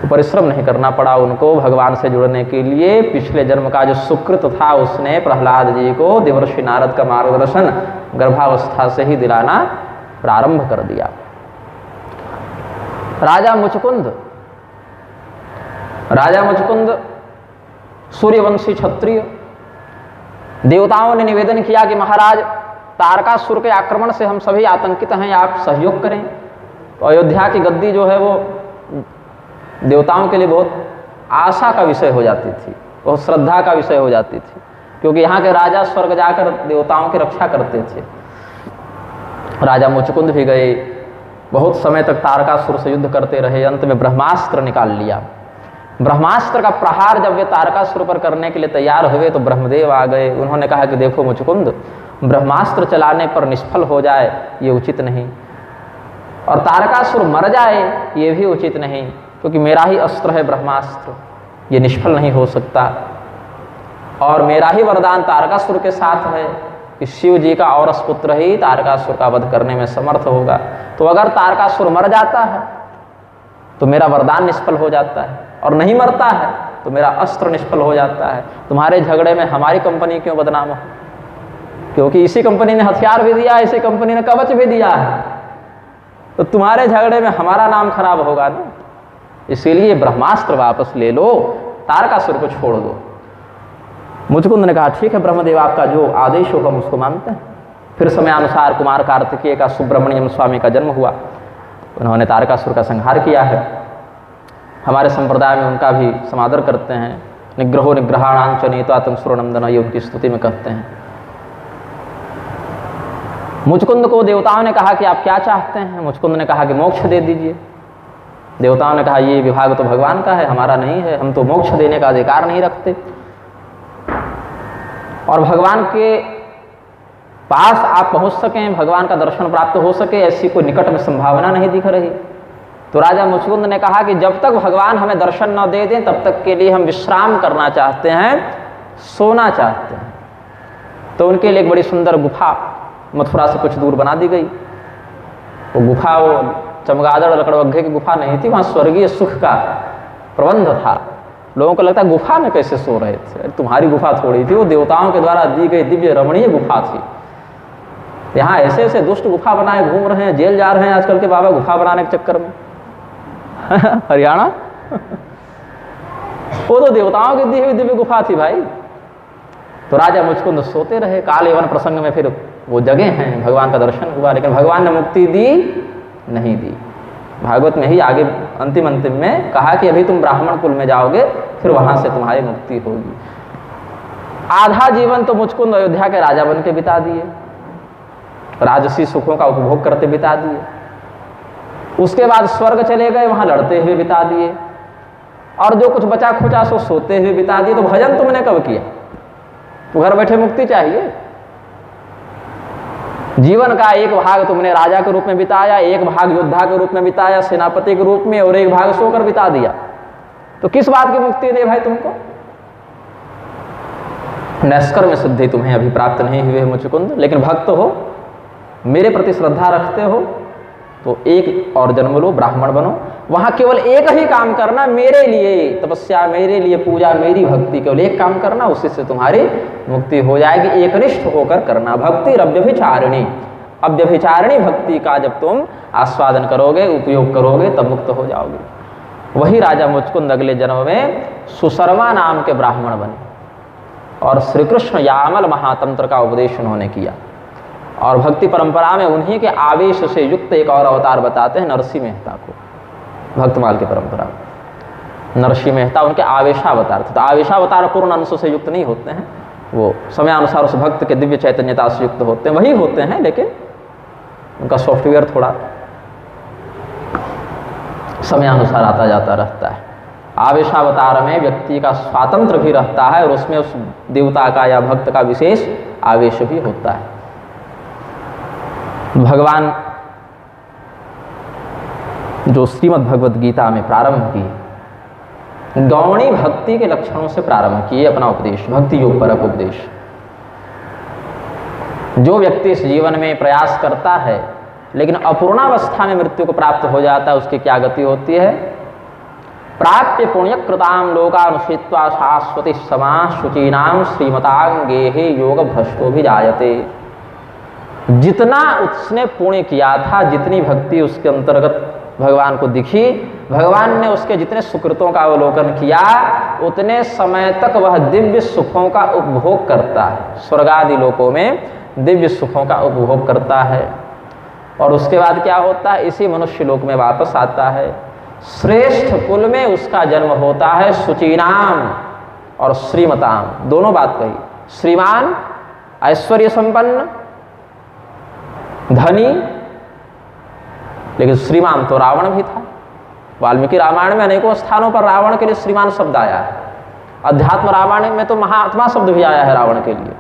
तो परिश्रम नहीं करना पड़ा उनको भगवान से जुड़ने के लिए। पिछले जन्म का जो सुकृत था उसने प्रहलाद जी को देवर्षि नारद का मार्गदर्शन गर्भावस्था से ही दिलाना प्रारंभ कर दिया। राजा मुचकुंद सूर्यवंशी क्षत्रिय। देवताओं ने निवेदन किया कि महाराज, तारकासुर के आक्रमण से हम सभी आतंकित हैं, आप सहयोग करें। तो अयोध्या की गद्दी जो है वो देवताओं के लिए बहुत आशा का विषय हो जाती थी, बहुत श्रद्धा का विषय हो जाती थी, क्योंकि यहाँ के राजा स्वर्ग जाकर देवताओं की रक्षा करते थे। राजा मुचकुंद भी गए, बहुत समय तक तारकासुर से युद्ध करते रहे। अंत में ब्रह्मास्त्र निकाल लिया। ब्रह्मास्त्र का प्रहार जब वे तारकासुर पर करने के लिए तैयार हुए तो ब्रह्मदेव आ गए। उन्होंने कहा कि देखो मुचकुंद, ब्रह्मास्त्र चलाने पर निष्फल हो जाए ये उचित नहीं, और तारकासुर मर जाए ये भी उचित नहीं, क्योंकि मेरा ही अस्त्र है ब्रह्मास्त्र, ये निष्फल नहीं हो सकता। और मेरा ही वरदान तारकासुर के साथ है कि शिव जी का औरस पुत्र ही तारकासुर का वध करने में समर्थ होगा। तो अगर तारकासुर मर जाता है तो मेरा वरदान निष्फल हो जाता है, और नहीं मरता है तो मेरा अस्त्र निष्फल हो जाता है। तुम्हारे झगड़े में हमारी कंपनी क्यों बदनाम हो? क्योंकि इसी कंपनी ने हथियार भी दिया, इसी कंपनी ने कवच भी दिया है, तो तुम्हारे झगड़े में हमारा नाम खराब होगा ना। इसीलिए ब्रह्मास्त्र वापस ले लो, तारकासुर को छोड़ दो। मुचकुंद ने कहा ठीक है ब्रह्मदेव, आपका जो आदेश हो हम उसको मानते हैं। फिर समयानुसार कुमार कार्तिकेय का सुब्रमण्यम स्वामी का जन्म हुआ। उन्होंने तारकासुर का संहार किया है। हमारे संप्रदाय में उनका भी समादर करते हैं। निग्रहो निग्रहाणांच नीतातम सुरनंदन, ये उनकी स्तुति में कहते हैं। मुचकुंद को देवताओं ने कहा कि आप क्या चाहते हैं? मुचकुंद ने कहा कि मोक्ष दे दीजिए। देवताओं ने कहा ये विभाग तो भगवान का है, हमारा नहीं है, हम तो मोक्ष देने का अधिकार नहीं रखते। और भगवान के पास आप पहुंच सकें, भगवान का दर्शन प्राप्त हो सके, ऐसी कोई निकट में संभावना नहीं दिख रही। तो राजा मुचकुंद ने कहा कि जब तक भगवान हमें दर्शन न दे दें तब तक के लिए हम विश्राम करना चाहते हैं, सोना चाहते हैं। तो उनके लिए एक बड़ी सुंदर गुफा मथुरा से कुछ दूर बना दी गई। वो गुफा वो चमगादड़ लकड़बग्घे की गुफा नहीं थी, वहाँ स्वर्गीय सुख का प्रबंध था। लोगों को लगता है गुफा में कैसे सो रहे थे, तुम्हारी गुफा थोड़ी थी, वो देवताओं के द्वारा दी गई दिव्य रमणीय गुफा थी। यहाँ ऐसे ऐसे दुष्ट गुफा बनाए घूम रहे हैं, जेल जा रहे हैं आजकल के बाबा गुफा बनाने के चक्कर में। हरियाणा वो तो देवताओं की दी हुई दिव्य गुफा थी भाई। तो राजा मुचकुंद सोते रहे। काल यवन प्रसंग में फिर वो जगह हैं, भगवान का दर्शन हुआ, लेकिन भगवान ने मुक्ति दी नहीं दी। भागवत में ही आगे अंतिम में कहा कि अभी तुम ब्राह्मण कुल में जाओगे, फिर वहां से तुम्हारी मुक्ति होगी। आधा जीवन तो मुचकुंद अयोध्या के राजा बन के बिता दिए, राजसी सुखों का उपभोग करते बिता दिए। उसके बाद स्वर्ग चले गए, वहां लड़ते हुए बिता दिए, और जो कुछ बचा खुचा सो सोते हुए बिता दिए। तो भजन तुमने कब किया? तो घर बैठे मुक्ति चाहिए। जीवन का एक भाग तुमने राजा के रूप में बिताया, एक भाग योद्धा के रूप में बिताया, सेनापति के रूप में, और एक भाग सोकर बिता दिया। तो किस बात की मुक्ति दे भाई तुमको? नस्कर में सिद्धि तुम्हें अभी प्राप्त नहीं हुए मुचकुंद, लेकिन भक्त हो, मेरे प्रति श्रद्धा रखते हो, तो एक और जन्म लो, ब्राह्मण बनो। वहां केवल एक ही काम करना, मेरे लिए तपस्या, मेरे लिए पूजा, मेरी भक्ति, केवल एक काम करना, उसी से तुम्हारी मुक्ति हो जाएगी। एकनिष्ठ होकर करना। भक्ति अव्यभिचारिणी, अव्यभिचारिणी भक्ति का जब तुम आस्वादन करोगे, उपयोग करोगे, तब मुक्त हो जाओगे। वही राजा मुचकुंद अगले जन्म में सुशर्मा नाम के ब्राह्मण बने और श्री कृष्ण यामल महातंत्र का उपदेश उन्होंने किया। और भक्ति परंपरा में उन्हीं के आवेश से युक्त एक और अवतार बताते हैं, नरसिंह मेहता को। भक्तमाल की परंपरा में नरसिंह मेहता उनके आवेशावतार थे। तो आवेशावतार पूर्ण अंश से युक्त नहीं होते हैं, वो समयानुसार उस भक्त के दिव्य चैतन्यता से युक्त होते हैं, वही होते हैं, लेकिन उनका सॉफ्टवेयर थोड़ा समयानुसार आता जाता रहता है। आवेशावतार में व्यक्ति का स्वातंत्र भी रहता है और उसमें उस देवता का या भक्त का विशेष आवेश भी होता है। भगवान जो श्रीमद् भगवद गीता में प्रारंभ की गौणी भक्ति के लक्षणों से प्रारंभ किए अपना उपदेश, भक्ति योग परक उपदेश। जो व्यक्ति इस जीवन में प्रयास करता है लेकिन अपूर्णावस्था में मृत्यु को प्राप्त हो जाता है, उसकी क्या गति होती है? प्राप्य पुण्यकृताम लोकानुषित्वा शाश्वती समा शुचीनाम श्रीमतांगे योग भ्रष्टो भी जायते। जितना उसने पुण्य किया था, जितनी भक्ति उसके अंतर्गत भगवान को दिखी, भगवान ने उसके जितने सुकृतों का अवलोकन किया, उतने समय तक वह दिव्य सुखों का उपभोग करता है, स्वर्गादि लोकों में दिव्य सुखों का उपभोग करता है। और उसके बाद क्या होता है? इसी मनुष्य लोक में वापस आता है। श्रेष्ठ कुल में उसका जन्म होता है, शुचीनाम और श्रीमताम, दोनों बात कही। श्रीमान ऐश्वर्य संपन्न धनी, लेकिन श्रीमान तो रावण भी था। वाल्मीकि रामायण में अनेकों स्थानों पर रावण के लिए श्रीमान शब्द आया है। अध्यात्म रामायण में तो महात्मा शब्द भी आया है रावण के लिए।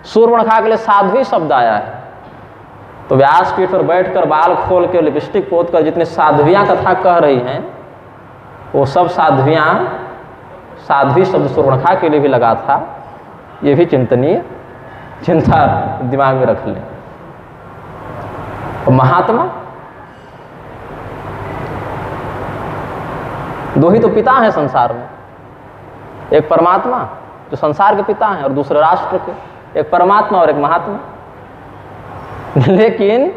शूर्पणखा के लिए साध्वी शब्द आया है। तो व्यासपीठ पर बैठकर बाल खोल के लिपस्टिक पोत कर जितने साध्वियां कथा कह रही हैं, वो सब साध्वियां, साध्वी शब्द शूर्पणखा के लिए भी लगा था। ये भी चिंतनीय, चिंता दिमाग में रख लें। और महात्मा, दो ही तो पिता हैं संसार में, एक परमात्मा जो संसार के पिता हैं और दूसरे राष्ट्र के, एक परमात्मा और एक महात्मा। लेकिन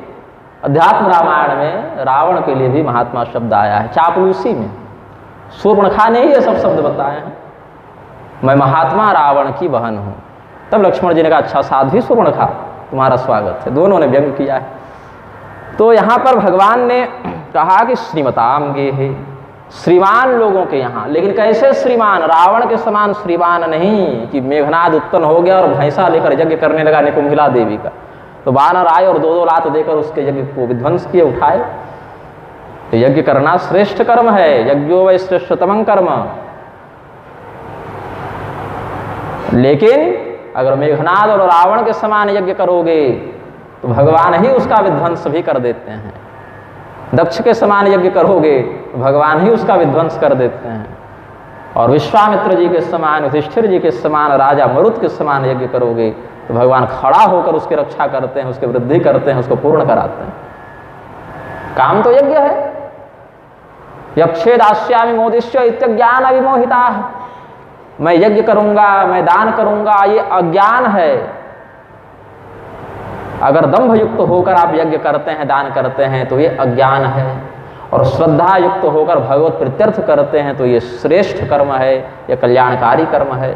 अध्यात्म रामायण में रावण के लिए भी महात्मा शब्द आया है, चापलूसी में। शूर्पणखा ने ही ये सब शब्द बताए हैं, मैं महात्मा रावण की बहन हूँ। तब लक्ष्मण जी ने कहा, अच्छा साध्वी शूर्पणखा, तुम्हारा स्वागत है। दोनों ने व्यंग किया है। तो यहाँ पर भगवान ने कहा कि श्रीमताम गे है, श्रीमान लोगों के यहाँ। लेकिन कैसे श्रीमान? रावण के समान श्रीमान नहीं कि मेघनाद उत्पन्न हो गया और भैंसा लेकर यज्ञ करने लगा निकुंभिला देवी का, तो वानर आए और दो लात देकर उसके यज्ञ को विध्वंस किए, उठाए। तो यज्ञ करना श्रेष्ठ कर्म है, यज्ञो वै श्रेष्ठतमं कर्म। लेकिन अगर मेघनाद और रावण के समान यज्ञ करोगे तो भगवान ही उसका विध्वंस भी कर देते हैं। दक्ष के समान यज्ञ करोगे तो भगवान ही उसका विध्वंस कर देते हैं। और विश्वामित्र जी के समान, युधिष्ठिर जी के समान, राजा मरुत के समान यज्ञ करोगे तो भगवान खड़ा होकर उसकी रक्षा करते हैं, उसकी वृद्धि करते हैं, उसको पूर्ण कराते हैं। काम तो यज्ञ है। यक्षे दास्यामि मोदिष्य इत्यज्ञान अविमोहिता। मैं यज्ञ करूंगा, मैं दान करूंगा, ये अज्ञान है। अगर दंभ युक्त होकर आप यज्ञ करते हैं, दान करते हैं, तो ये अज्ञान है। और श्रद्धा युक्त होकर भगवत प्रीत्यर्थ करते हैं तो ये श्रेष्ठ कर्म है, ये कल्याणकारी कर्म है।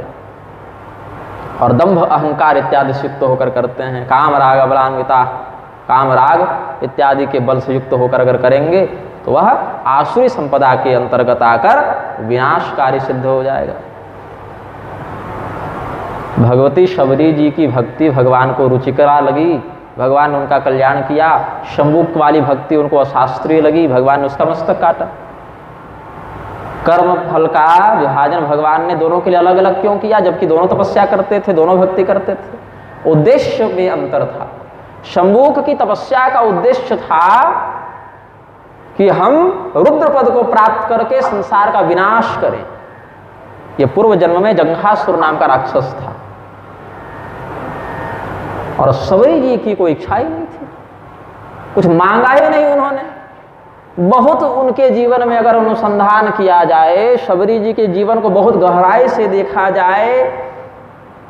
और दंभ अहंकार इत्यादि से युक्त होकर करते हैं, काम राग बलान्विता, काम राग इत्यादि के बल से युक्त होकर अगर करेंगे तो वह आसुरी संपदा के अंतर्गत आकर विनाशकारी सिद्ध हो जाएगा। भगवती शबरी जी की भक्ति भगवान को रुचिकरा लगी, भगवान ने उनका कल्याण किया। शंबुक वाली भक्ति उनको अशास्त्रीय लगी, भगवान ने उसका मस्तक काटा। कर्म फल का विभाजन भगवान ने दोनों के लिए अलग अलग क्यों किया, जबकि दोनों तपस्या करते थे, दोनों भक्ति करते थे? उद्देश्य में अंतर था। शंबुक की तपस्या का उद्देश्य था कि हम रुद्र पद को प्राप्त करके संसार का विनाश करें। यह पूर्व जन्म में जंघासुर नाम का राक्षस था और शबरी जी की कोई इच्छा ही नहीं थी, कुछ मांगा ही नहीं उन्होंने। बहुत उनके जीवन में अगर अनुसंधान किया जाए, शबरी जी के जीवन को बहुत गहराई से देखा जाए,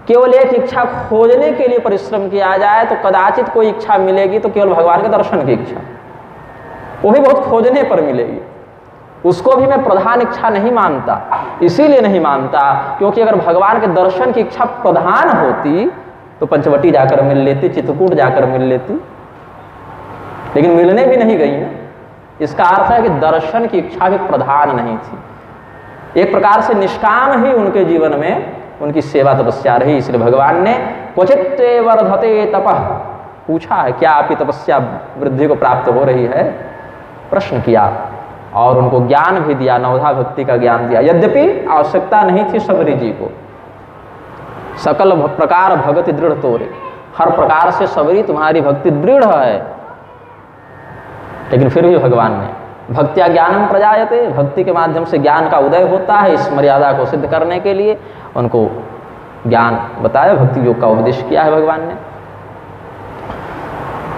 केवल एक इच्छा खोजने के लिए परिश्रम किया जाए तो कदाचित कोई इच्छा मिलेगी तो केवल भगवान के दर्शन की इच्छा, वो भी बहुत खोजने पर मिलेगी। उसको भी मैं प्रधान इच्छा नहीं मानता, इसीलिए नहीं मानता क्योंकि अगर भगवान के दर्शन की इच्छा प्रधान होती तो पंचवटी जाकर मिल लेती, चित्रकूट जाकर मिल लेती, लेकिन मिलने भी नहीं गई ना। इसका अर्थ है कि दर्शन की इच्छा भी प्रधान नहीं थी, एक प्रकार से निष्काम ही उनके जीवन में उनकी सेवा तपस्या रही। इसलिए भगवान ने क्वचित वर्धते तपः पूछा है, क्या आपकी तपस्या वृद्धि को प्राप्त हो रही है, प्रश्न किया और उनको ज्ञान भी दिया, नवधा भक्ति का ज्ञान दिया। यद्यपि आवश्यकता नहीं थी शबरी जी को, सकल प्रकार भगति दृढ़ तोरे, हर प्रकार से शबरी तुम्हारी भक्ति दृढ़ है, लेकिन फिर भी भगवान ने भक्त्या ज्ञानम प्रजायते, भक्ति के माध्यम से ज्ञान का उदय होता है, इस मर्यादा को सिद्ध करने के लिए उनको ज्ञान बताया, भक्ति योग का उपदेश किया है भगवान ने।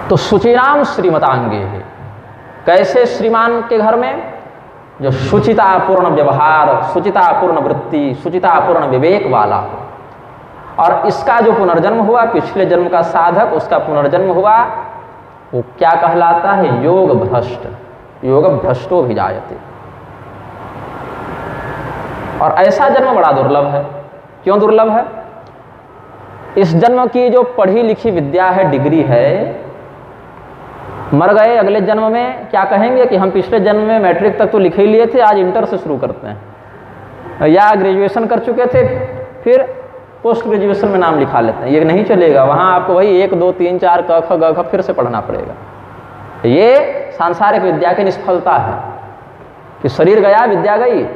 तो शुचिराम श्रीमतांगे है, कैसे श्रीमान के घर में जो शुचितापूर्ण व्यवहार, शुचितापूर्ण वृत्ति, शुचितापूर्ण विवेक वाला हो, और इसका जो पुनर्जन्म हुआ, पिछले जन्म का साधक उसका पुनर्जन्म हुआ, वो क्या कहलाता है, योग भ्रष्ट, योग भ्रष्टो भी जायते। और ऐसा जन्म बड़ा दुर्लभ है। क्यों दुर्लभ है? इस जन्म की जो पढ़ी लिखी विद्या है, डिग्री है, मर गए, अगले जन्म में क्या कहेंगे कि हम पिछले जन्म में मैट्रिक तक तो लिखे ही लिए थे, आज इंटर से शुरू करते हैं, या ग्रेजुएशन कर चुके थे फिर पोस्ट ग्रेजुएशन में नाम लिखा लेते हैं। ये नहीं चलेगा, वहाँ आपको वही 1 2 3 4 क ख ग घ फिर से पढ़ना पड़ेगा। ये सांसारिक विद्या की निष्फलता है कि शरीर गया, विद्या गई,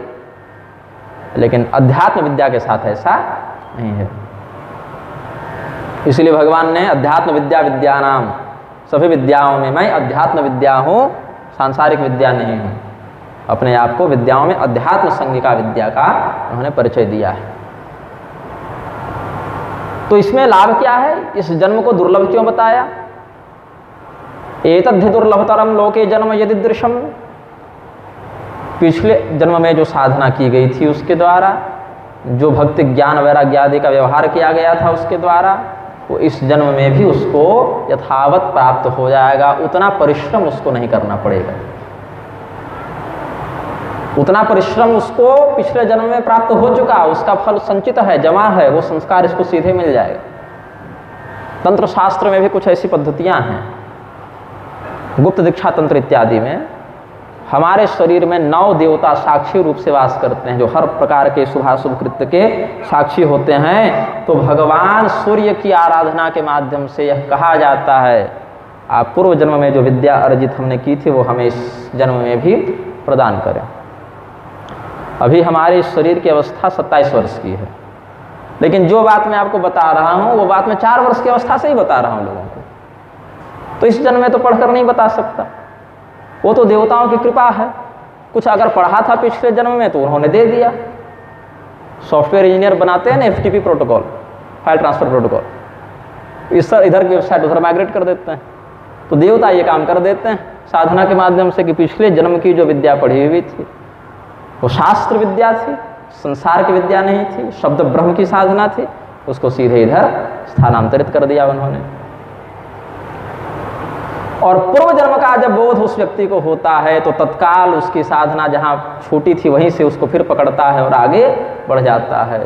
लेकिन अध्यात्म विद्या के साथ ऐसा नहीं है। इसलिए भगवान ने अध्यात्म विद्या विद्यानाम, सभी विद्याओं में मैं अध्यात्म विद्या हूँ, सांसारिक विद्या नहीं हूँ। अपने आप को विद्याओं में अध्यात्म संज्ञिका विद्या का उन्होंने परिचय दिया है। तो इसमें लाभ क्या है? इस जन्म को दुर्लभ क्यों बताया? एतद्धि दुर्लभतरम लोके जन्म यदि दृश्यम, पिछले जन्म में जो साधना की गई थी उसके द्वारा, जो भक्ति ज्ञान वैराग्य आदि का व्यवहार किया गया था उसके द्वारा, वो इस जन्म में भी उसको यथावत प्राप्त हो जाएगा। उतना परिश्रम उसको नहीं करना पड़ेगा, उतना परिश्रम उसको पिछले जन्म में प्राप्त हो चुका, उसका फल संचित है, जमा है, वो संस्कार इसको सीधे मिल जाएगा। तंत्र शास्त्र में भी कुछ ऐसी पद्धतियां हैं, गुप्त दीक्षा तंत्र इत्यादि में हमारे शरीर में 9 देवता साक्षी रूप से वास करते हैं, जो हर प्रकार के शुभाशुभ कृत्य के साक्षी होते हैं। तो भगवान सूर्य की आराधना के माध्यम से यह कहा जाता है, आप पूर्व जन्म में जो विद्या अर्जित हमने की थी वो हमें इस जन्म में भी प्रदान करें। अभी हमारे शरीर की अवस्था 27 वर्ष की है, लेकिन जो बात मैं आपको बता रहा हूँ वो बात मैं 4 वर्ष की अवस्था से ही बता रहा हूँ लोगों को। तो इस जन्म में तो पढ़कर नहीं बता सकता, वो तो देवताओं की कृपा है। कुछ अगर पढ़ा था पिछले जन्म में तो उन्होंने दे दिया। सॉफ्टवेयर इंजीनियर बनाते हैं ना FTP protocol, file transfer protocol, इस इधर की वेबसाइट उधर माइग्रेट कर देते हैं। तो देवता ये काम कर देते हैं साधना के माध्यम से कि पिछले जन्म की जो विद्या पढ़ी हुई थी वो शास्त्र विद्या थी, संसार की विद्या नहीं थी, शब्द ब्रह्म की साधना थी, उसको सीधे इधर स्थानांतरित कर दिया उन्होंने। और पूर्व जन्म का जब बोध उस व्यक्ति को होता है तो तत्काल उसकी साधना जहाँ छूटी थी वहीं से उसको फिर पकड़ता है और आगे बढ़ जाता है।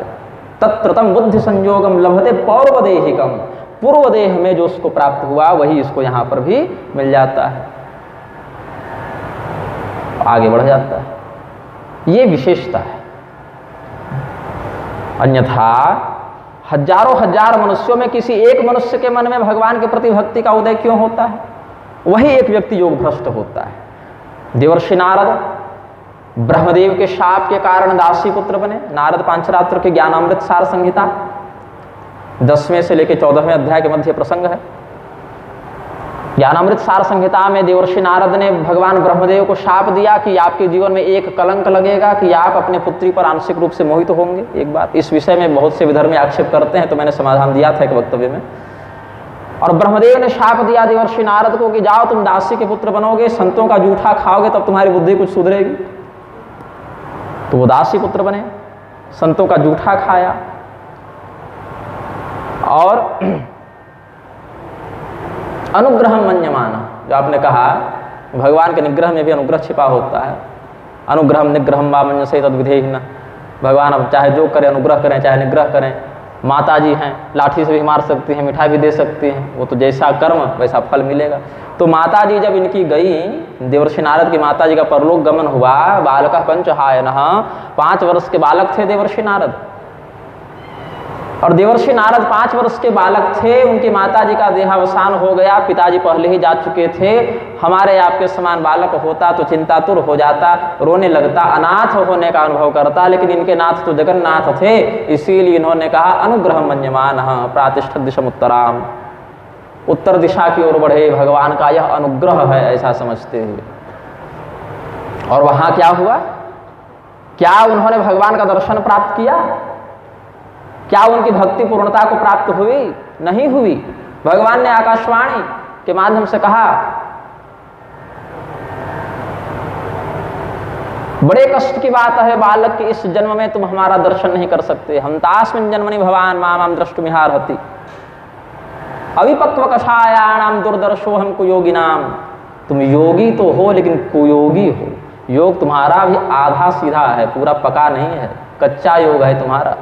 तत्रतम बुद्धि संयोगम लभते पौर्वदेहिकम, पूर्व देह में जो उसको प्राप्त हुआ वही इसको यहाँ पर भी मिल जाता है, आगे बढ़ जाता है। ये विशेषता है। अन्यथा हजारों हजार मनुष्यों में किसी एक मनुष्य के मन में भगवान के प्रति भक्ति का उदय क्यों होता है? वही एक व्यक्ति योग भ्रष्ट होता है। देवर्षि नारद ब्रह्मदेव के शाप के कारण दासी पुत्र बने। नारद पांचरात्र के ज्ञानामृत सार संहिता 10वें से लेकर 14वें अध्याय के मध्य प्रसंग है। ज्ञानामृत सार संहिता में देवर्षि नारद ने भगवान ब्रह्मदेव को शाप दिया कि आपके जीवन में एक कलंक लगेगा कि आप अपने पुत्री पर आंशिक रूप से मोहित होंगे। एक बार इस विषय में बहुत से विधर्मी आक्षेप करते हैं, तो मैंने समाधान दिया था एक वक्तव्य में और ब्रह्मदेव ने शाप दिया देवर्षि नारद को कि जाओ तुम दासी के पुत्र बनोगे, संतों का जूठा खाओगे तब तुम्हारी बुद्धि कुछ सुधरेगी। तो वो दासी पुत्र बने, संतों का जूठा खाया और अनुग्रह मन्यमाना, जो आपने कहा भगवान के निग्रह में भी अनुग्रह छिपा होता है। अनुग्रह निग्रह वामन्य से तद विधेयिन, भगवान अब चाहे जो करें, अनुग्रह करें चाहे निग्रह करें। माता जी हैं, लाठी से भी मार सकती हैं, मिठाई भी दे सकती हैं, वो तो जैसा कर्म वैसा फल मिलेगा। तो माता जी जब इनकी गई, देवर्षि नारद की माता जी का परलोक गमन हुआ, बालका पंचहायनः, 5 वर्ष के बालक थे देवर्षि नारद। और देवर्षि नारद 5 वर्ष के बालक थे, उनकी माता जी का देहावसान हो गया, पिताजी पहले ही जा चुके थे। हमारे आपके समान बालक होता तो चिंतातुर हो जाता, रोने लगता, अनाथ होने का अनुभव करता, लेकिन इनके नाथ तो जगन्नाथ थे, इसीलिए इन्होंने कहा अनुग्रह मन्यमानः प्रातिष्ठत दिशम उत्तराम, उत्तर दिशा की ओर बढ़े, भगवान का यह अनुग्रह है ऐसा समझते हुए। और वहां क्या हुआ? क्या उन्होंने भगवान का दर्शन प्राप्त किया? क्या उनकी भक्ति पूर्णता को प्राप्त हुई? नहीं हुई। भगवान ने आकाशवाणी के माध्यम से कहा, बड़े कष्ट की बात है बालक कि इस जन्म में तुम हमारा दर्शन नहीं कर सकते। हम तास्मिन् जन्मनि भवान माम द्रष्टुमिहार्हति, अविपक्व कषायाणाम दुर्दर्शो हम कुयोगिनाम। तुम योगी तो हो लेकिन कुयोगी हो। योग तुम्हारा भी आधा सीधा है, पूरा पका नहीं है, कच्चा योग है तुम्हारा।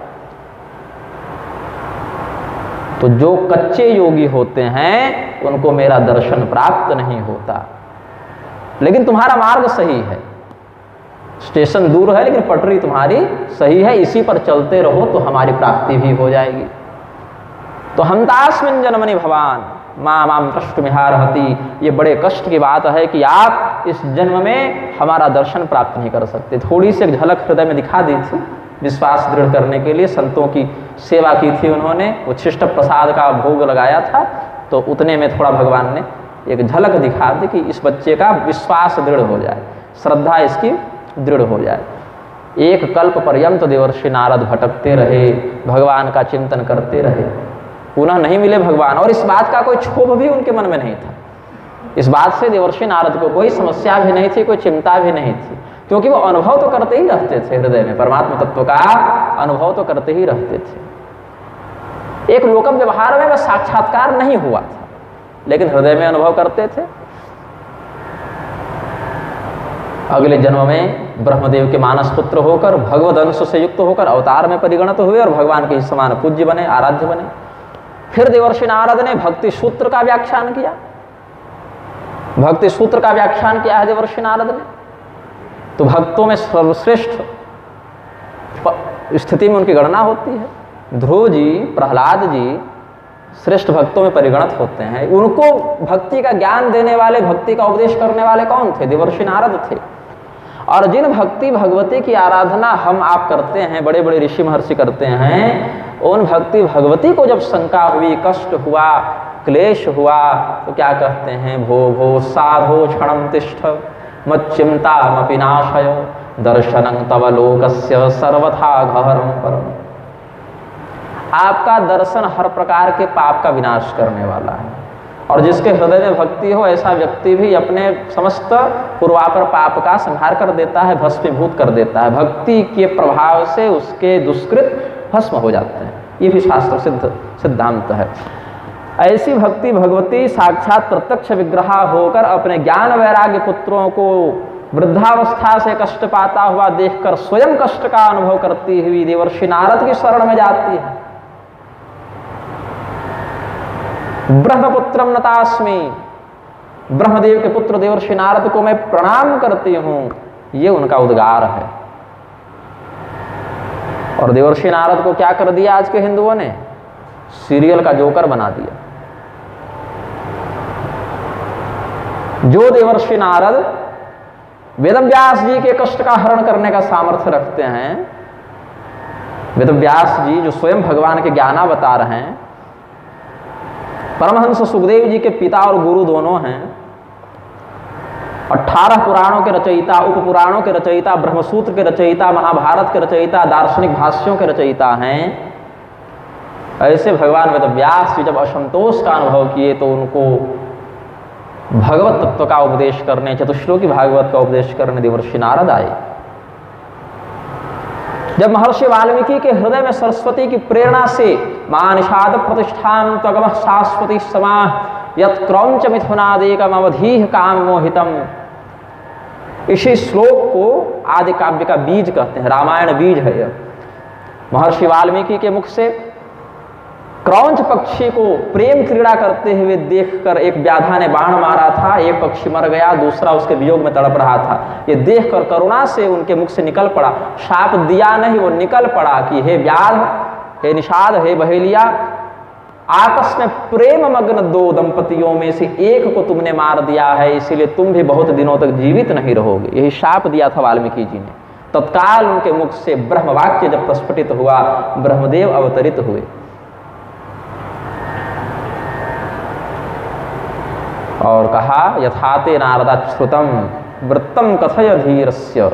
तो जो कच्चे योगी होते हैं उनको मेरा दर्शन प्राप्त नहीं होता। लेकिन तुम्हारा मार्ग सही है, स्टेशन दूर है लेकिन पटरी तुम्हारी सही है, इसी पर चलते रहो तो हमारी प्राप्ति भी हो जाएगी। तो हंतास्मिन् जन्मनि भवान माम द्रष्टुमिहार्हति, ये बड़े कष्ट की बात है कि आप इस जन्म में हमारा दर्शन प्राप्त नहीं कर सकते। थोड़ी सी एक झलक हृदय में दिखा दी थी, विश्वास दृढ़ करने के लिए संतों की सेवा की थी उन्होंने, उच्छिष्ट प्रसाद का भोग लगाया था, तो उतने में थोड़ा भगवान ने एक झलक दिखा दी कि इस बच्चे का विश्वास दृढ़ हो जाए, श्रद्धा इसकी दृढ़ हो जाए। एक कल्प पर्यंत देवर्षि नारद भटकते रहे, भगवान का चिंतन करते रहे, पुनः नहीं मिले भगवान। और इस बात का कोई क्षोभ भी उनके मन में नहीं था, इस बात से देवर्षि नारद को कोई समस्या भी नहीं थी, कोई चिंता भी नहीं थी, क्योंकि वो अनुभव तो करते ही रहते थे, हृदय में परमात्मा तत्व का अनुभव तो करते ही रहते थे। एक लोकम व्यवहार में वह साक्षात्कार नहीं हुआ था, लेकिन हृदय में अनुभव करते थे। अगले जन्म में ब्रह्मदेव के मानस पुत्र होकर, भगवद अंश से युक्त होकर अवतार में परिगणित हुए और भगवान के समान पूज्य बने, आराध्य बने। फिर देवर्षि नारद ने भक्ति सूत्र का व्याख्यान किया। भक्ति सूत्र का व्याख्यान किया है देवर्षि नारद ने, तो भक्तों में सर्वश्रेष्ठ स्थिति में उनकी गणना होती है। ध्रुव जी, प्रहलाद जी श्रेष्ठ भक्तों में परिगणित होते हैं। उनको भक्ति का ज्ञान देने वाले, भक्ति का उपदेश करने वाले कौन थे? देवर्षि नारद थे। और जिन भक्ति भगवती की आराधना हम आप करते हैं, बड़े बड़े ऋषि महर्षि करते हैं, उन भक्ति भगवती को जब शंका हुई, कष्ट हुआ, क्लेश हुआ, तो क्या कहते हैं? भो भो साधो क्षणं तिष्ठ मच्चिंतामपि नाशय दर्शनं तव लोकस्य सर्वथा गहरं परम। आपका दर्शन हर प्रकार के पाप का विनाश करने वाला है, और जिसके हृदय में भक्ति हो ऐसा व्यक्ति भी अपने समस्त पूर्वापर पाप का संहार कर देता है, भस्मीभूत कर देता है। भक्ति के प्रभाव से उसके दुष्कृत भस्म हो जाते हैं, ये भी शास्त्र सिद्ध सिद्धांत है। ऐसी भक्ति भगवती साक्षात प्रत्यक्ष विग्रह होकर अपने ज्ञान वैराग्य पुत्रों को वृद्धावस्था से कष्ट पाता हुआ देखकर स्वयं कष्ट का अनुभव करती हुई देवर्षि नारद की शरण में जाती है। ब्रह्मपुत्रम नतास्मि, ब्रह्मदेव के पुत्र देवर्षि नारद को मैं प्रणाम करती हूं, ये उनका उद्गार है। और देवर्षि नारद को क्या कर दिया आज के हिंदुओं ने? सीरियल का जोकर बना दिया। जो देवर्षि नारद वेदव्यास जी के कष्ट का हरण करने का सामर्थ्य रखते हैं, वेदव्यास जी जो स्वयं भगवान के ज्ञानावतार हैं, परमहंस सुखदेव जी के पिता और गुरु दोनों हैं, 18 पुराणों के रचयिता, उप पुराणों के रचयिता, ब्रह्मसूत्र के रचयिता, महाभारत के रचयिता, दार्शनिक भाष्यों के रचयिता हैं। ऐसे भगवान वेदव्यास जी जब असंतोष का अनुभव किए तो उनको भगवत तत्व का उपदेश करने, चतुश्लोकी भागवत का उपदेश करने देवर्षि नारद आए। जब महर्षि वाल्मीकि के हृदय में सरस्वती की प्रेरणा से मानिषाद प्रतिष्ठान त्वगमः शाश्वती समाह यत् क्रौंच मिथुनादेकम अवधीह काम मोहितम, इसी श्लोक को आदि काव्य का बीज कहते हैं, रामायण बीज है यह। महर्षि वाल्मीकि के मुख से क्रौंच पक्षी को प्रेम क्रीड़ा करते हुए देखकर एक व्याधा ने बाण मारा था, एक पक्षी मर गया, दूसरा उसके वियोग में तड़प रहा था। ये देखकर करुणा से उनके मुख से निकल पड़ा, शाप दिया नहीं, वो निकल पड़ा कि हे व्याध, हे निषाद, हे बहेलिया, आपस में प्रेम मग्न दो दंपतियों में से एक को तुमने मार दिया है, इसीलिए तुम भी बहुत दिनों तक जीवित नहीं रहोगे। यही शाप दिया था वाल्मीकि जी ने। तत्काल उनके मुख से ब्रह्म वाक्य जब प्रस्फुटित हुआ, ब्रह्मदेव अवतरित हुए और कहा यथाते नारदाच्छ्रुतम वृत्तम कथय धीरस्य,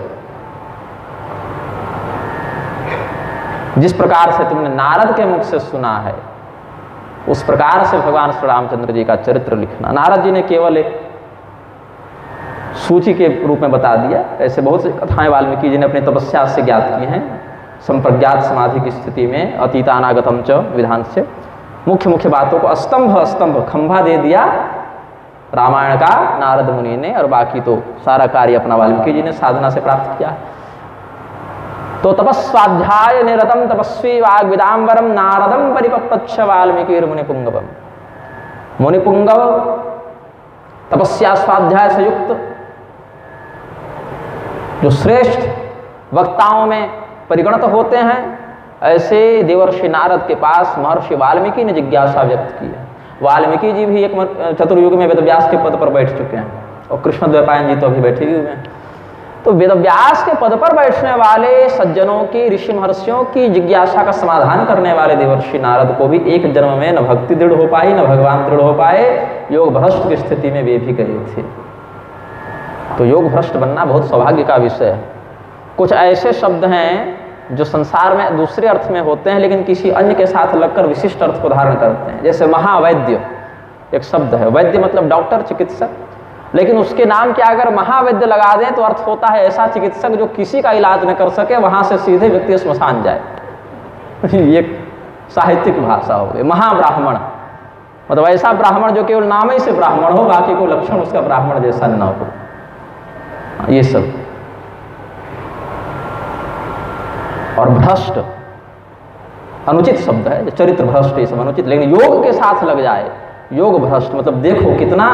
जिस प्रकार से तुमने नारद के मुख से सुना है उस प्रकार से भगवान श्री रामचंद्र जी का चरित्र लिखना। नारद जी ने केवल एक सूची के रूप में बता दिया, ऐसे बहुत सी कथाएं वाल्मीकि जी ने अपनी तपस्या से ज्ञात की हैं। संप्रज्ञात समाधि की स्थिति में अतीतानागतम च विधान से मुख्य मुख्य बातों को अस्तंभ अस्तंभ खंभा दे दिया रामायण का नारद मुनि ने, और बाकी तो सारा कार्य अपना वाल्मीकि जी ने साधना से प्राप्त किया। तो तपस्वाध्याय निरतम तपस्वी वाग्विदाम्बरम नारदम परिपप्रच्छ वाल्मीकि मुनिपुंगवम। मुनिपुंगव तपस्या स्वाध्याय से युक्त जो श्रेष्ठ वक्ताओं में परिगणित होते हैं, ऐसे देवर्षि नारद के पास महर्षि वाल्मीकि ने जिज्ञासा व्यक्त की है। वाल्मीकि जी भी एक चतुर्युग में वेदव्यास के पद पर बैठ चुके हैं और कृष्णद्वैपायन जी तो अभी बैठे हुए हैं। तो वेदव्यास के पद पर बैठने वाले सज्जनों की, ऋषि महर्षियों की जिज्ञासा का समाधान करने वाले देवर्षि नारद को भी एक जन्म में न भक्ति दृढ़ हो पाई, न भगवान दृढ़ हो पाए, योग भ्रष्ट की स्थिति में वे भी गए थे। तो योग भ्रष्ट बनना बहुत सौभाग्य का विषय है। कुछ ऐसे शब्द हैं जो संसार में दूसरे अर्थ में होते हैं लेकिन किसी अन्य के साथ लगकर विशिष्ट अर्थ को धारण करते हैं। जैसे महावैद्य एक शब्द है, वैद्य मतलब डॉक्टर, चिकित्सक, लेकिन उसके नाम के अगर महावैद्य लगा दें तो अर्थ होता है ऐसा चिकित्सक जो किसी का इलाज न कर सके, वहां से सीधे व्यक्ति स्मशान जाए। ये साहित्यिक भाषा हो गई। महाब्राह्मण मतलब ऐसा ब्राह्मण जो केवल नाम ही से ब्राह्मण हो, बाकी कोई लक्षण उसका ब्राह्मण जैसा न हो। ये सब। और भ्रष्ट अनुचित शब्द है, चरित्र भ्रष्ट ये सब अनुचित, लेकिन योग के साथ लग जाए योग भ्रष्ट मतलब देखो कितना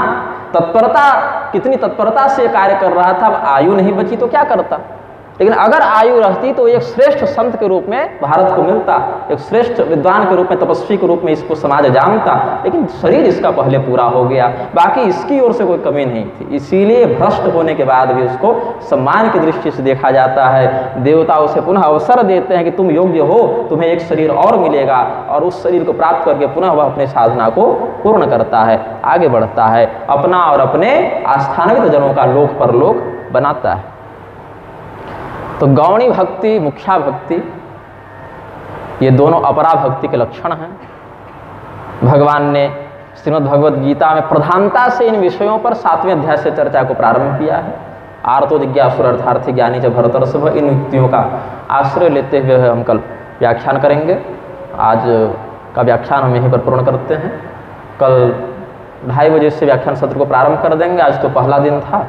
तत्परता, कितनी तत्परता से कार्य कर रहा था। अब आयु नहीं बची तो क्या करता, लेकिन अगर आयु रहती तो एक श्रेष्ठ संत के रूप में भारत को मिलता, एक श्रेष्ठ विद्वान के रूप में, तपस्वी के रूप में इसको समाज जानता। लेकिन शरीर इसका पहले पूरा हो गया, बाकी इसकी ओर से कोई कमी नहीं थी, इसीलिए भ्रष्ट होने के बाद भी उसको सम्मान की दृष्टि से देखा जाता है। देवता उसे पुनः अवसर देते हैं कि तुम योग्य हो, तुम्हें एक शरीर और मिलेगा, और उस शरीर को प्राप्त करके पुनः वह अपनी साधना को पूर्ण करता है, आगे बढ़ता है, अपना और अपने आस्थान्वित जनों का लोक परलोक बनाता है। तो गौणी भक्ति, मुख्या भक्ति, ये दोनों अपरा भक्ति के लक्षण हैं। भगवान ने श्रीमद् भगवद गीता में प्रधानता से इन विषयों पर 7वें अध्याय से चर्चा को प्रारंभ किया है। आर्तो जिज्ञासुर अर्थार्थी ज्ञानी च भरतर्षभ, इन युक्तियों का आश्रय लेते हुए हम कल व्याख्यान करेंगे। आज का व्याख्यान हम यहीं पर पूर्ण करते हैं। कल 2:30 बजे से व्याख्यान सत्र को प्रारंभ कर देंगे। आज तो पहला दिन था,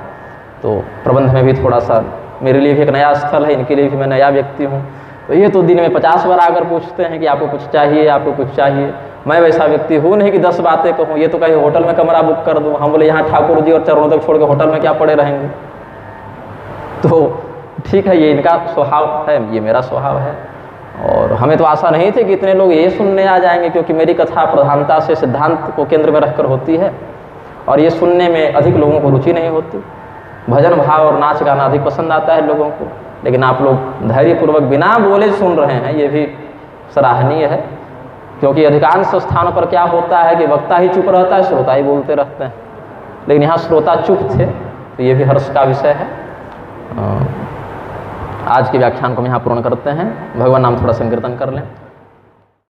तो प्रबंध में भी थोड़ा सा मेरे लिए भी एक नया स्थल है, इनके लिए भी मैं नया व्यक्ति हूँ। तो ये तो दिन में 50 बार आकर पूछते हैं कि आपको कुछ चाहिए, आपको कुछ चाहिए। मैं वैसा व्यक्ति हूँ नहीं कि 10 बातें कहूँ। ये तो कहीं होटल में कमरा बुक कर दूँ, हम बोले यहाँ ठाकुर जी और चरणों तक छोड़ के होटल में क्या पड़े रहेंगे। तो ठीक है, ये इनका स्वभाव है, ये मेरा स्वभाव है। और हमें तो आशा नहीं थी कि इतने लोग ये सुनने आ जाएंगे, क्योंकि मेरी कथा प्रधानता से सिद्धांत को केंद्र में रखकर होती है और ये सुनने में अधिक लोगों को रुचि नहीं होती। भजन भाव और नाच गाना अधिक पसंद आता है लोगों को, लेकिन आप लोग धैर्यपूर्वक बिना बोले सुन रहे हैं, ये भी सराहनीय है। क्योंकि अधिकांश स्थानों पर क्या होता है कि वक्ता ही चुप रहता है, श्रोता ही बोलते रहते हैं, लेकिन यहाँ श्रोता चुप थे, तो ये भी हर्ष का विषय है। आज के व्याख्यान को हम यहाँ पूर्ण करते हैं। भगवान नाम थोड़ा संकीर्तन कर लें।